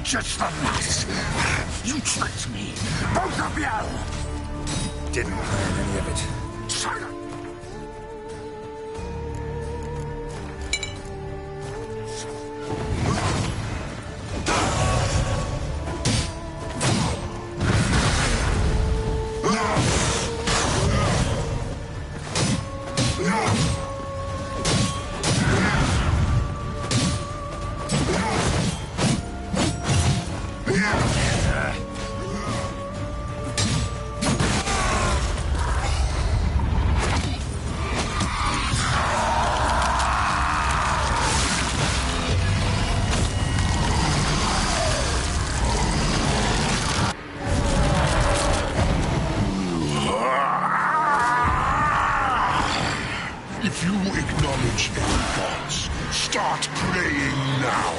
just the last. You tricked me, both of you! Didn't plan any of it. Silence! If you acknowledge any gods, start praying now.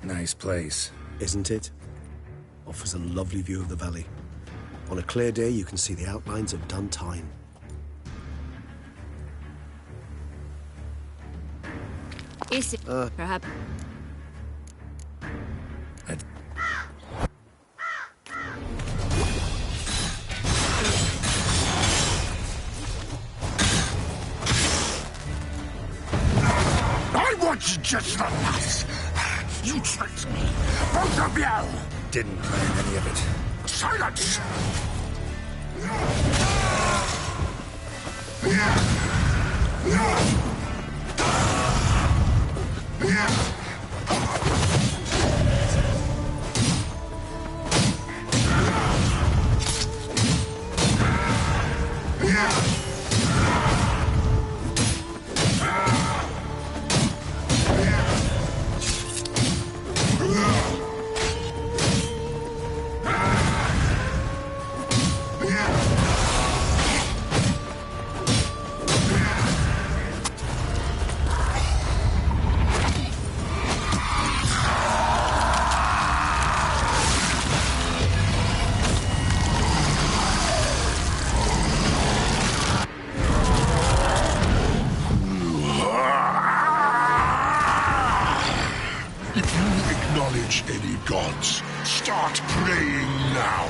Nice place. Isn't it? Offers a lovely view of the valley. On a clear day, you can see the outlines of Duntine. Is it perhaps? I want you just the last. You tricked me, both of you! Didn't plan any of it. Silence! Acknowledge any gods. Start praying now.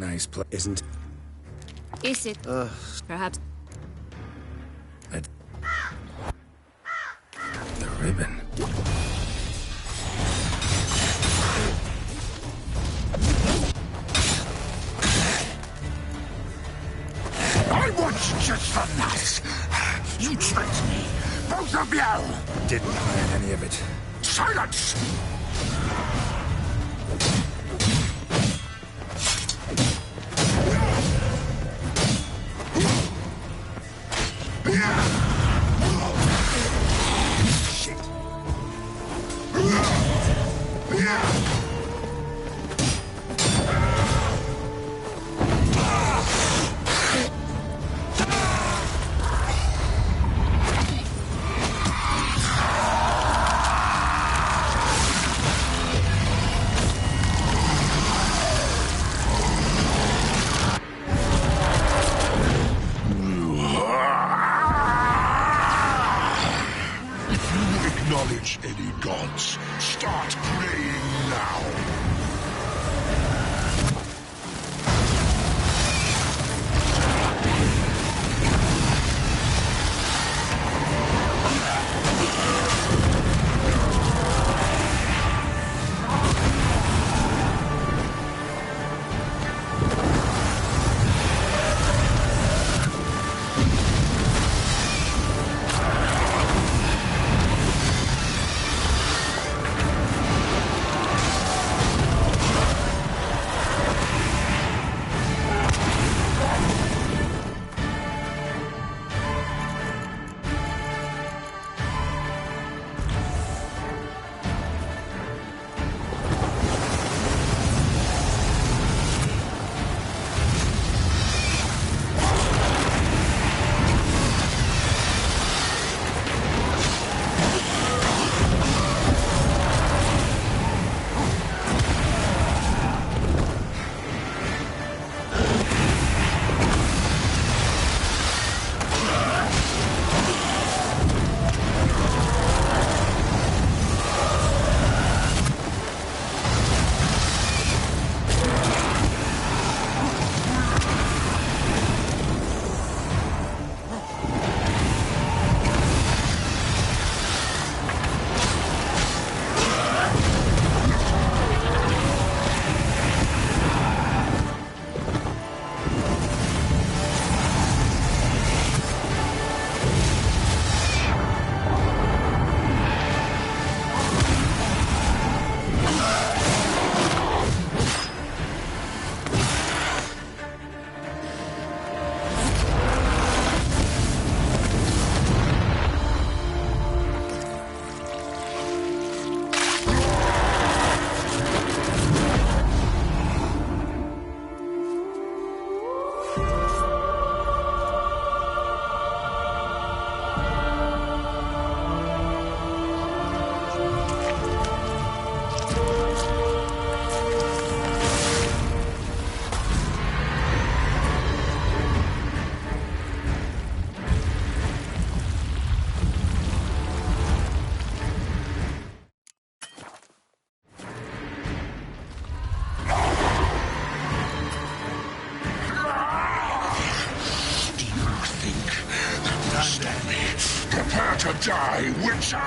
Nice place, isn't? Is it? Perhaps. The ribbon. I want just the nuts. You tricked me, both of you. Didn't plan any of it. Silence! Acknowledge any gods. Start praying now. Prepare to die, Witcher!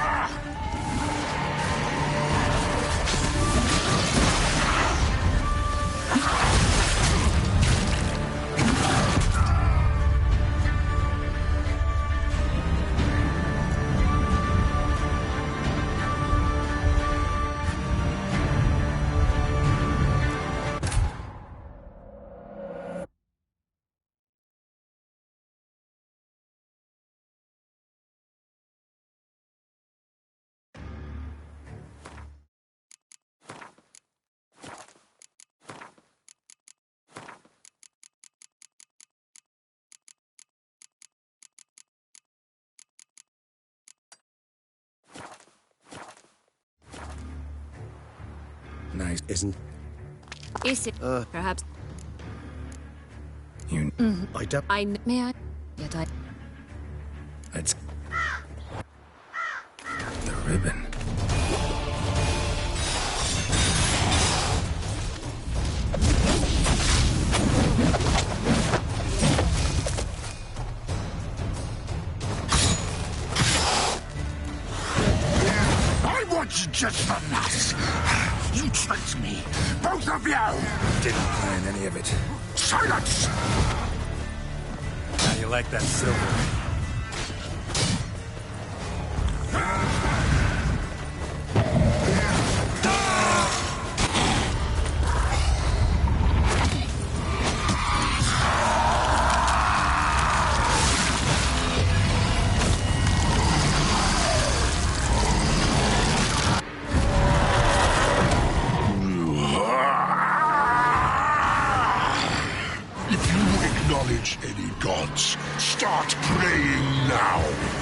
Nice, isn't? Is it? Perhaps. You. I don't. May I? Yet I. It's. The ribbon. creatures than us. You tricked me, both of you! Didn't plan any of it. Silence! How you like that silver? If you acknowledge any gods, start praying now.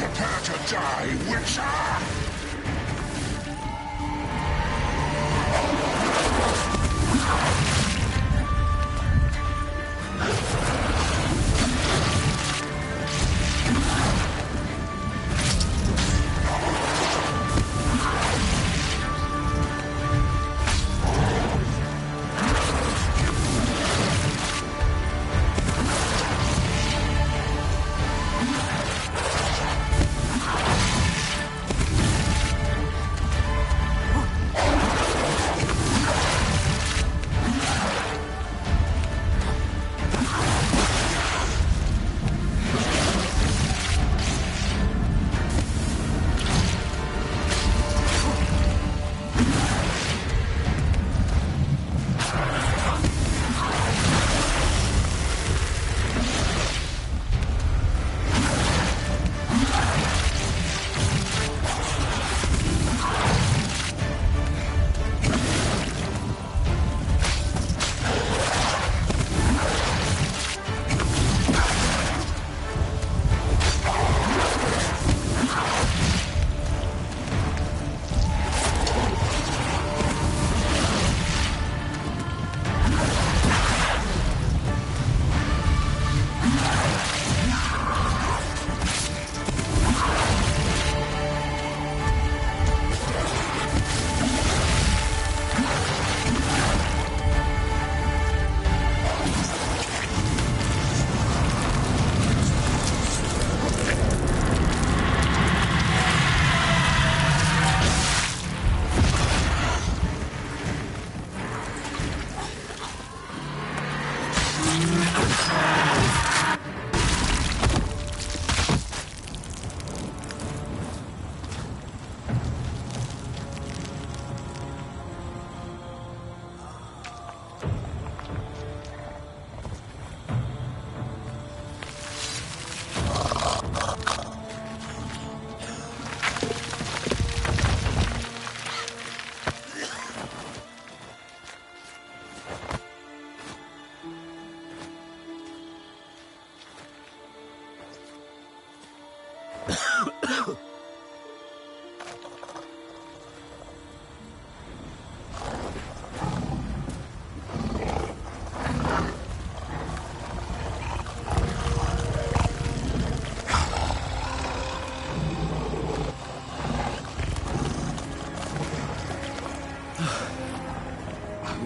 Prepare to die, Witcher!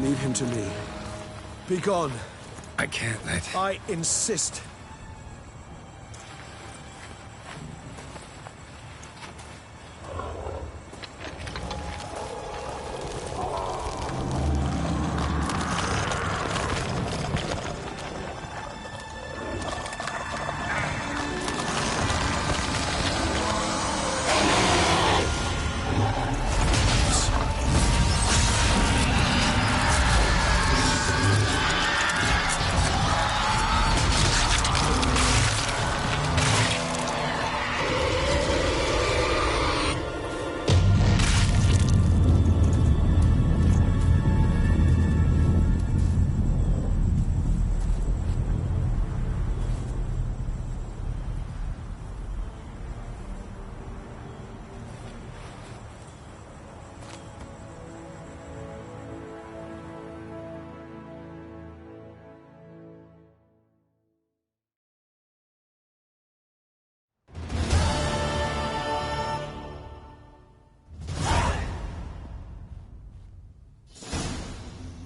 Leave him to me. Be gone. I can't let... I insist.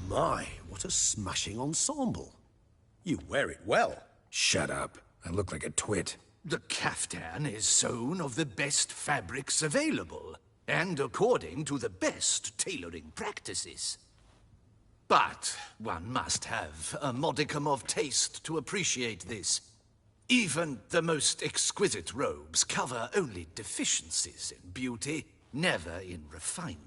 My, what a smashing ensemble. You wear it well. Shut up. I look like a twit. The caftan is sewn of the best fabrics available, and according to the best tailoring practices. But one must have a modicum of taste to appreciate this. Even the most exquisite robes cover only deficiencies in beauty, never in refinement.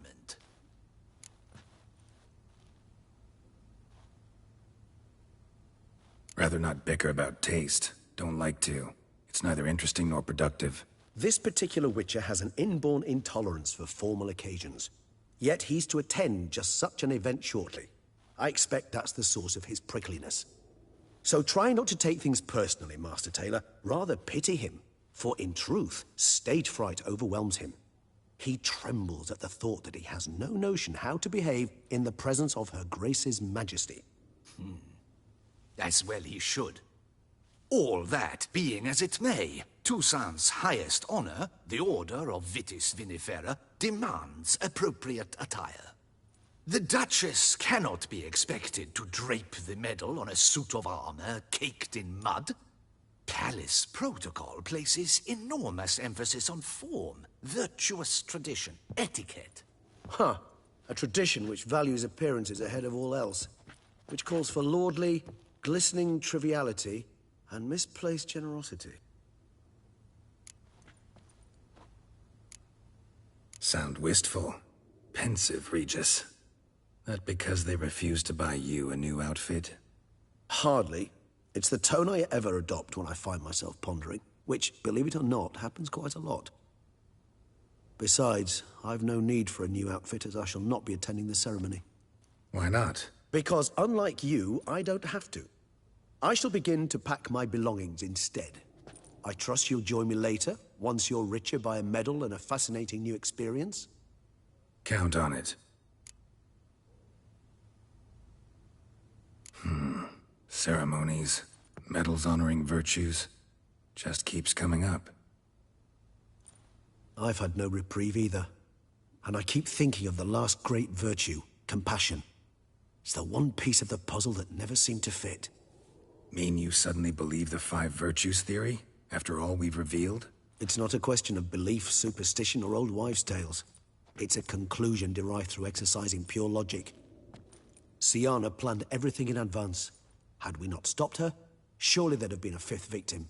Rather not bicker about taste. Don't like to. It's neither interesting nor productive. This particular Witcher has an inborn intolerance for formal occasions. Yet he's to attend just such an event shortly. I expect that's the source of his prickliness. So try not to take things personally, Master Taylor. Rather pity him. For in truth, stage fright overwhelms him. He trembles at the thought that he has no notion how to behave in the presence of Her Grace's Majesty. As well he should. All that being as it may, Toussaint's highest honor, the Order of Vitis Vinifera, demands appropriate attire. The Duchess cannot be expected to drape the medal on a suit of armor caked in mud. Palace protocol places enormous emphasis on form, virtuous tradition, etiquette. Huh. A tradition which values appearances ahead of all else. Which calls for lordly, glistening triviality and misplaced generosity. Sound wistful. Pensive, Regis. That because they refuse to buy you a new outfit? Hardly. It's the tone I ever adopt when I find myself pondering, which, believe it or not, happens quite a lot. Besides, I've no need for a new outfit as I shall not be attending the ceremony. Why not? Because unlike you, I don't have to. I shall begin to pack my belongings instead. I trust you'll join me later, once you're richer by a medal and a fascinating new experience? Count on it. Ceremonies, medals honoring virtues, just keeps coming up. I've had no reprieve either. And I keep thinking of the last great virtue, compassion. It's the one piece of the puzzle that never seemed to fit. Mean you suddenly believe the 5 virtues theory, after all we've revealed? It's not a question of belief, superstition, or old wives' tales. It's a conclusion derived through exercising pure logic. Syanna planned everything in advance. Had we not stopped her, surely there'd have been a 5th victim.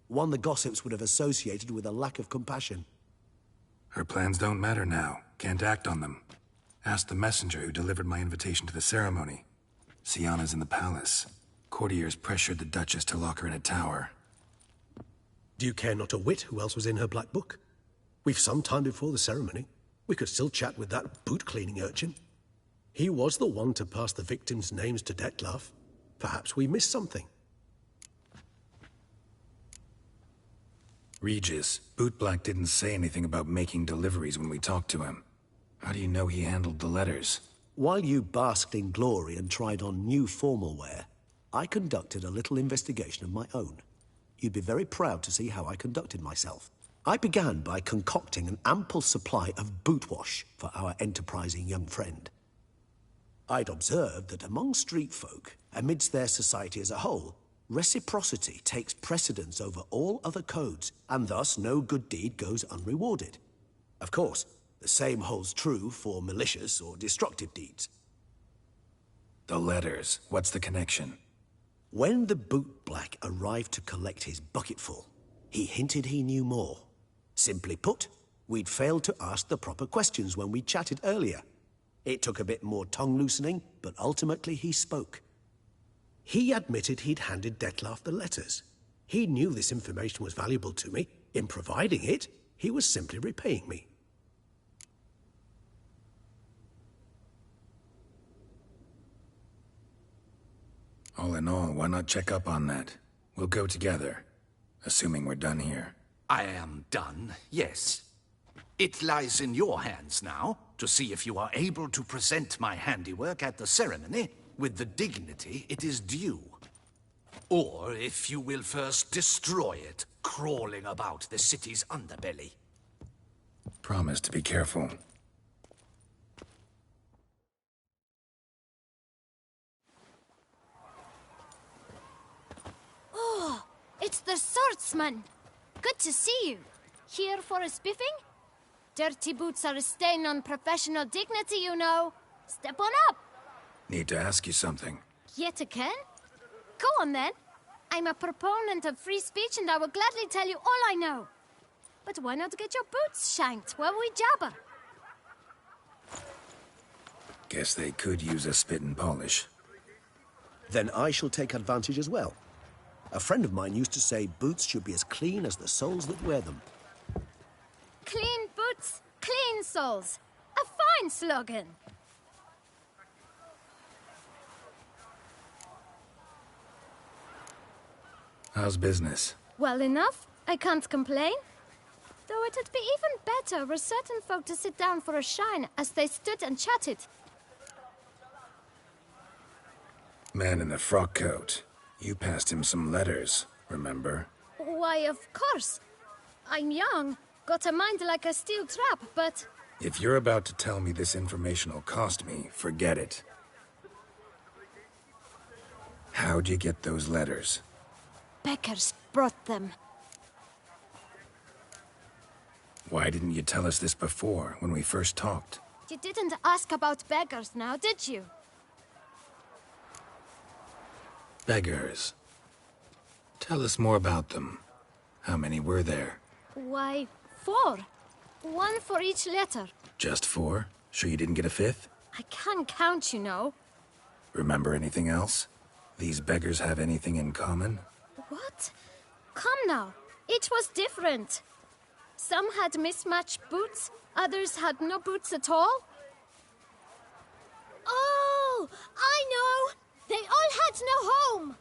One the gossips would have associated with a lack of compassion. Her plans don't matter now. Can't act on them. Ask the messenger who delivered my invitation to the ceremony. Syanna's in the palace. Courtiers pressured the Duchess to lock her in a tower. Do you care not a whit who else was in her black book? We've some time before the ceremony. We could still chat with that boot-cleaning urchin. He was the one to pass the victims' names to Dettlaff. Perhaps we missed something. Regis, Bootblack didn't say anything about making deliveries when we talked to him. How do you know he handled the letters? While you basked in glory and tried on new formal wear, I conducted a little investigation of my own. You'd be very proud to see how I conducted myself. I began by concocting an ample supply of boot wash for our enterprising young friend. I'd observed that among street folk, amidst their society as a whole, reciprocity takes precedence over all other codes, and thus no good deed goes unrewarded. Of course, the same holds true for malicious or destructive deeds. The letters, what's the connection? When the bootblack arrived to collect his bucketful, he hinted he knew more. Simply put, we'd failed to ask the proper questions when we chatted earlier. It took a bit more tongue-loosening, but ultimately he spoke. He admitted he'd handed Dettlaff the letters. He knew this information was valuable to me. In providing it, he was simply repaying me. All in all, why not check up on that? We'll go together, assuming we're done here. I am done, yes. It lies in your hands now to see if you are able to present my handiwork at the ceremony with the dignity it is due. Or if you will first destroy it, crawling about the city's underbelly. Promise to be careful. Oh, it's the swordsman. Good to see you. Here for a spiffing? Dirty boots are a stain on professional dignity, you know. Step on up. Need to ask you something. Yet again? Go on then. I'm a proponent of free speech and I will gladly tell you all I know. But why not get your boots shanked while we jabber? Guess they could use a spit and polish. Then I shall take advantage as well. A friend of mine used to say boots should be as clean as the soles that wear them. Clean boots, clean soles. A fine slogan. How's business? Well enough, I can't complain. Though it'd be even better were certain folk to sit down for a shine as they stood and chatted. Man in the frock coat. You passed him some letters, remember? Why, of course. I'm young, got a mind like a steel trap, but... If you're about to tell me this information'll cost me, forget it. How'd you get those letters? Beggars brought them. Why didn't you tell us this before, when we first talked? You didn't ask about beggars now, did you? Beggars. Tell us more about them. How many were there? Why, 4. 1 for each letter. Just 4? Sure you didn't get a 5th? I can't count, you know. Remember anything else? These beggars have anything in common? What? Come now. Each was different. Some had mismatched boots, others had no boots at all. Oh, I know! They all had no home!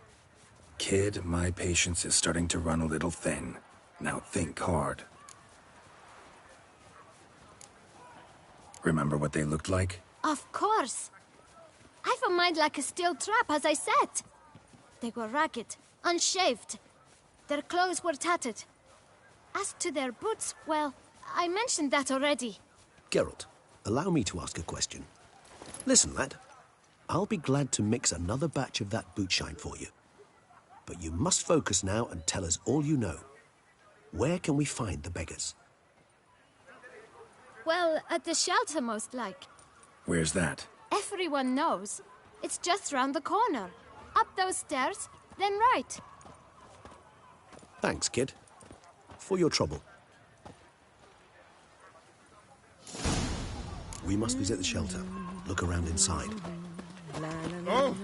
Kid, my patience is starting to run a little thin. Now think hard. Remember what they looked like? Of course. I've a mind like a steel trap, as I said. They were ragged, unshaved. Their clothes were tattered. As to their boots, well, I mentioned that already. Geralt, allow me to ask a question. Listen, lad. I'll be glad to mix another batch of that boot shine for you. But you must focus now and tell us all you know. Where can we find the beggars? Well, at the shelter, most like. Where's that? Everyone knows. It's just round the corner. Up those stairs, then right. Thanks, kid. For your trouble. We must visit the shelter. Look around inside. Oh!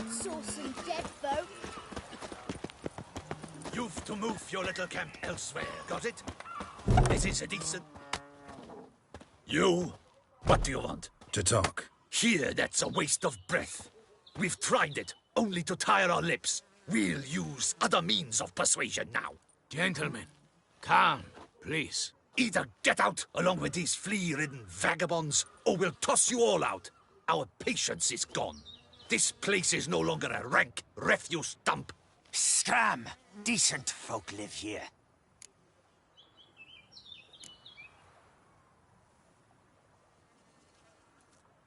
Saw some dead folk. You've to move your little camp elsewhere, got it? This is a decent... You? What do you want? To talk. Here, that's a waste of breath. We've tried it, only to tire our lips. We'll use other means of persuasion now. Gentlemen, calm, please. Either get out along with these flea-ridden vagabonds, or we'll toss you all out. Our patience is gone. This place is no longer a rank refuse dump. Scram! Decent folk live here.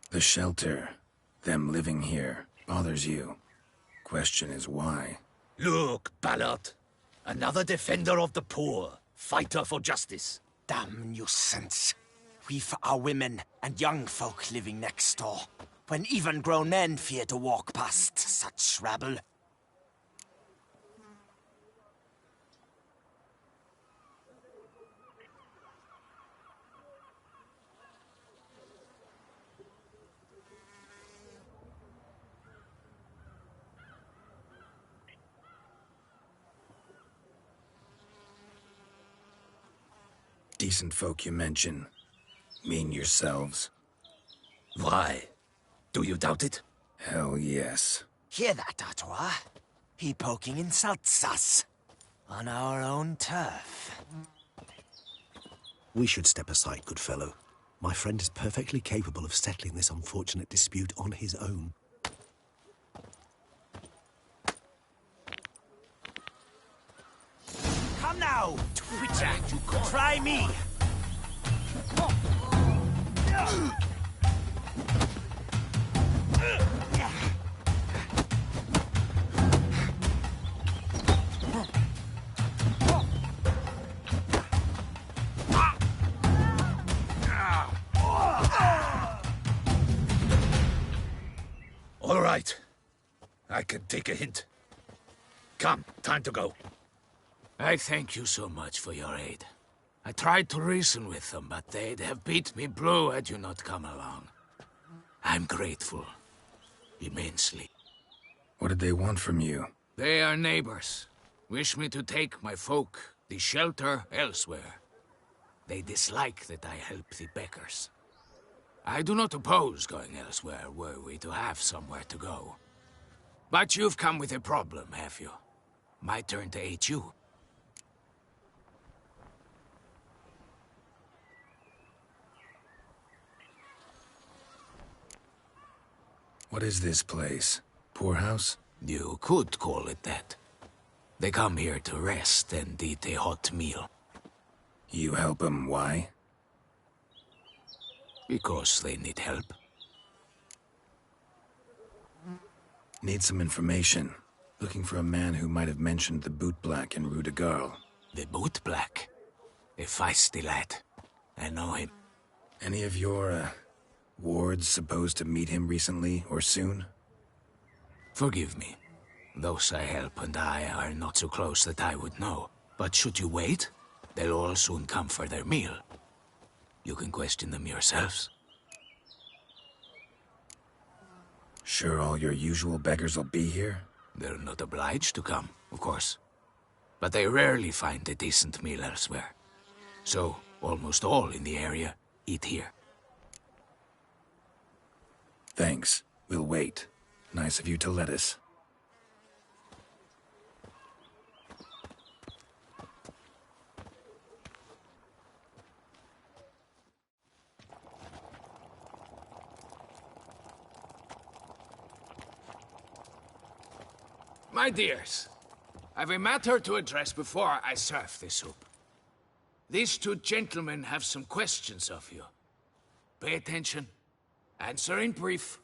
The shelter, them living here, bothers you. Question is why. Look, Ballard. Another defender of the poor. Fighter for justice. Damn nuisance. We've our women and young folk living next door, when even grown men fear to walk past such rabble. Decent folk you mention. Mean yourselves. Why? Do you doubt it? Hell yes. Hear that, Artois? He poking insults us. On our own turf. We should step aside, good fellow. My friend is perfectly capable of settling this unfortunate dispute on his own. Come now, Twitcher. Try me. All right. I can take a hint. Come, time to go. I thank you so much for your aid. I tried to reason with them, but they'd have beat me blue had you not come along. I'm grateful. Immensely. What did they want from you? They are neighbors. Wish me to take my folk, the shelter, elsewhere. They dislike that I help the beggars. I do not oppose going elsewhere were we to have somewhere to go. But you've come with a problem, have you? My turn to aid you. What is this place? Poorhouse? You could call it that. They come here to rest and eat a hot meal. You help them, why? Because they need help. Need some information. Looking for a man who might have mentioned the Boot Black in Rue de Garl. The Boot Black? A feisty lad. I know him. Any of your, wards supposed to meet him recently or soon? Forgive me. Those I help and I are not so close that I would know. But should you wait, they'll all soon come for their meal. You can question them yourselves. Sure all your usual beggars will be here? They're not obliged to come, of course. But they rarely find a decent meal elsewhere. So, almost all in the area eat here. Thanks. We'll wait. Nice of you to let us. My dears, I've a matter to address before I serve the soup. These two gentlemen have some questions of you. Pay attention. Answer in brief.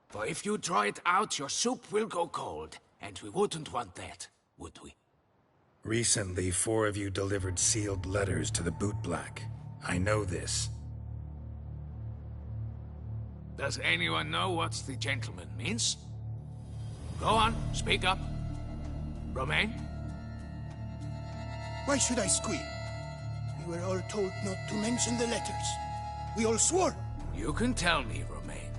For if you draw it out, your soup will go cold. And we wouldn't want that, would we? Recently, 4 of you delivered sealed letters to the Boot Black. I know this. Does anyone know what the gentleman means? Go on, speak up. Romain? Why should I squeal? We were all told not to mention the letters. We all swore. You can tell me, Romain.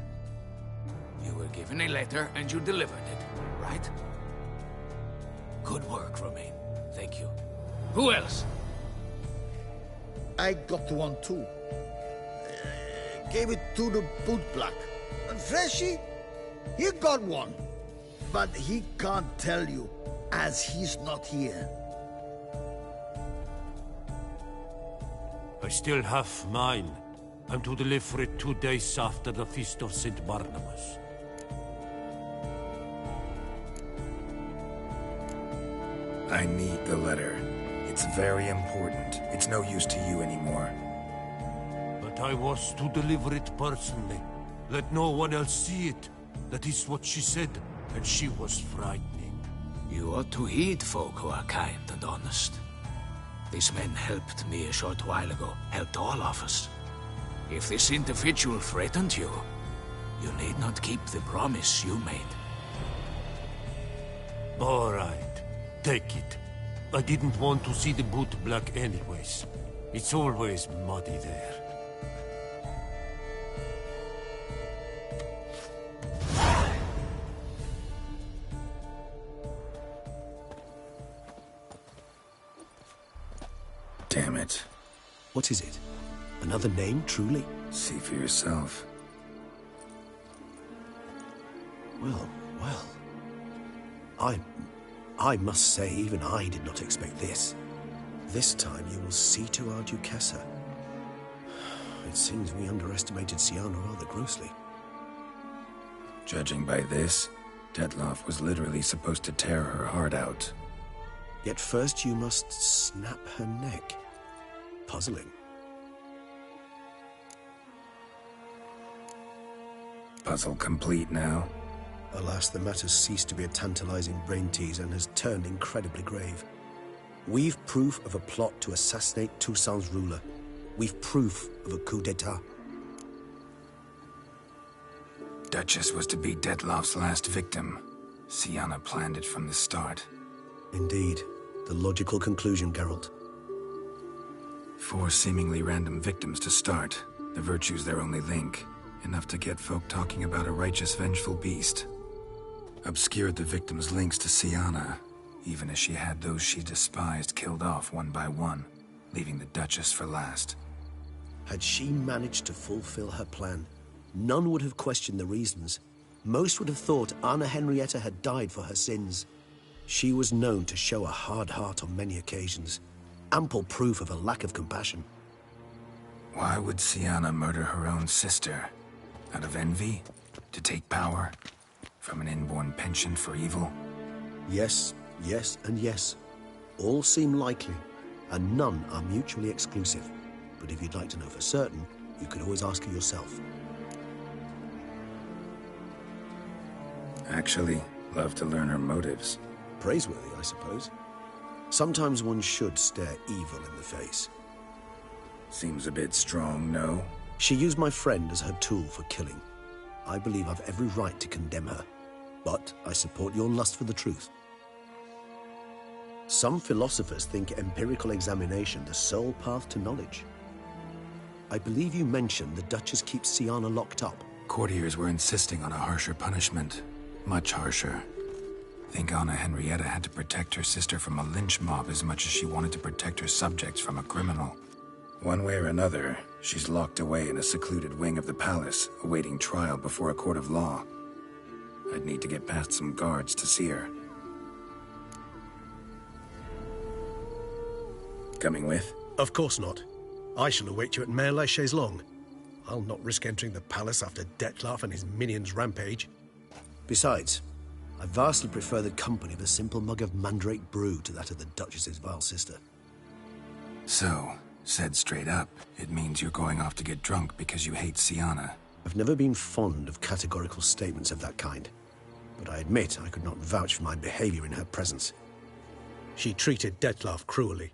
You were given a letter and you delivered it, right? Good work, Romain. Thank you. Who else? I got one too. Gave it to the Boot Black. And Freshy, he got one. But he can't tell you, as he's not here. I still have mine. I'm to deliver it 2 days after the Feast of St. Barnabas. I need the letter. It's very important. It's no use to you anymore. But I was to deliver it personally. Let no one else see it. That is what she said, and she was frightening. You ought to heed folk who are kind and honest. These men helped me a short while ago, helped all of us. If this individual threatened you, you need not keep the promise you made. All right. Take it. I didn't want to see the Boot Black anyways. It's always muddy there. Damn it. What is it? Another name, truly? See for yourself. Well. I must say, even I did not expect this. This time you will see to our Duchessa. It seems we underestimated Sienna rather grossly. Judging by this, Detloff was literally supposed to tear her heart out. Yet first you must snap her neck. Puzzling. Puzzle complete now. Alas, the matter's ceased to be a tantalizing brain tease and has turned incredibly grave. We've proof of a plot to assassinate Toussaint's ruler. We've proof of a coup d'etat. Duchess was to be Detloff's last victim. Sienna planned it from the start. Indeed. The logical conclusion, Geralt. 4 seemingly random victims to start. The virtue's their only link. Enough to get folk talking about a righteous, vengeful beast. Obscured the victims' links to Sienna, even as she had those she despised killed off one by one, leaving the Duchess for last. Had she managed to fulfill her plan, none would have questioned the reasons. Most would have thought Anna Henrietta had died for her sins. She was known to show a hard heart on many occasions. Ample proof of a lack of compassion. Why would Sienna murder her own sister? Out of envy? To take power? From an inborn penchant for evil? Yes, yes, and yes. All seem likely, and none are mutually exclusive. But if you'd like to know for certain, you could always ask her yourself. Actually, love to learn her motives. Praiseworthy, I suppose. Sometimes one should stare evil in the face. Seems a bit strong, no? She used my friend as her tool for killing. I believe I've every right to condemn her. But I support your lust for the truth. Some philosophers think empirical examination the sole path to knowledge. I believe you mentioned the Duchess keeps Sienna locked up. Courtiers were insisting on a harsher punishment. Much harsher. Think Anna Henrietta had to protect her sister from a lynch mob as much as she wanted to protect her subjects from a criminal. One way or another, she's locked away in a secluded wing of the palace, awaiting trial before a court of law. I'd need to get past some guards to see her. Coming with? Of course not. I shall await you at Mare la Chaise-Longue. I'll not risk entering the palace after Dettlaff and his minions rampage. Besides, I vastly prefer the company of a simple mug of mandrake brew to that of the Duchess's vile sister. So, said straight up, it means you're going off to get drunk because you hate Sienna. I've never been fond of categorical statements of that kind, but I admit I could not vouch for my behavior in her presence. She treated Dettlaff cruelly,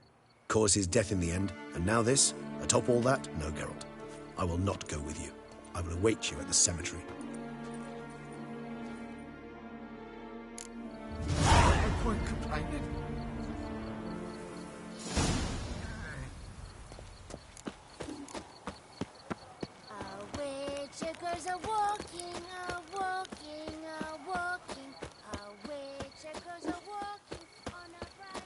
caused his death in the end, and now this? Atop all that? No, Geralt. I will not go with you. I will await you at the cemetery. I quite complaining. Witchers are walking, walking, walking. Witchers are walking on a bright.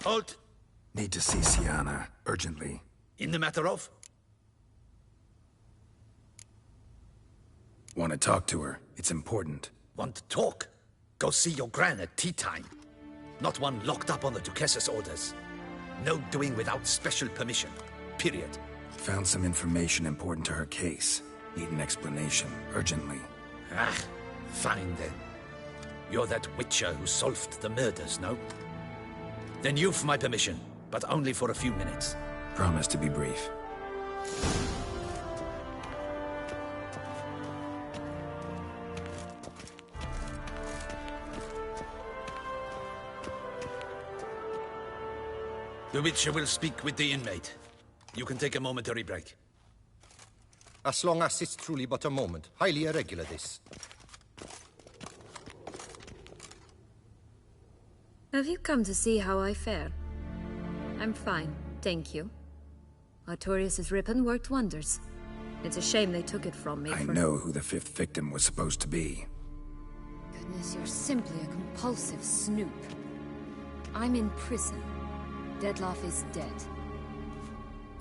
Halt! Need to see Sienna, urgently. In the matter of? Want to talk to her. It's important. Want to talk? Go see your gran at tea time. Not one locked up on the Duchess's orders. No doing without special permission. Period. Found some information important to her case. Need an explanation, urgently. Ah, fine then. You're that witcher who solved the murders, no? Then you've my permission, but only for a few minutes. Promise to be brief. The Witcher will speak with the inmate. You can take a momentary break. As long as it's truly but a moment. Highly irregular, this. Have you come to see how I fare? I'm fine, thank you. Artorius' ribbon worked wonders. It's a shame they took it from me. I know who the fifth victim was supposed to be. Goodness, you're simply a compulsive snoop. I'm in prison. Dettlaff is dead.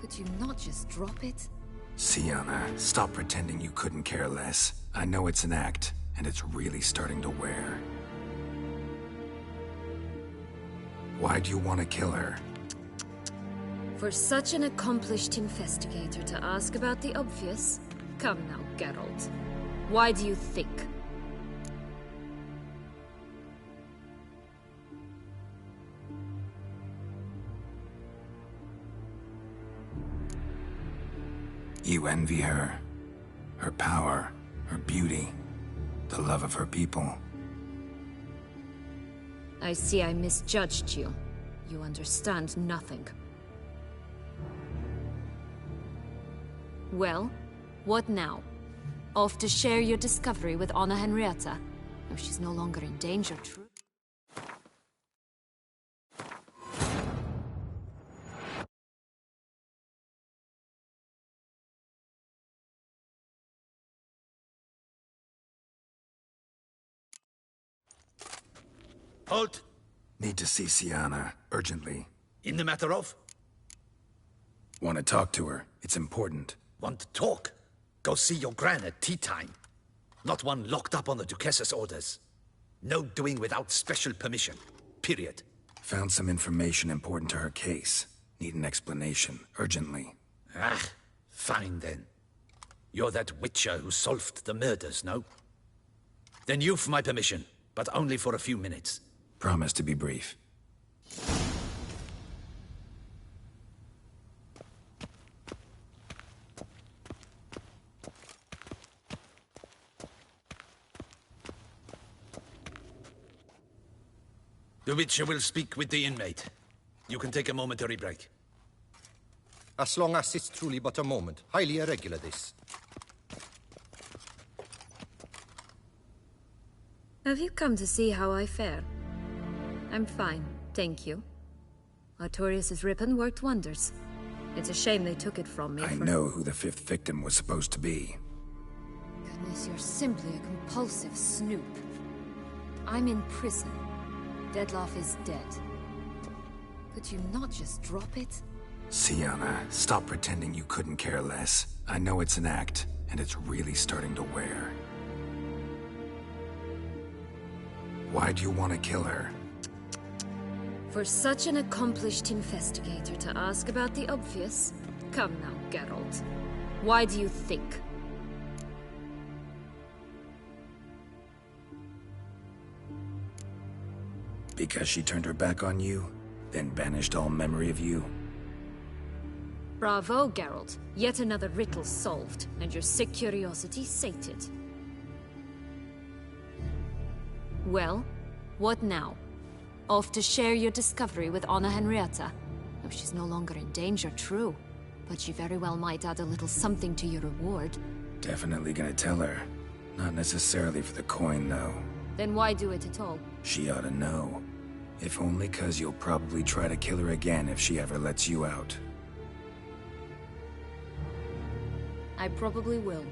Could you not just drop it? Sienna, stop pretending you couldn't care less. I know it's an act. and it's really starting to wear. Why do you want to kill her? For such an accomplished investigator to ask about the obvious? Come now, Geralt. Why do you think? You envy her. Her power, her beauty, the love of her people. I see I misjudged you. You understand nothing. Well, what now? Off to share your discovery with Anna Henrietta? If she's no longer in danger, true? Halt! Need to see Sienna, urgently. In the matter of? Want to talk to her. It's important. Want to talk? Go see your gran at tea time. Not one locked up on the Duchess's orders. No doing without special permission. Period. Found some information important to her case. Need an explanation, urgently. Ah, fine then. You're that witcher who solved the murders, no? Then you've my permission, but only for a few minutes. Promise to be brief. The Witcher will speak with the inmate. You can take a momentary break. As long as it's truly but a moment. Highly irregular, this. Have you come to see how I fare? I'm fine, thank you. Artorius' ribbon worked wonders. It's a shame they took it from me. I know who the fifth victim was supposed to be. Goodness, you're simply a compulsive snoop. I'm in prison. Dettlaff is dead. Could you not just drop it? Sienna, stop pretending you couldn't care less. I know it's an act, and it's really starting to wear. Why do you want to kill her? For such an accomplished investigator to ask about the obvious? Come now, Geralt. Why do you think? Because she turned her back on you, then banished all memory of you? Bravo, Geralt. Yet another riddle solved, and your sick curiosity sated. Well, what now? Off to share your discovery with Anna Henrietta? Oh, she's no longer in danger, true. But she very well might add a little something to your reward. Definitely gonna tell her. Not necessarily for the coin, though. Then why do it at all? She ought to know. If only 'cause you'll probably try to kill her again if she ever lets you out. I probably will.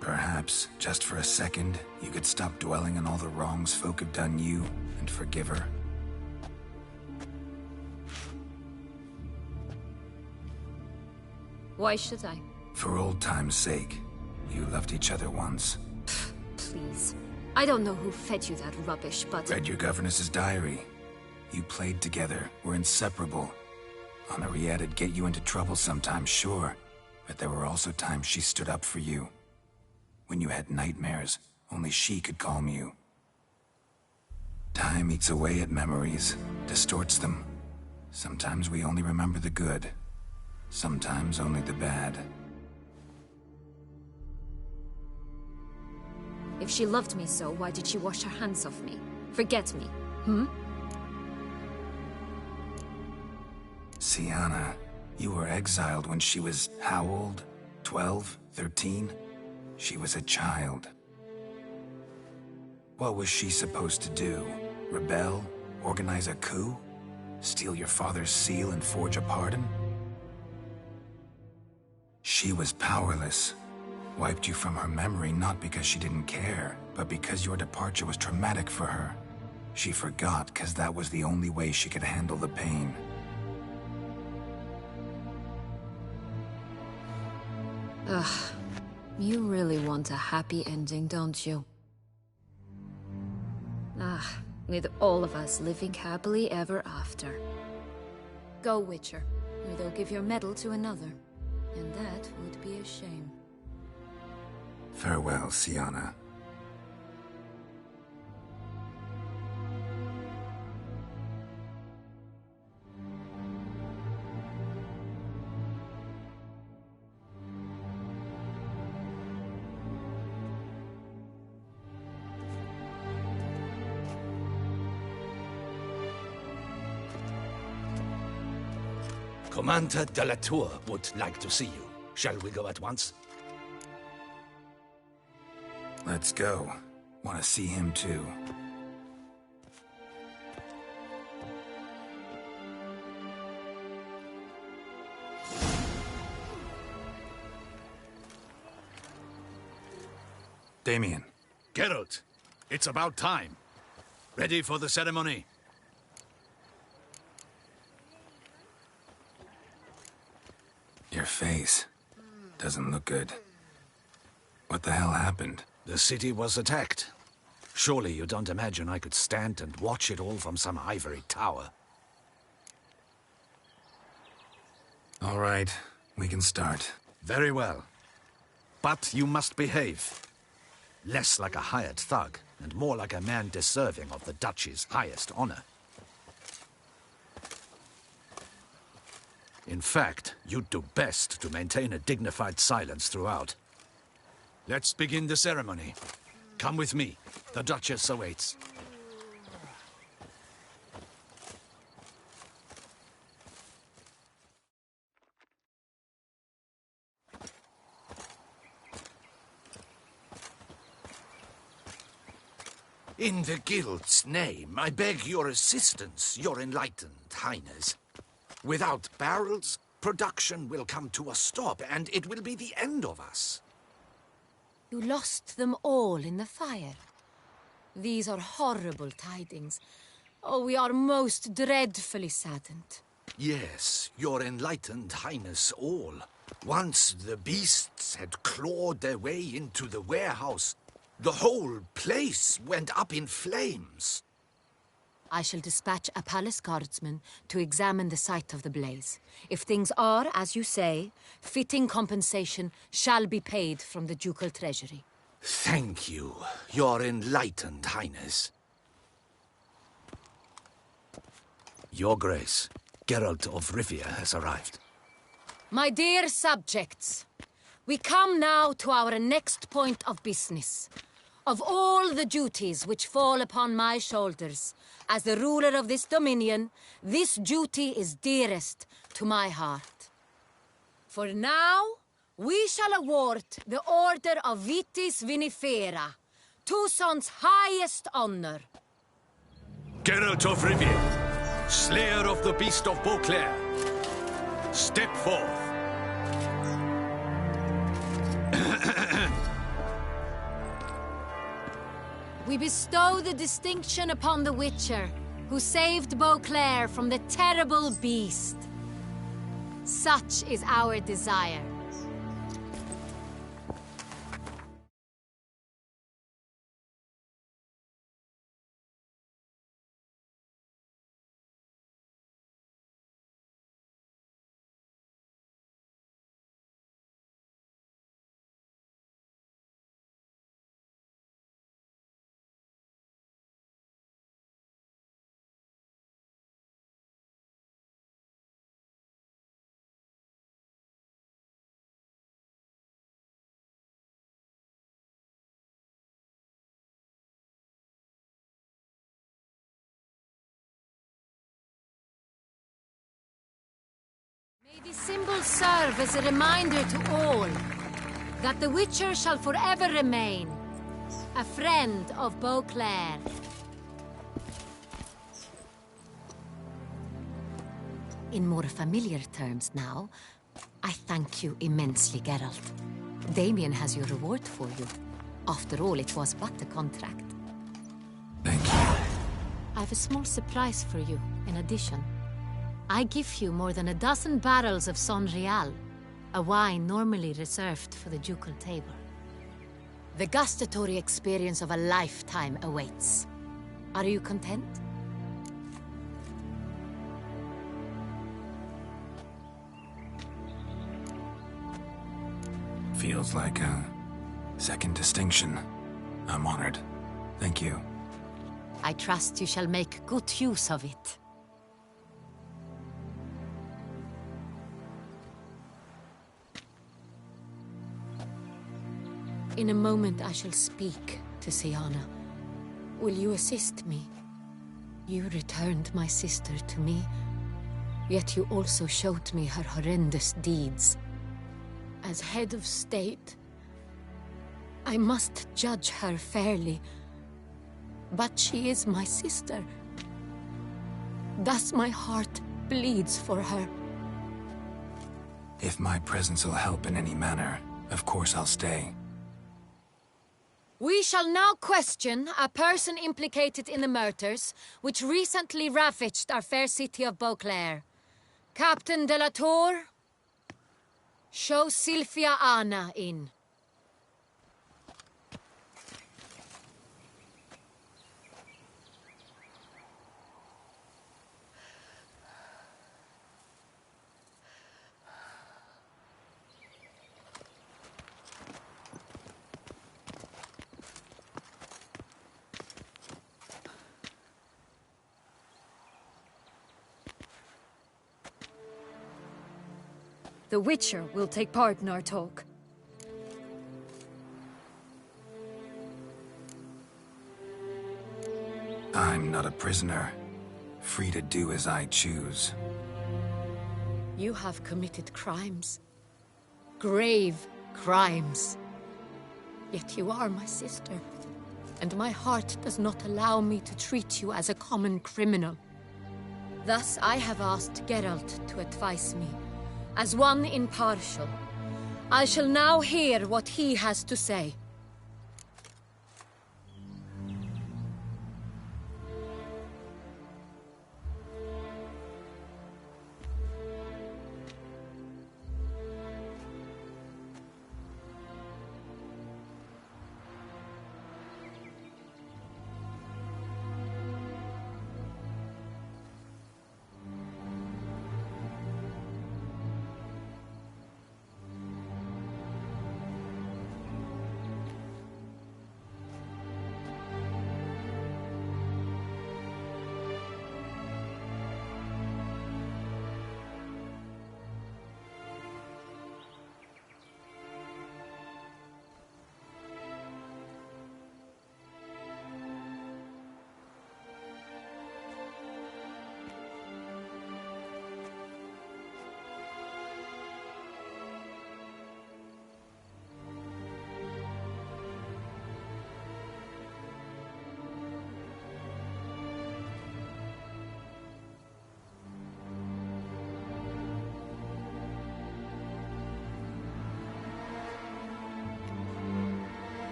Perhaps, just for a second, you could stop dwelling on all the wrongs folk have done you and forgive her. Why should I? For old time's sake. You loved each other once. Please. I don't know who fed you that rubbish, but... Read your governess's diary. You played together, were inseparable. Henriette'd get you into trouble sometimes, sure. But there were also times she stood up for you. When you had nightmares, only she could calm you. Time eats away at memories, distorts them. Sometimes we only remember the good. Sometimes only the bad. If she loved me so, why did she wash her hands off me? Forget me, hmm? Sienna, you were exiled when she was how old? 12? 13? She was a child. What was she supposed to do? Rebel? Organize a coup? Steal your father's seal and forge a pardon? She was powerless. Wiped you from her memory not because she didn't care, but because your departure was traumatic for her. She forgot because that was the only way she could handle the pain. Ugh. You really want a happy ending, don't you? With all of us living happily ever after. Go, Witcher, or they'll give your medal to another. And that would be a shame. Farewell, Sienna. Commander de la Tour would like to see you. Shall we go at once? Let's go. Want to see him too. Damien. Geralt, it's about time. Ready for the ceremony? Your face doesn't look good. What the hell happened? The city was attacked. Surely you don't imagine I could stand and watch it all from some ivory tower. All right, we can start. Very well. But you must behave. Less like a hired thug, and more like a man deserving of the Duchy's highest honor. In fact, you'd do best to maintain a dignified silence throughout. Let's begin the ceremony. Come with me. The Duchess awaits. In the Guild's name, I beg your assistance, your enlightened highness. Without barrels, production will come to a stop, and it will be the end of us. You lost them all in the fire. These are horrible tidings. Oh, we are most dreadfully saddened. Yes, your enlightened highness all. Once the beasts had clawed their way into the warehouse, the whole place went up in flames. I shall dispatch a palace guardsman to examine the site of the blaze. If things are, as you say, fitting compensation shall be paid from the ducal treasury. Thank you, your enlightened highness. Your Grace, Geralt of Rivia has arrived. My dear subjects, we come now to our next point of business. Of all the duties which fall upon my shoulders, as the ruler of this dominion, this duty is dearest to my heart. For now, we shall award the Order of Vitis Vinifera, Tucson's highest honor. Geralt of Rivia, slayer of the beast of Beauclair, step forth. We bestow the distinction upon the Witcher, who saved Beauclair from the terrible beast. Such is our desire. May this symbol serve as a reminder to all that the Witcher shall forever remain a friend of Beauclair. In more familiar terms now, I thank you immensely, Geralt. Damien has your reward for you. After all, it was but a contract. Thank you. I have a small surprise for you, in addition. I give you more than a dozen barrels of Son Real. a wine normally reserved for the ducal table. The gustatory experience of a lifetime awaits. Are you content? Feels like a second distinction. I'm honored. Thank you. I trust you shall make good use of it. In a moment I shall speak to Siana. Will you assist me? You returned my sister to me, yet you also showed me her horrendous deeds. As head of state, I must judge her fairly. But she is my sister. Thus my heart bleeds for her. If my presence will help in any manner, of course I'll stay. We shall now question a person implicated in the murders which recently ravaged our fair city of Beauclair. Captain de la Tour, show Sylvia Anna in. The Witcher will take part in our talk. I'm not a prisoner, free to do as I choose. You have committed crimes. Grave crimes. Yet you are my sister, and my heart does not allow me to treat you as a common criminal. Thus I have asked Geralt to advise me, as one impartial. I shall now hear what he has to say.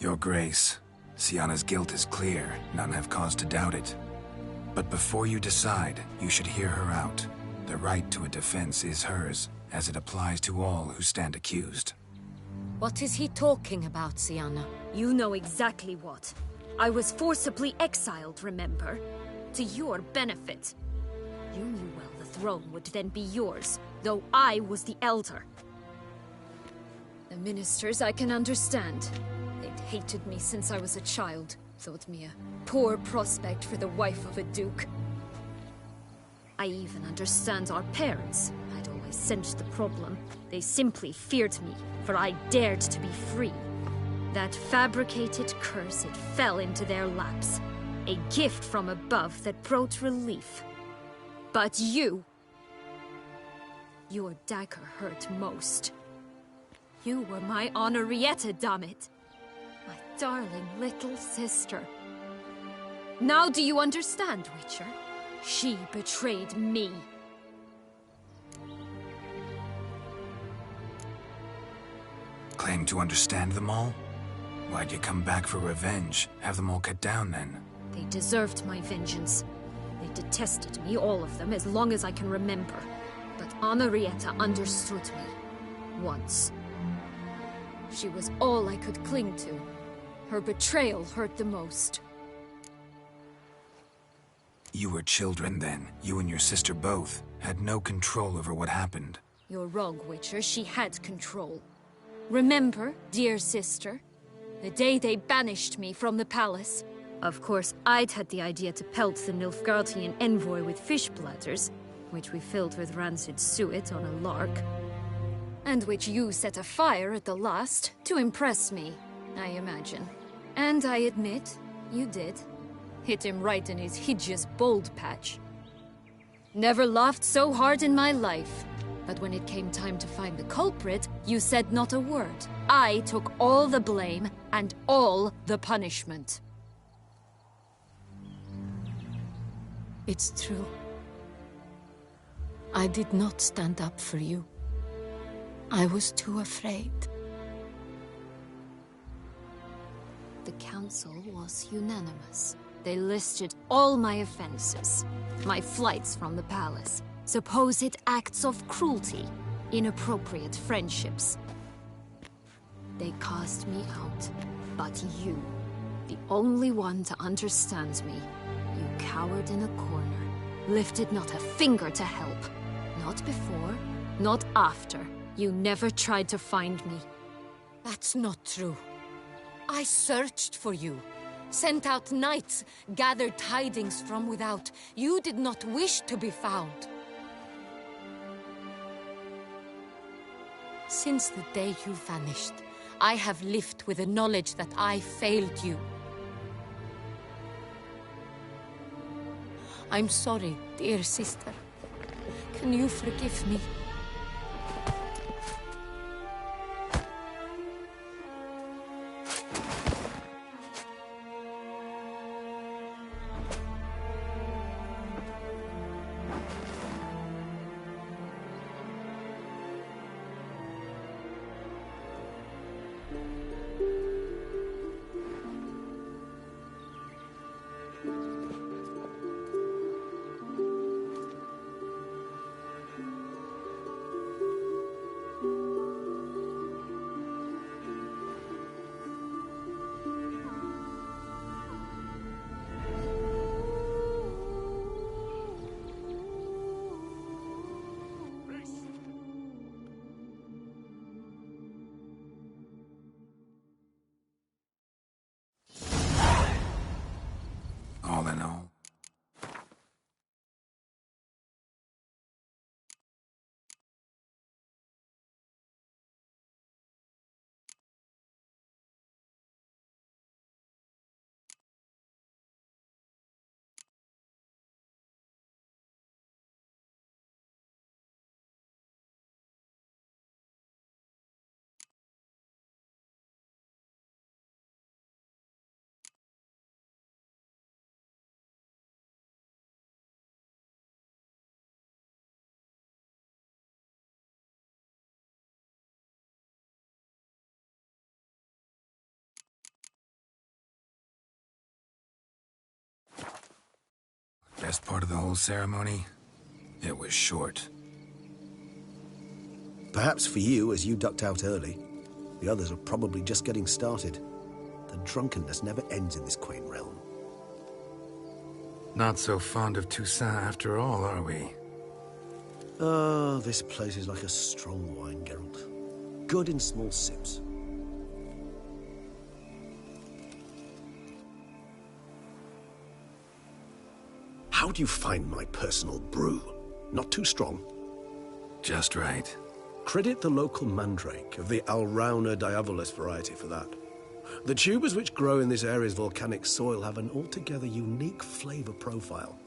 Your Grace, Siana's guilt is clear. None have cause to doubt it. But before you decide, you should hear her out. The right to a defense is hers, as it applies to all who stand accused. What is he talking about, Siana? You know exactly what. I was forcibly exiled, remember? To your benefit. You knew well the throne would then be yours, though I was the elder. The ministers I can understand. They'd hated me since I was a child, thought me a poor prospect for the wife of a duke. I even understand our parents. I'd always sensed the problem. They simply feared me, for I dared to be free. That fabricated curse, it fell into their laps. A gift from above that brought relief. But you... Your dagger hurt most. You were my Henrietta, dammit. My darling little sister. Now do you understand, Witcher? She betrayed me. Claim to understand them all? Why'd you come back for revenge? Have them all cut down, then? They deserved my vengeance. They detested me, all of them, as long as I can remember. But Henrietta understood me. Once. She was all I could cling to. Her betrayal hurt the most. You were children then. You and your sister both had no control over what happened. You're wrong, Witcher. She had control. Remember, dear sister? The day they banished me from the palace. Of course, I'd had the idea to pelt the Nilfgaardian envoy with fish bladders, which we filled with rancid suet on a lark. And which you set afire at the last, to impress me, I imagine. And I admit, you did. Hit him right in his hideous bald patch. Never laughed so hard in my life. But when it came time to find the culprit, you said not a word. I took all the blame and all the punishment. It's true. I did not stand up for you. I was too afraid. The council was unanimous. They listed all my offenses. My flights from the palace, supposed acts of cruelty, inappropriate friendships. They cast me out. But you, the only one to understand me, you cowered in a corner, lifted not a finger to help. Not before, not after. You never tried to find me. That's not true. I searched for you. Sent out knights, gathered tidings from without. You did not wish to be found. Since the day you vanished, I have lived with the knowledge that I failed you. I'm sorry, dear sister. Can you forgive me? All in all. Best part of the whole ceremony? It was short. Perhaps for you, as you ducked out early. The others are probably just getting started. The drunkenness never ends in this quaint realm. Not so fond of Toussaint after all, are we? Oh, this place is like a strong wine, Geralt. Good in small sips. How do you find my personal brew? Not too strong? Just right. Credit the local mandrake of the Alrauna diavolis variety for that. The tubers which grow in this area's volcanic soil have an altogether unique flavor profile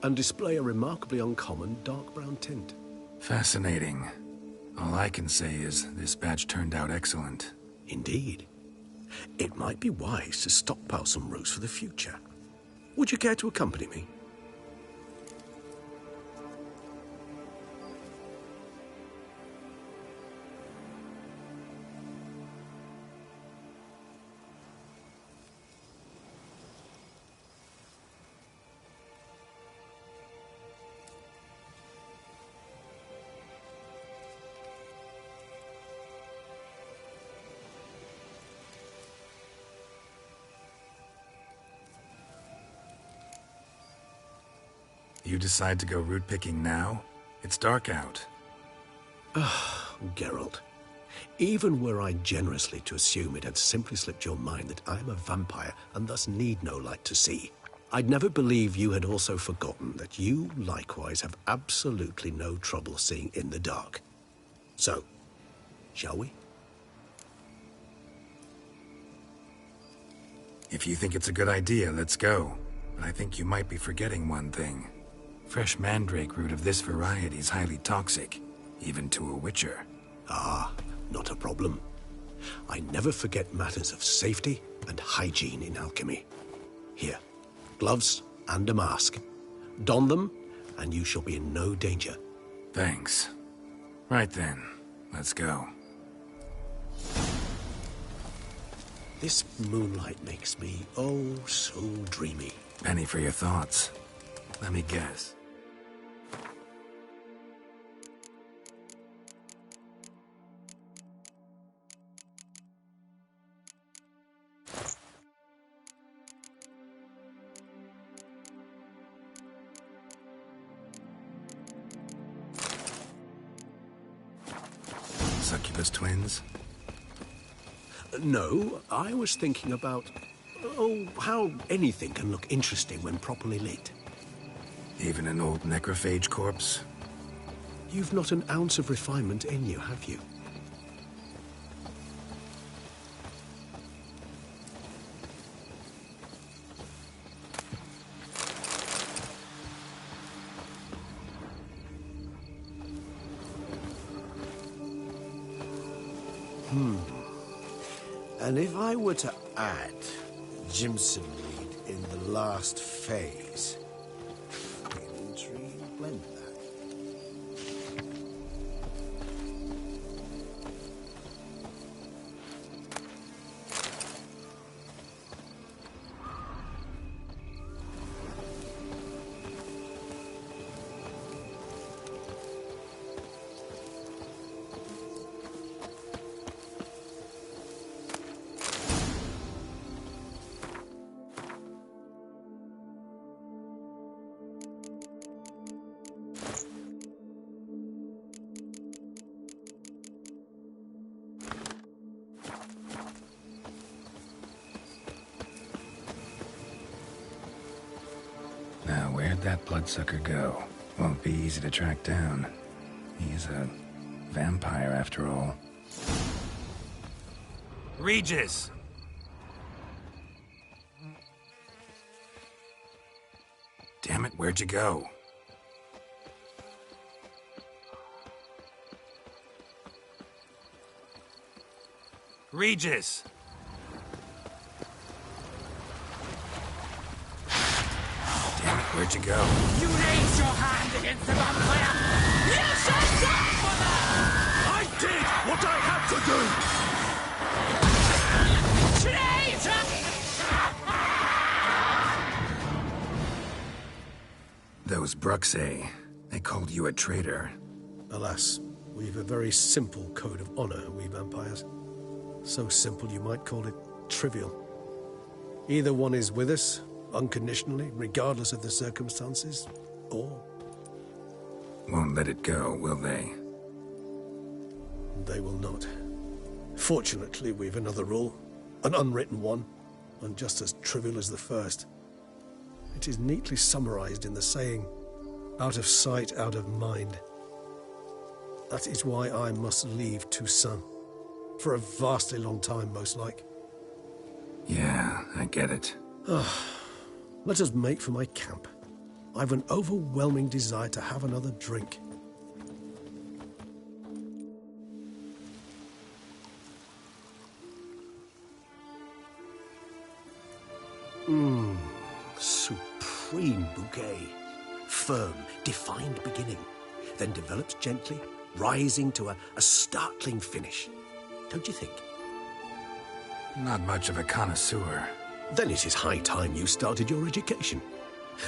and display a remarkably uncommon dark brown tint. Fascinating. All I can say is this batch turned out excellent. Indeed. It might be wise to stockpile some roots for the future. Would you care to accompany me? You decide to go root picking now? It's dark out. Geralt, even were I generously to assume it had simply slipped your mind that I am a vampire and thus need no light to see, I'd never believe you had also forgotten that you likewise have absolutely no trouble seeing in the dark. So, shall we? If you think it's a good idea, let's go. But I think you might be forgetting one thing. Fresh mandrake root of this variety is highly toxic, even to a witcher. Ah, not a problem. I never forget matters of safety and hygiene in alchemy. Here, gloves and a mask. Don them, and you shall be in no danger. Thanks. Right then, let's go. This moonlight makes me, oh, so dreamy. Penny for your thoughts. Let me guess. Succubus twins? No, I was thinking about, how anything can look interesting when properly lit. Even an old necrophage corpse? You've not an ounce of refinement in you, have you? And if I were to add Jimson Reed in the last phase, intrigue blend that. Now, where'd that bloodsucker go? Won't be easy to track down. He's a vampire, after all. Regis! Damn it, where'd you go? Regis! Damn it, where'd you go? You raised your hand against the vampire! You shall die for that! I did what I had to do! Traitor! Those Bruxay, they called you a traitor. Alas, we've a very simple code of honor, we vampires. So simple you might call it trivial. Either one is with us, unconditionally, regardless of the circumstances, or... Won't let it go, will they? They will not. Fortunately, we've another rule, an unwritten one, and just as trivial as the first. It is neatly summarized in the saying, out of sight, out of mind. That is why I must leave Toussaint. For a vastly long time, most like. get it. Let us make for my camp. I've an overwhelming desire to have another drink. Supreme bouquet. Firm, defined beginning, then develops gently, rising to a startling finish. Don't you think? Not much of a connoisseur. Then it is high time you started your education.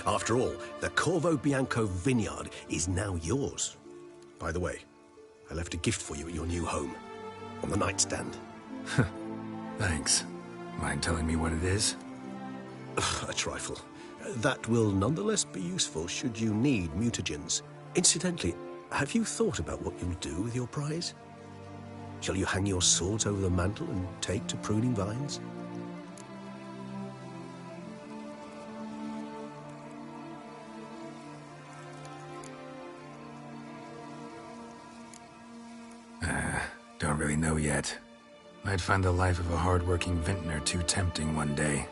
After all, the Corvo Bianco vineyard is now yours. By the way, I left a gift for you at your new home. On the nightstand. Thanks. Mind telling me what it is? A trifle. That will nonetheless be useful should you need mutagens. Incidentally, have you thought about what you'll do with your prize? Shall you hang your swords over the mantle and take to pruning vines? Don't really know yet. Might find the life of a hard-working vintner too tempting one day.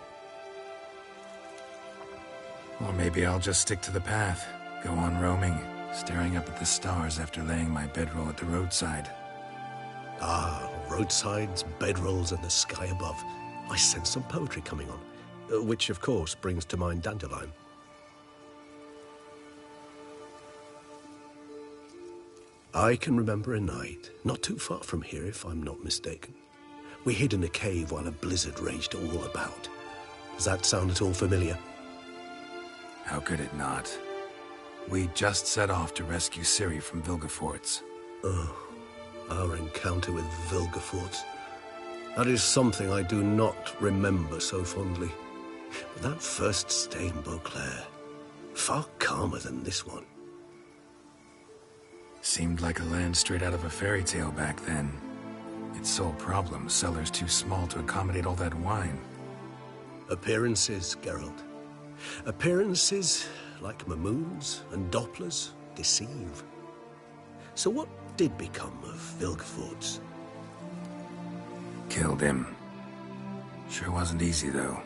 Or maybe I'll just stick to the path, go on roaming, staring up at the stars after laying my bedroll at the roadside. Ah, roadsides, bedrolls, and the sky above. I sense some poetry coming on, which of course brings to mind Dandelion. I can remember a night, not too far from here if I'm not mistaken. We hid in a cave while a blizzard raged all about. Does that sound at all familiar? How could it not? We just set off to rescue Ciri from Vilgefortz. Oh, our encounter with Vilgefortz. That is something I do not remember so fondly. But that first stay in Beauclair, far calmer than this one. Seemed like a land straight out of a fairy tale back then. Its sole problem, cellars too small to accommodate all that wine. Appearances, Geralt. Appearances, like Mamoons and Dopplers, deceive. So what did become of Vilgefortz? Killed him. Sure wasn't easy, though.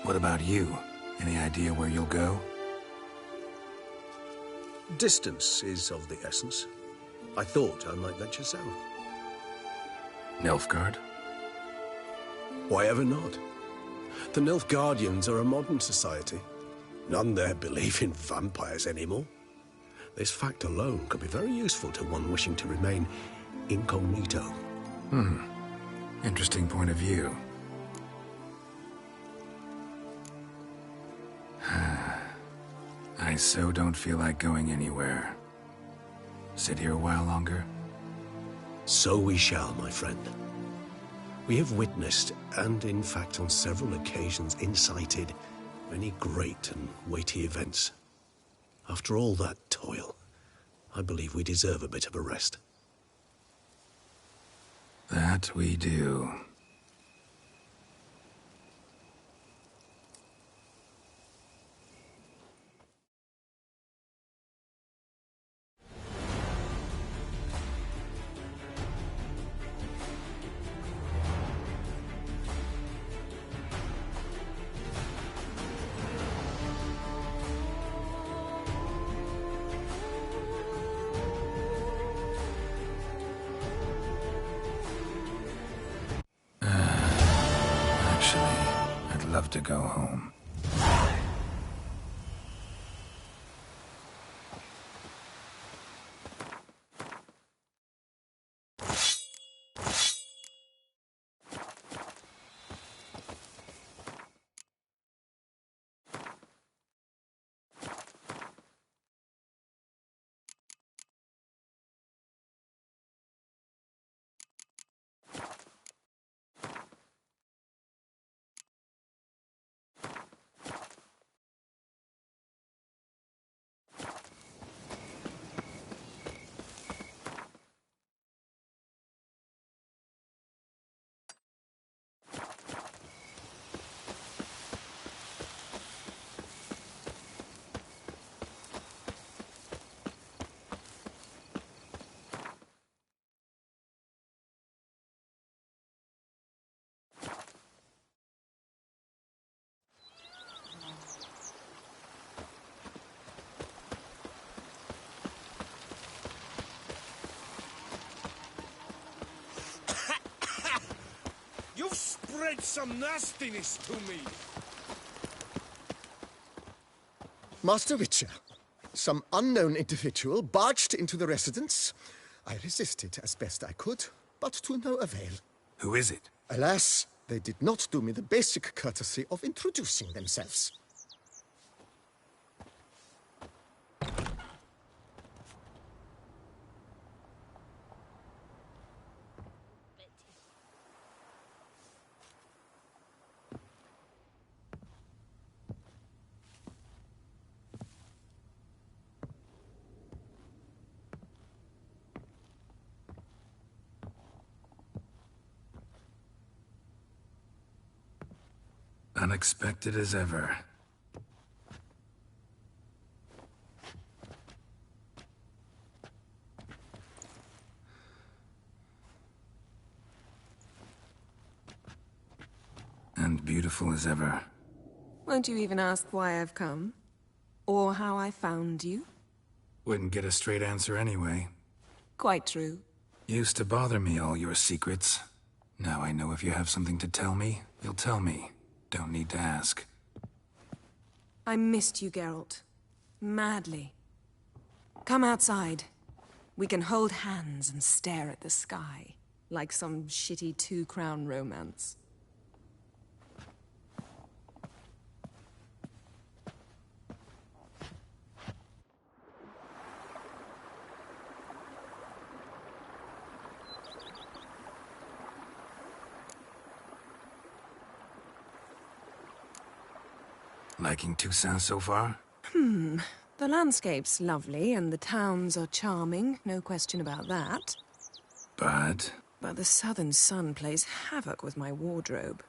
What about you? Any idea where you'll go? Distance is of the essence. I thought I might venture south. Nilfgaard? Why ever not? The Nilfgaardians are a modern society. None there believe in vampires anymore. This fact alone could be very useful to one wishing to remain incognito. Interesting point of view. I so don't feel like going anywhere. Sit here a while longer? So we shall, my friend. We have witnessed, and in fact on several occasions incited, many great and weighty events. After all that toil, I believe we deserve a bit of a rest. That we do. I'd love to go home. spread some nastiness to me. Master Witcher, some unknown individual barged into the residence. I resisted as best I could, but to no avail. Who is it? Alas, they did not do me the basic courtesy of introducing themselves. Unexpected as ever. And beautiful as ever. Won't you even ask why I've come? Or how I found you? Wouldn't get a straight answer anyway. Quite true. Used to bother me, all your secrets. Now I know if you have something to tell me, you'll tell me. Don't need to ask. I missed you, Geralt. Madly. Come outside. We can hold hands and stare at the sky, like some shitty two-crown romance. Liking Toussaint so far? The landscape's lovely, and the towns are charming, no question about that. But the southern sun plays havoc with my wardrobe.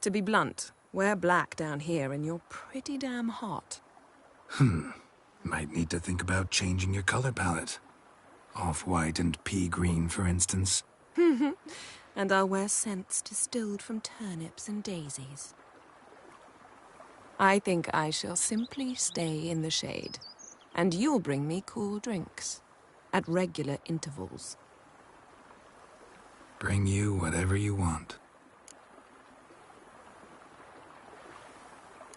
To be blunt, wear black down here and you're pretty damn hot. Might need to think about changing your color palette. Off-white and pea green, for instance. And I'll wear scents distilled from turnips and daisies. I think I shall simply stay in the shade, and you'll bring me cool drinks, at regular intervals. Bring you whatever you want.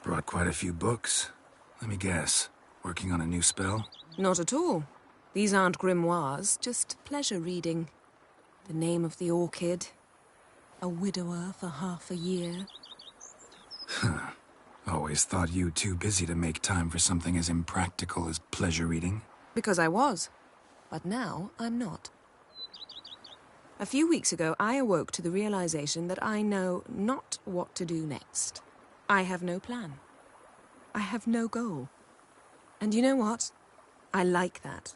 Brought quite a few books. Let me guess, working on a new spell? Not at all. These aren't grimoires, just pleasure reading. The Name of the Orchid, A Widower for Half a Year. Always thought you too busy to make time for something as impractical as pleasure reading. Because I was. But now I'm not. A few weeks ago, I awoke to the realization that I know not what to do next. I have no plan. I have no goal. And you know what? I like that.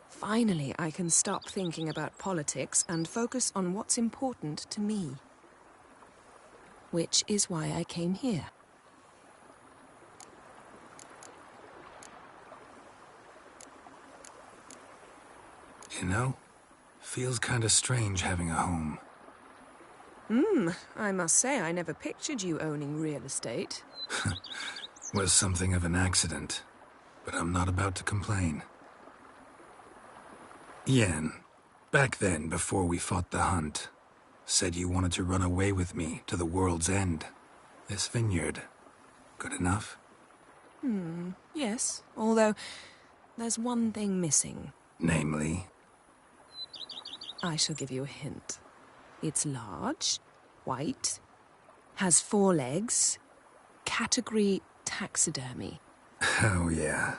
Finally, I can stop thinking about politics and focus on what's important to me. Which is why I came here. You know, feels kinda strange having a home. I must say I never pictured you owning real estate. Was something of an accident, but I'm not about to complain. Yen, back then, before we fought the hunt, said you wanted to run away with me to the world's end. This vineyard, good enough? Yes, although there's one thing missing. Namely? I shall give you a hint. It's large, white, has 4 legs, category taxidermy. Oh yeah,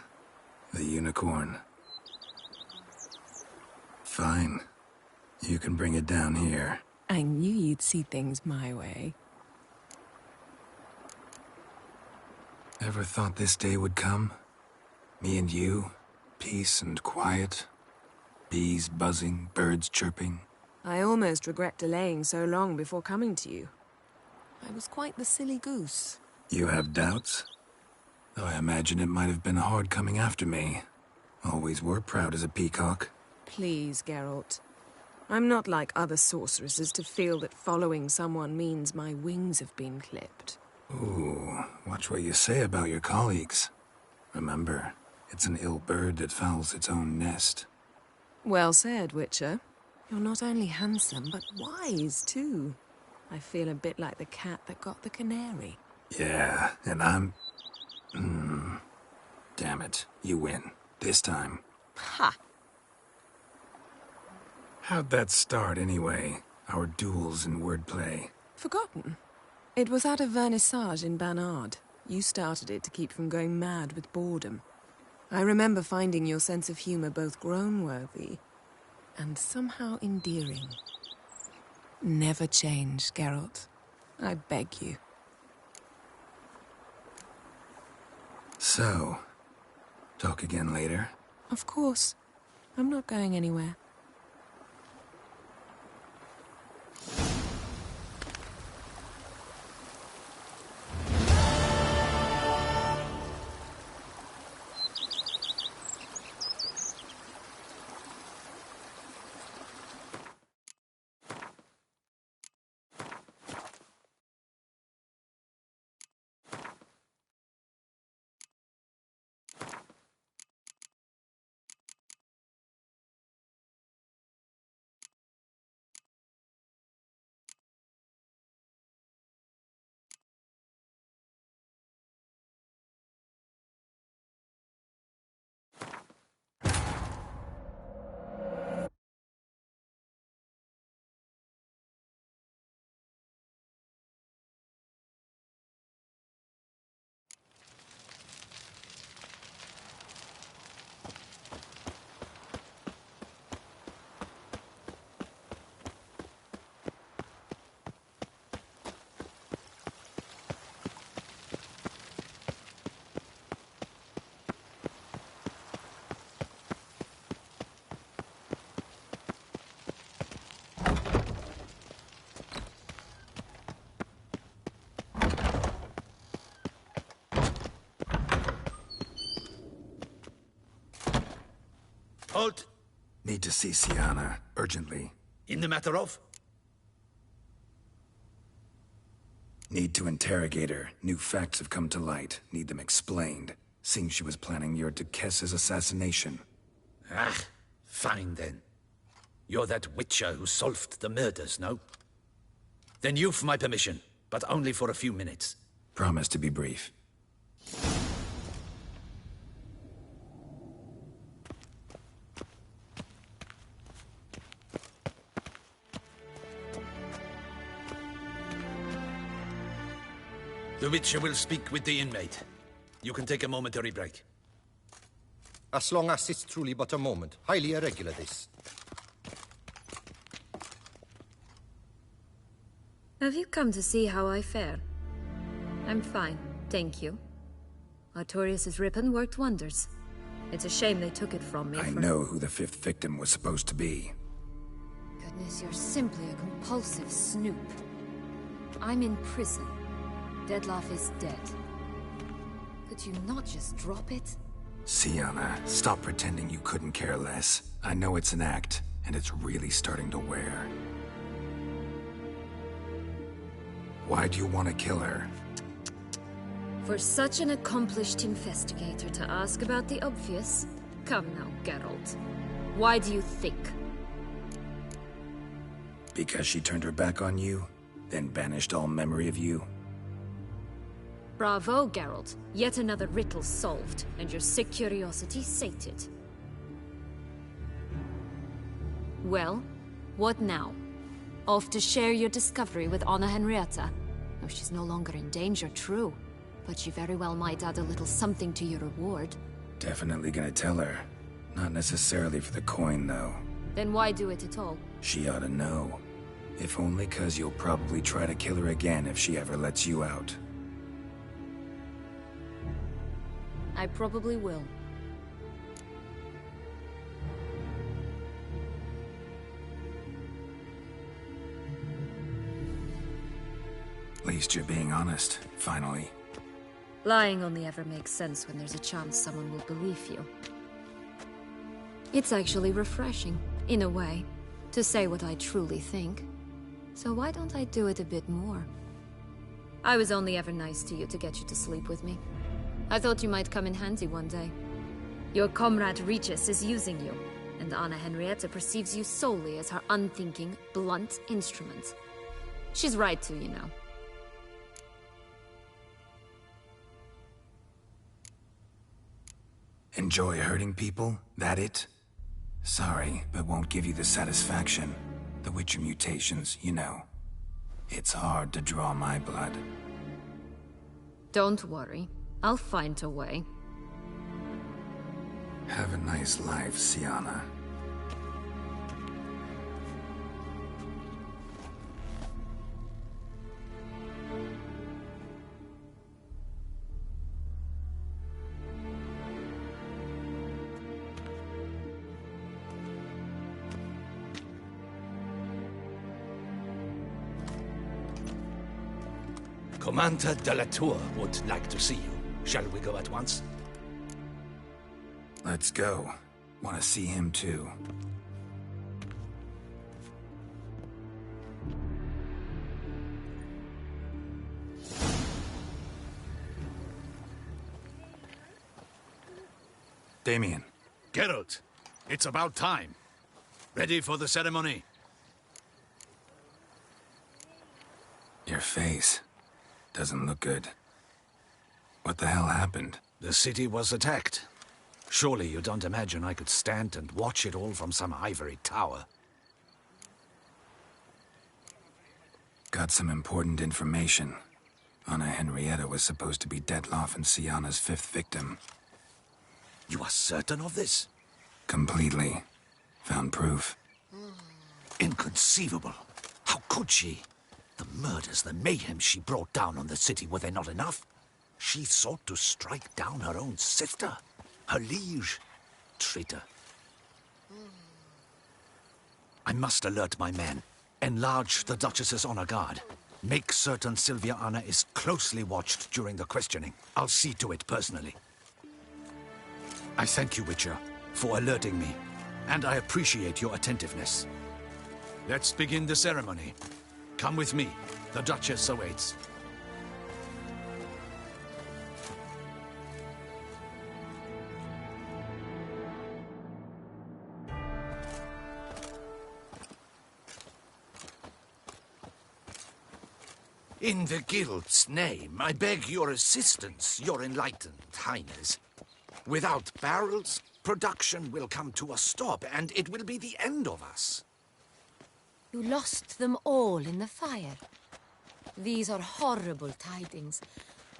the unicorn. Fine. You can bring it down here. I knew you'd see things my way. Ever thought this day would come? Me and you, peace and quiet. Bees buzzing, birds chirping. I almost regret delaying so long before coming to you. I was quite the silly goose. You have doubts? Though I imagine it might have been hard coming after me. Always were proud as a peacock. Please, Geralt. I'm not like other sorceresses to feel that following someone means my wings have been clipped. Ooh, watch what you say about your colleagues. Remember, it's an ill bird that fouls its own nest. Well said, Witcher. You're not only handsome, but wise, too. I feel a bit like the cat that got the canary. Yeah, and I'm... Damn it. You win. This time. Ha! How'd that start, anyway? Our duels and wordplay. Forgotten? It was at a vernissage in Banard. You started it to keep from going mad with boredom. I remember finding your sense of humor both groan-worthy and somehow endearing. Never change, Geralt. I beg you. So, talk again later? Of course. I'm not going anywhere. Halt! Need to see Sienna, urgently. In the matter of? Need to interrogate her. New facts have come to light. Need them explained. Seems she was planning your Duquesse's assassination. Ah, fine then. You're that witcher who solved the murders, no? Then you've my permission, but only for a few minutes. Promise to be brief. The Witcher will speak with the inmate. You can take a momentary break. As long as it's truly but a moment. Highly irregular, this. Have you come to see how I fare? I'm fine, thank you. Artorius' ribbon worked wonders. It's a shame they took it from me. I know who the fifth victim was supposed to be. Goodness, you're simply a compulsive snoop. I'm in prison. Dettlaff is dead. Could you not just drop it? Sienna, stop pretending you couldn't care less. I know it's an act, and it's really starting to wear. Why do you want to kill her? For such an accomplished investigator to ask about the obvious? Come now, Geralt. Why do you think? Because she turned her back on you, then banished all memory of you? Bravo, Geralt. Yet another riddle solved, and your sick curiosity sated. Well, what now? Off to share your discovery with Anna Henrietta? Oh, she's no longer in danger, true. But she very well might add a little something to your reward. Definitely gonna tell her. Not necessarily for the coin, though. Then why do it at all? She ought to know. If only 'cause you'll probably try to kill her again if she ever lets you out. I probably will. At least you're being honest, finally. Lying only ever makes sense when there's a chance someone will believe you. It's actually refreshing, in a way, to say what I truly think. So why don't I do it a bit more? I was only ever nice to you to get you to sleep with me. I thought you might come in handy one day. Your comrade Regis is using you, and Anna Henrietta perceives you solely as her unthinking, blunt instrument. She's right to, you know. Enjoy hurting people? That it? Sorry, but won't give you the satisfaction. The Witcher mutations, you know. It's hard to draw my blood. Don't worry. I'll find a way. Have a nice life, Sienna. Commander de la Tour would like to see you. Shall we go at once? Let's go. Want to see him too. Damien. Geralt, it's about time. Ready for the ceremony? Your face doesn't look good. What the hell happened? The city was attacked. Surely you don't imagine I could stand and watch it all from some ivory tower. Got some important information. Anna Henrietta was supposed to be Detloff and Sienna's 5th victim. You are certain of this? Completely. Found proof. Inconceivable. How could she? The murders, the mayhem she brought down on the city, were they not enough? She sought to strike down her own sister, her liege. Traitor. I must alert my men. Enlarge the Duchess's honor guard. Make certain Sylvia Anna is closely watched during the questioning. I'll see to it personally. I thank you, Witcher, for alerting me, and I appreciate your attentiveness. Let's begin the ceremony. Come with me. The Duchess awaits. In the Guild's name, I beg your assistance, your enlightened highness. Without barrels, production will come to a stop, and it will be the end of us. You lost them all in the fire. These are horrible tidings.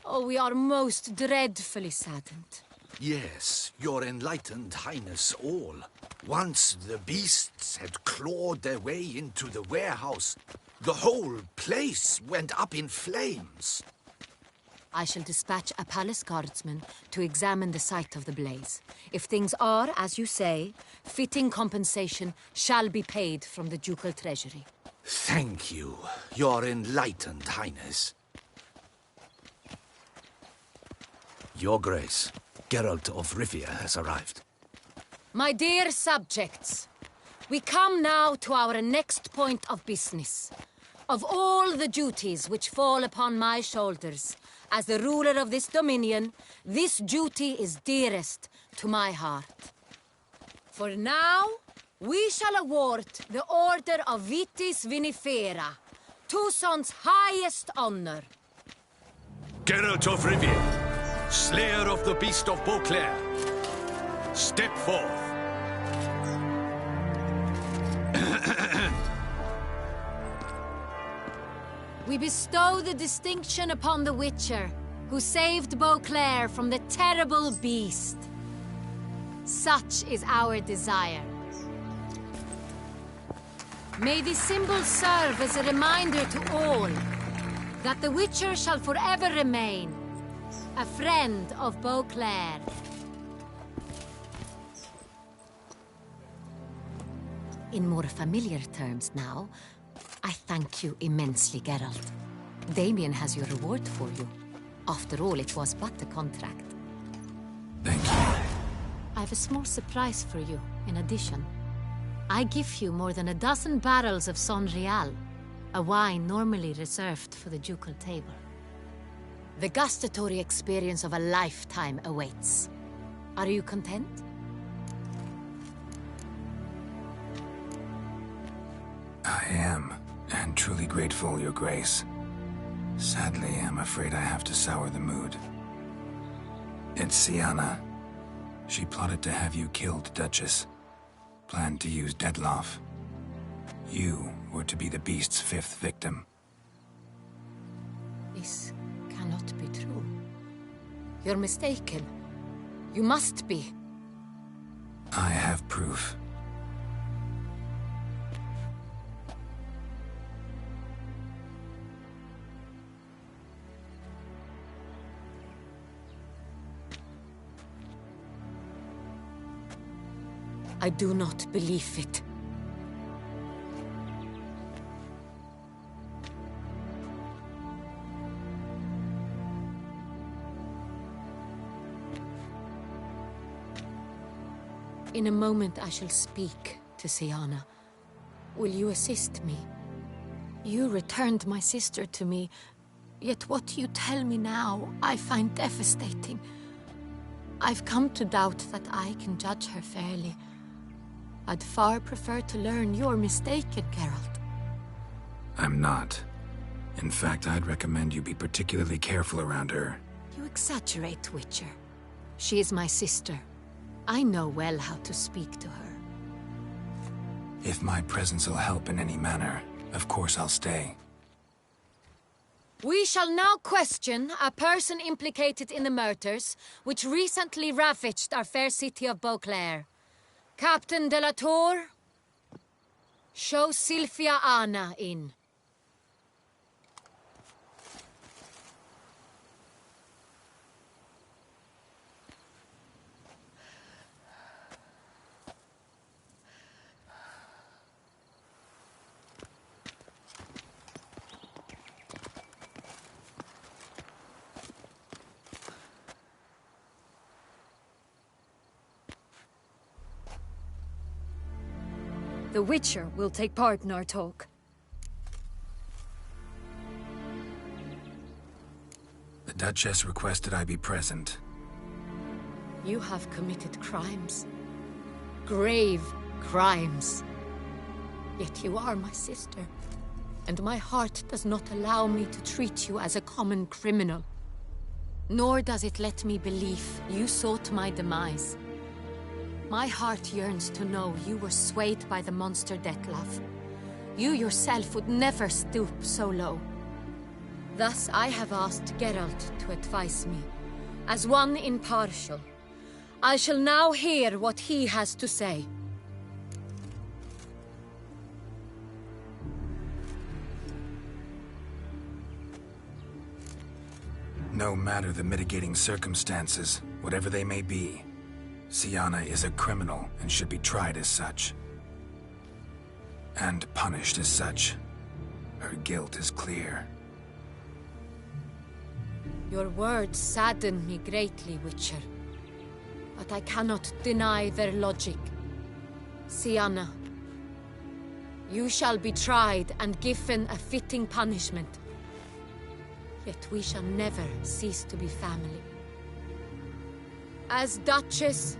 Oh, we are most dreadfully saddened. Yes, your enlightened highness all. Once the beasts had clawed their way into the warehouse, the whole place went up in flames. I shall dispatch a palace guardsman to examine the site of the blaze. If things are, as you say, fitting compensation shall be paid from the ducal treasury. Thank you, your enlightened highness. Your Grace, Geralt of Rivia has arrived. My dear subjects, we come now to our next point of business. Of all the duties which fall upon my shoulders, as the ruler of this dominion, this duty is dearest to my heart. For now, we shall award the Order of Vitis Vinifera, Tucson's highest honor. Geralt of Rivia, slayer of the beast of Beauclair, step forth. We bestow the distinction upon the Witcher, who saved Beauclair from the terrible beast. Such is our desire. May this symbol serve as a reminder to all that the Witcher shall forever remain a friend of Beauclair. In more familiar terms now, I thank you immensely, Geralt. Damien has your reward for you. After all, it was but a contract. Thank you. I have a small surprise for you, in addition. I give you more than a dozen barrels of Son Real, a wine normally reserved for the ducal table. The gustatory experience of a lifetime awaits. Are you content? I am, and truly grateful, Your Grace. Sadly, I'm afraid I have to sour the mood. It's Sienna. She plotted to have you killed, Duchess. Planned to use Dettlaff. You were to be the beast's 5th victim. This cannot be true. You're mistaken. You must be. I have proof. I do not believe it. In a moment I shall speak to Sienna. Will you assist me? You returned my sister to me, yet what you tell me now I find devastating. I've come to doubt that I can judge her fairly. I'd far prefer to learn you're mistaken, Geralt. I'm not. In fact, I'd recommend you be particularly careful around her. You exaggerate, Witcher. She is my sister. I know well how to speak to her. If my presence will help in any manner, of course I'll stay. We shall now question a person implicated in the murders which recently ravaged our fair city of Beauclair. Captain de la Tour, show Sylvia Anna in. The Witcher will take part in our talk. The Duchess requested I be present. You have committed crimes. Grave crimes. Yet you are my sister, and my heart does not allow me to treat you as a common criminal. Nor does it let me believe you sought my demise. My heart yearns to know you were swayed by the monster Dettlaff. You yourself would never stoop so low. Thus I have asked Geralt to advise me, as one impartial. I shall now hear what he has to say. No matter the mitigating circumstances, whatever they may be, Sienna is a criminal and should be tried as such. And punished as such. Her guilt is clear. Your words sadden me greatly, Witcher. But I cannot deny their logic. Sienna, you shall be tried and given a fitting punishment. Yet we shall never cease to be family. As Duchess,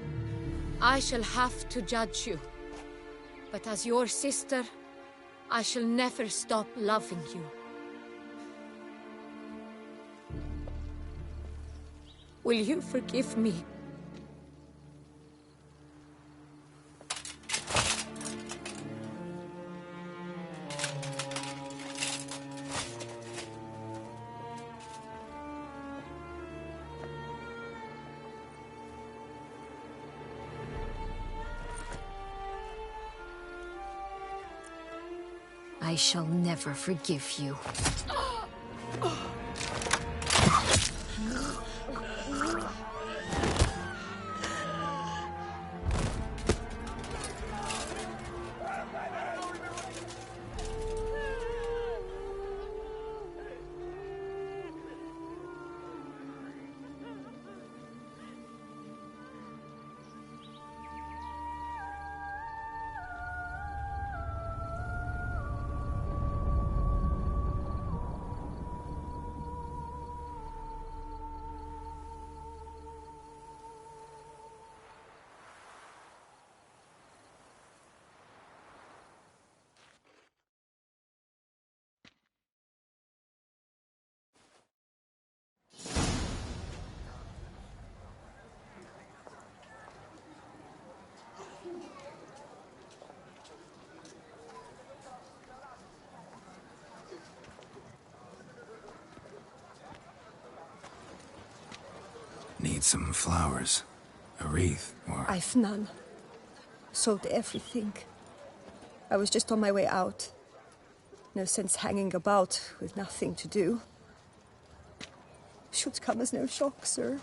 I shall have to judge you. But as your sister, I shall never stop loving you. Will you forgive me? I shall never forgive you. need some flowers. A wreath, or... I've none. Sold everything. I was just on my way out. No sense hanging about with nothing to do. Should come as no shock, sir.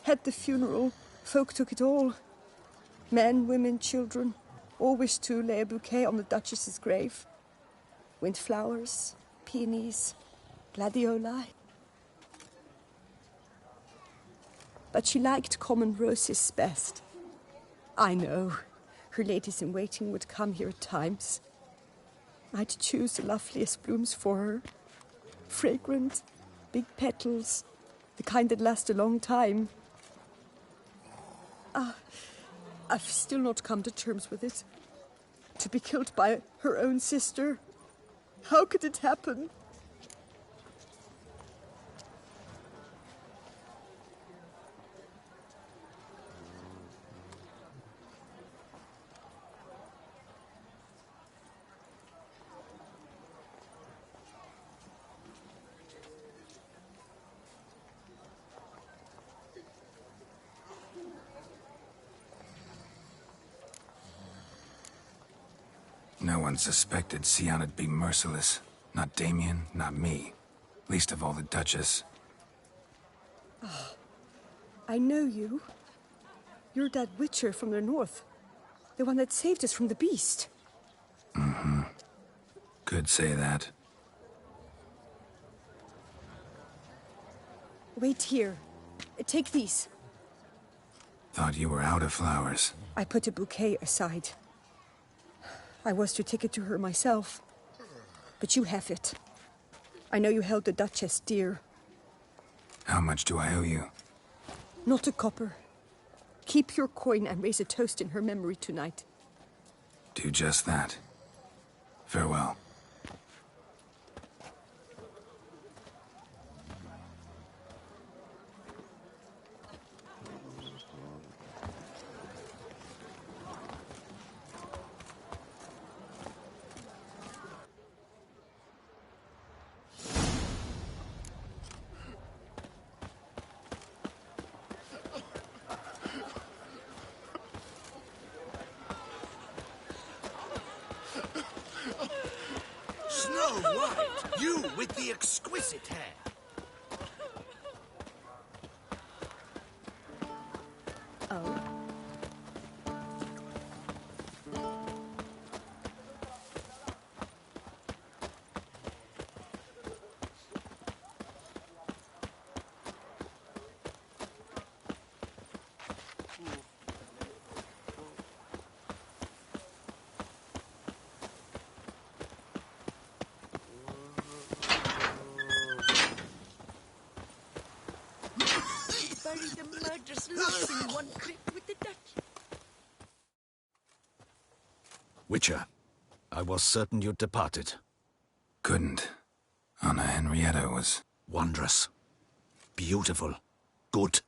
Had the funeral, folk took it all. Men, women, children, all wished to lay a bouquet on the Duchess's grave. Windflowers, peonies, gladioli. But she liked common roses best. I know, her ladies-in-waiting would come here at times. I'd choose the loveliest blooms for her. Fragrant, big petals, the kind that last a long time. I've still not come to terms with it. To be killed by her own sister. How could it happen? No one suspected Sianna'd be merciless. Not Damien, not me. Least of all the Duchess. Oh, I know you. You're that witcher from the north. The one that saved us from the beast. Mm-hmm. Could say that. Wait here. Take these. Thought you were out of flowers. I put a bouquet aside. I was to take it to her myself. But you have it. I know you held the Duchess dear. How much do I owe you? Not a copper. Keep your coin and raise a toast in her memory tonight. Do just that. Farewell. Snow White! You with the exquisite hair! Oh? Bury the murderous lots in one crypt with the Dutch. Witcher, I was certain you'd departed. Couldn't. Anna Henrietta was... wondrous. Beautiful. Good.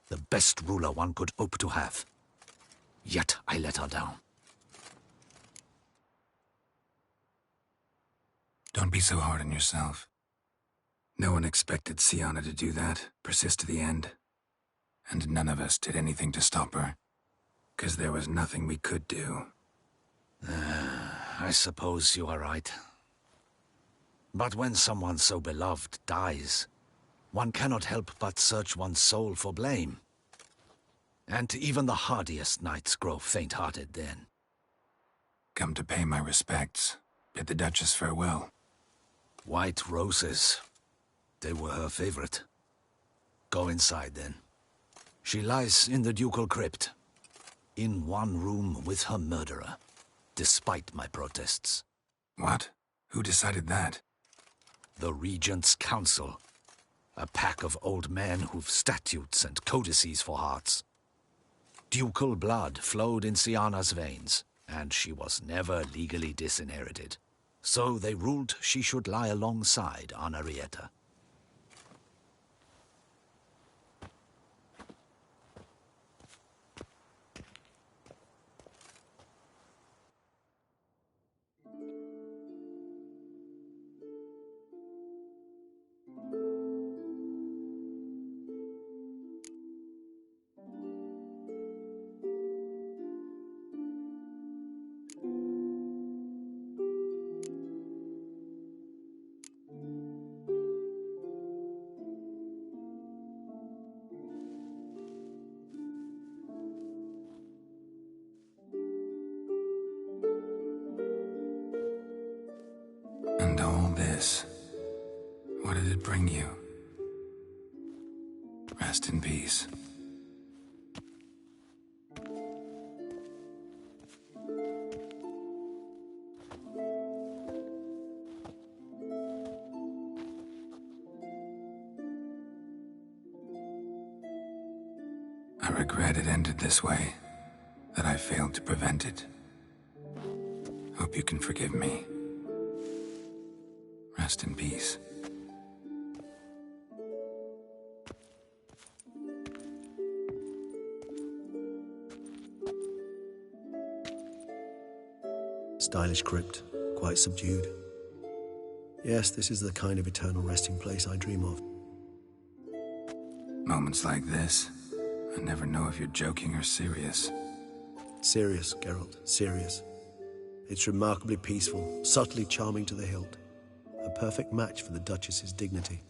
The best ruler one could hope to have. Yet I let her down. Don't be so hard on yourself. No one expected Sianna to do that, persist to the end. And none of us did anything to stop her. 'Cause there was nothing we could do. I suppose you are right. But when someone so beloved dies, one cannot help but search one's soul for blame. And even the hardiest knights grow faint-hearted then. Come to pay my respects. Bid the Duchess farewell. White roses. They were her favorite. Go inside, then. She lies in the ducal crypt. In one room with her murderer. Despite my protests. What? Who decided that? The Regent's Council. A pack of old men who've statutes and codices for hearts. Ducal blood flowed in Sianna's veins, and she was never legally disinherited. So they ruled she should lie alongside Anarietta. this? What did it bring you? Rest in peace. I regret it ended this way, that I failed to prevent it. Hope you can forgive me. Rest in peace. Stylish crypt, quite subdued. Yes, this is the kind of eternal resting place I dream of. Moments like this, I never know if you're joking or serious. Serious, Geralt, serious. It's remarkably peaceful, subtly charming to the hilt. A perfect match for the Duchess's dignity.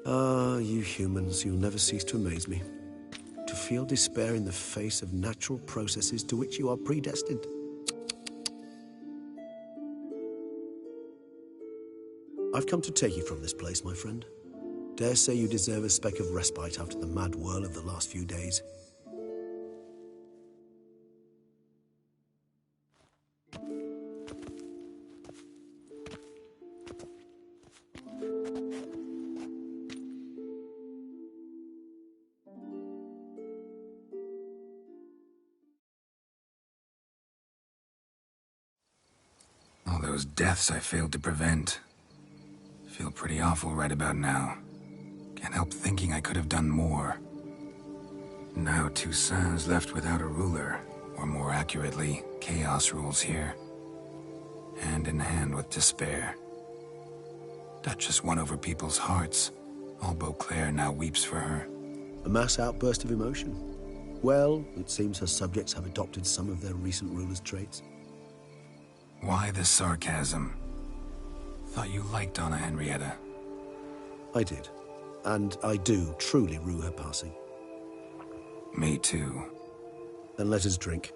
Ah, you humans, you'll never cease to amaze me. To feel despair in the face of natural processes to which you are predestined. I've come to take you from this place, my friend. Dare say you deserve a speck of respite after the mad whirl of the last few days. All those deaths I failed to prevent. Feel pretty awful right about now. Can't help thinking I could have done more. Now Toussaint's left without a ruler, or more accurately, chaos rules here. Hand in hand with despair. Duchess won over people's hearts. All Beauclair now weeps for her. A mass outburst of emotion. Well, it seems her subjects have adopted some of their recent ruler's traits. Why the sarcasm? Thought you liked Anna Henrietta. I did. And I do truly rue her passing. Me too. Then let us drink.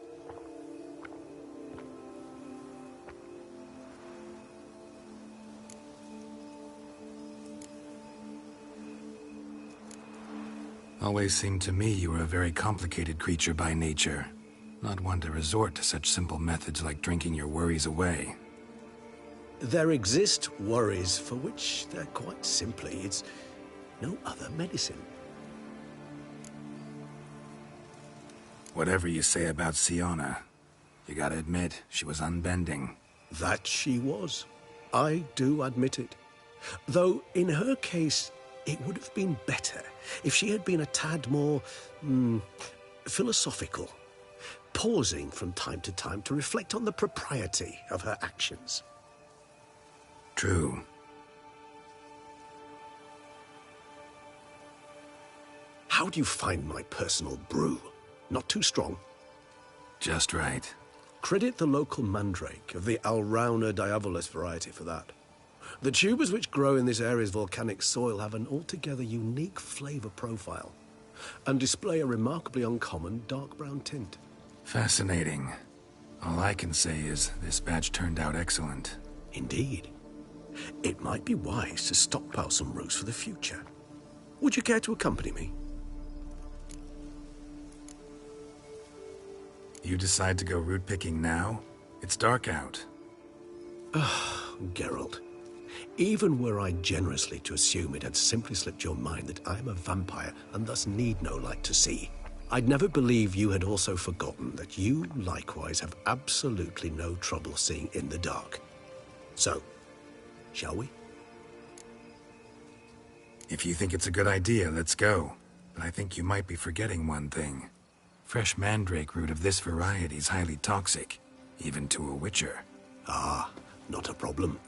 Always seemed to me you were a very complicated creature by nature. Not one to resort to such simple methods like drinking your worries away. There exist worries for which they're quite simply, it's no other medicine. Whatever you say about Siona, you gotta admit, she was unbending. That she was. I do admit it. Though, in her case, it would have been better if she had been a tad more, philosophical, pausing from time to time to reflect on the propriety of her actions. True. How do you find my personal brew? Not too strong? Just right. Credit the local mandrake of the Alrauna diabolus variety for that. The tubers which grow in this area's volcanic soil have an altogether unique flavor profile and display a remarkably uncommon dark brown tint. Fascinating. All I can say is this batch turned out excellent. Indeed. It might be wise to stockpile some roots for the future. Would you care to accompany me? You decide to go root picking now? It's dark out. Geralt, even were I generously to assume it had simply slipped your mind that I am a vampire and thus need no light to see, I'd never believe you had also forgotten that you likewise have absolutely no trouble seeing in the dark. So, shall we? If you think it's a good idea, let's go. But I think you might be forgetting one thing. Fresh mandrake root of this variety is highly toxic, even to a witcher. Ah, not a problem.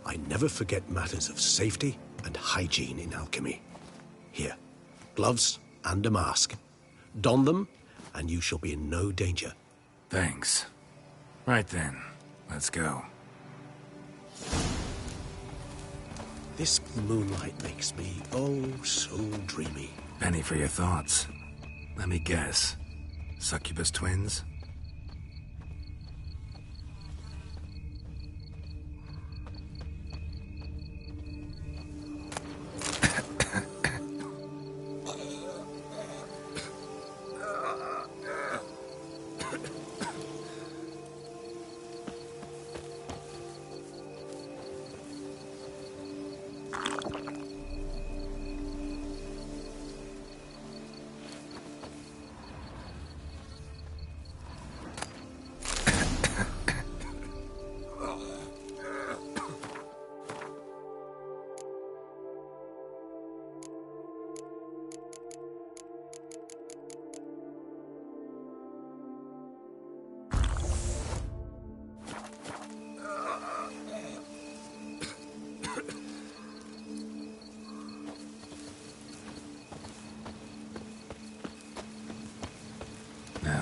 I never forget matters of safety and hygiene in alchemy. Here, gloves and a mask. Don them, and you shall be in no danger. Thanks. Right then, let's go. This moonlight makes me, oh, so dreamy. Penny for your thoughts. Let me guess. Succubus twins?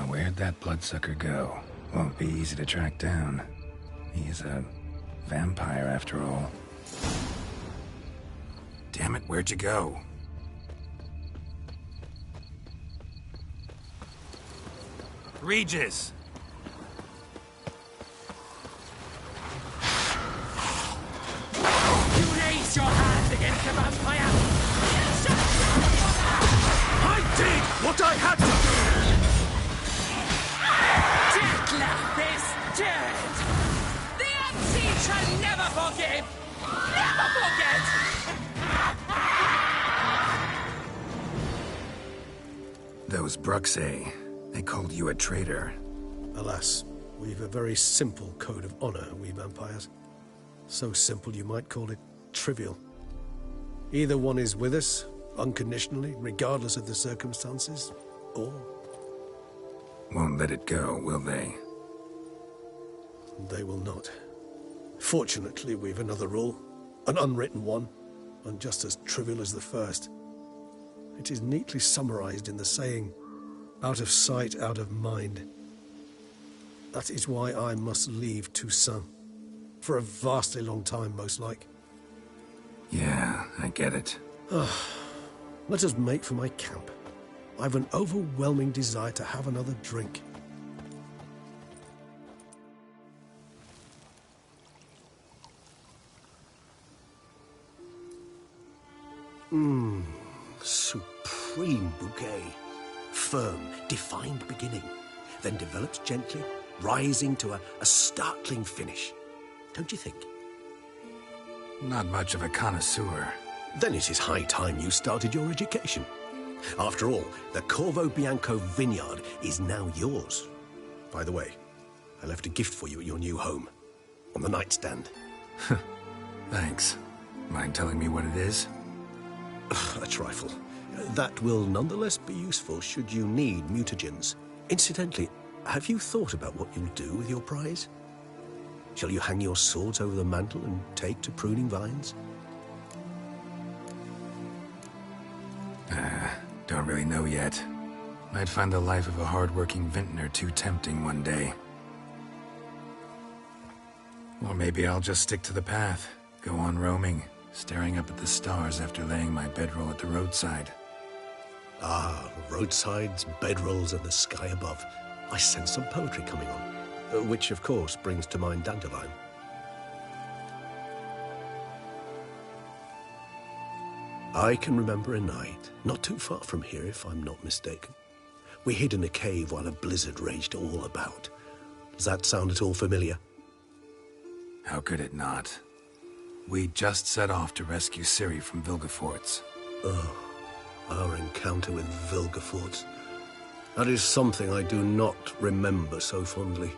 where'd that bloodsucker go? Won't be easy to track down. He's a vampire after all. Damn it, where'd you go? Regis! You raised your hand against the vampire! I did what I had to do! Detlef is dead! The Unseen shall never forgive! Never forget! Those Bruxay, they called you a traitor. Alas, we've a very simple code of honor, we vampires. So simple you might call it trivial. Either one is with us, unconditionally, regardless of the circumstances, or... Won't let it go, will they? They will not. Fortunately, we've another rule, an unwritten one, and just as trivial as the first. It is neatly summarized in the saying, out of sight, out of mind. That is why I must leave Toussaint. For a vastly long time, most like. Yeah, I get it. Let us make for my camp. I've an overwhelming desire to have another drink. Supreme bouquet. Firm, defined beginning, then develops gently, rising to a startling finish. Don't you think? Not much of a connoisseur. Then it is high time you started your education. After all, the Corvo Bianco vineyard is now yours. By the way, I left a gift for you at your new home. On the nightstand. Thanks. Mind telling me what it is? A trifle. That will nonetheless be useful should you need mutagens. Incidentally, have you thought about what you'll do with your prize? Shall you hang your swords over the mantle and take to pruning vines? Don't really know yet. Might find the life of a hard-working vintner too tempting one day. Or maybe I'll just stick to the path, go on roaming, staring up at the stars after laying my bedroll at the roadside. Ah, roadsides, bedrolls, and the sky above. I sense some poetry coming on, which of course brings to mind Dandelion. I can remember a night, not too far from here if I'm not mistaken. We hid in a cave while a blizzard raged all about. Does that sound at all familiar? How could it not? We just set off to rescue Ciri from Vilgefortz. Oh, our encounter with Vilgefortz. That is something I do not remember so fondly.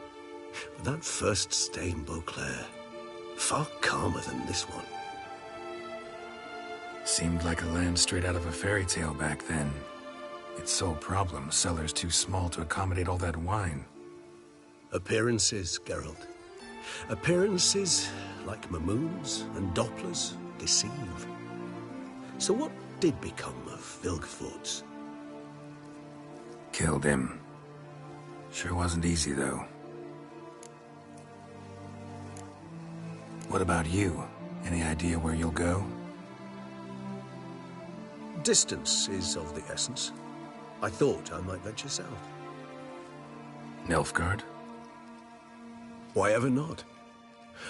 But that first stay in Beauclair, far calmer than this one. Seemed like a land straight out of a fairy tale back then. Its sole problem, cellars too small to accommodate all that wine. Appearances, Geralt. Appearances, like Mamoons and Dopplers, deceive. So what did become of Vilgefortz? Killed him. Sure wasn't easy, though. What about you? Any idea where you'll go? Distance is of the essence. I thought I might venture south. Nilfgaard? Why ever not?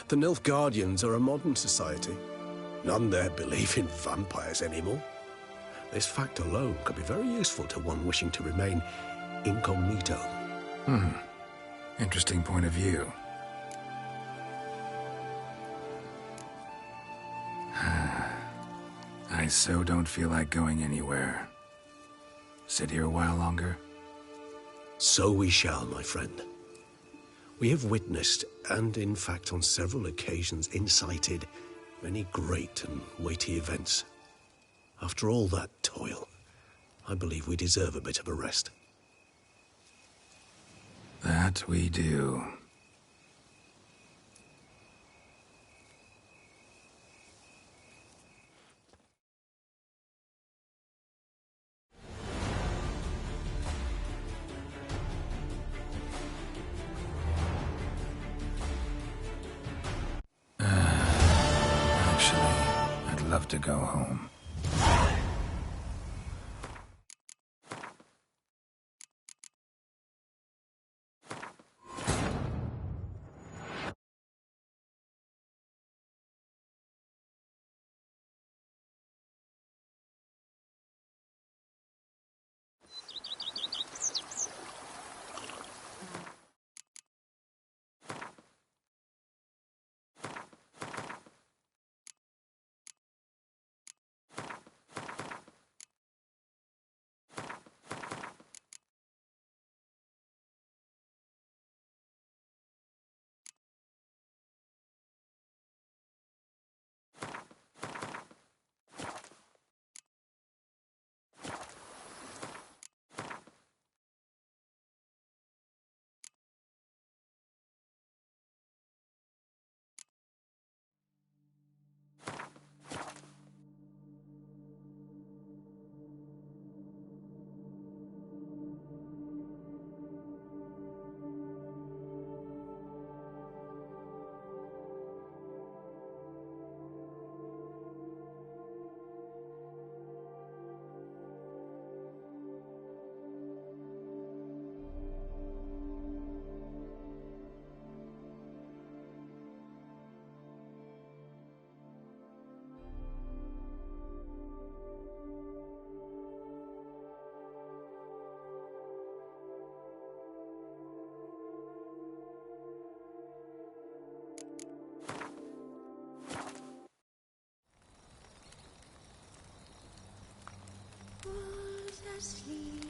The Nilfgaardians are a modern society. None there believe in vampires anymore. This fact alone could be very useful to one wishing to remain incognito. Interesting point of view. I so don't feel like going anywhere. Sit here a while longer? So we shall, my friend. We have witnessed, and in fact on several occasions incited, many great and weighty events. After all that toil, I believe we deserve a bit of a rest. That we do. to go home. Asleep.